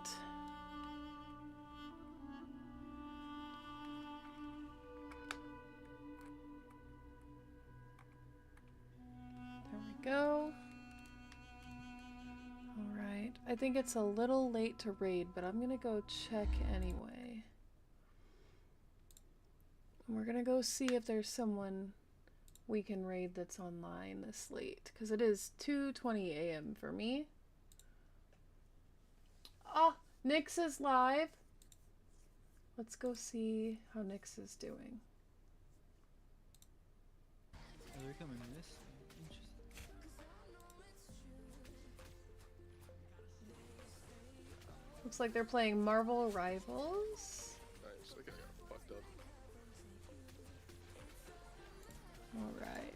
There we go. All right. I think it's a little late to raid, but I'm gonna go check anyway. We're gonna go see if there's someone we can raid that's online this late, because it is 2:20 a.m. for me. Oh, Nyx is live. Let's go see how Nyx is doing. Oh, they're coming to this. Interesting. Looks like they're playing Marvel Rivals. Nice, I got fucked up. Alright.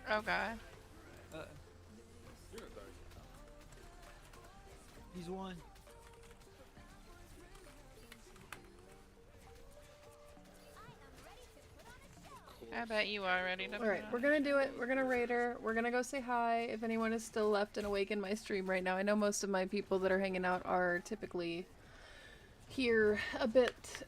Oh god. You're gonna die. He's one. I bet you are ready to. Alright, we're gonna do it. We're gonna raid her. We're gonna go say hi if anyone is still left and awake in my stream right now. I know most of my people that are hanging out are typically here a bit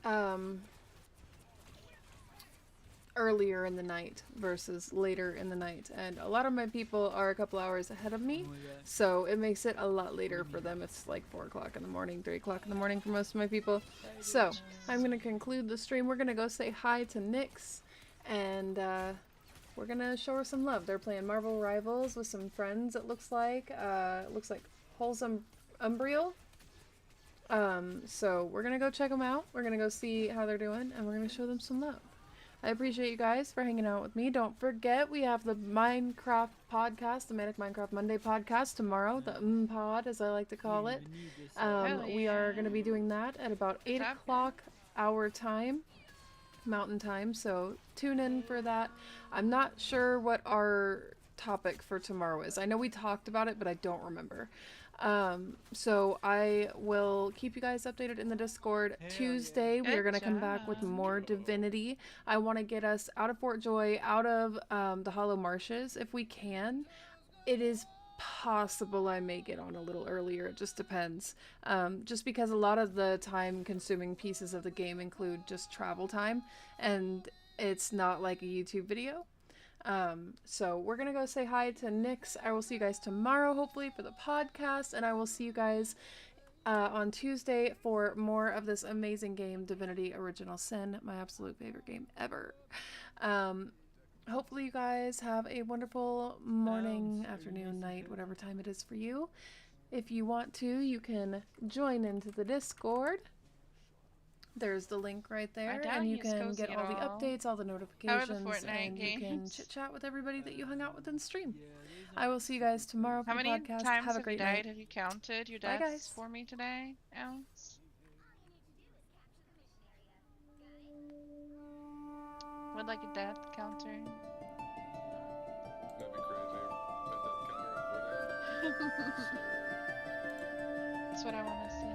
earlier in the night versus later in the night, and a lot of my people are a couple hours ahead of me, so it makes it a lot later for them. It's like 4 o'clock in the morning, 3 o'clock in the morning for most of my people. So I'm gonna conclude the stream. We're gonna go say hi to Nyx, and we're gonna show her some love. They're playing Marvel Rivals with some friends, it looks like. Wholesome Umbriel. So we're gonna go check them out. We're gonna go see how they're doing, and we're gonna show them some love. I appreciate you guys for hanging out with me. Don't forget, we have the Minecraft podcast, the Manic Minecraft Monday podcast tomorrow, the pod, as I like to call it. We are going to be doing that at about 8 o'clock our time, Mountain Time, so tune in for that. I'm not sure what our topic for tomorrow is. I know we talked about it, but I don't remember. So I will keep you guys updated in the Discord. Tuesday, we are going to come back with more Divinity. I want to get us out of Fort Joy, out of the Hollow Marshes if we can. It is possible I may get on a little earlier. It just depends. Just because a lot of the time-consuming pieces of the game include just travel time, and it's not like a YouTube video. So we're gonna go say hi to Nyx. I will see you guys tomorrow, hopefully, for the podcast, and I will see you guys on Tuesday for more of this amazing game, Divinity Original Sin, my absolute favorite game ever. Hopefully you guys have a wonderful morning, afternoon, night, whatever time it is for you. If you want to, you can join into the Discord. There's the link right there, and you can get all the updates, all the notifications, and you can chit-chat with everybody that you hung out with in stream. I will see you guys tomorrow for the podcast. Have a great night. Have you counted your Bye, deaths guys. for me today, Ounce? Would like a death counter. That'd be crazy. A death counter in Fortnite. That's what I want to see.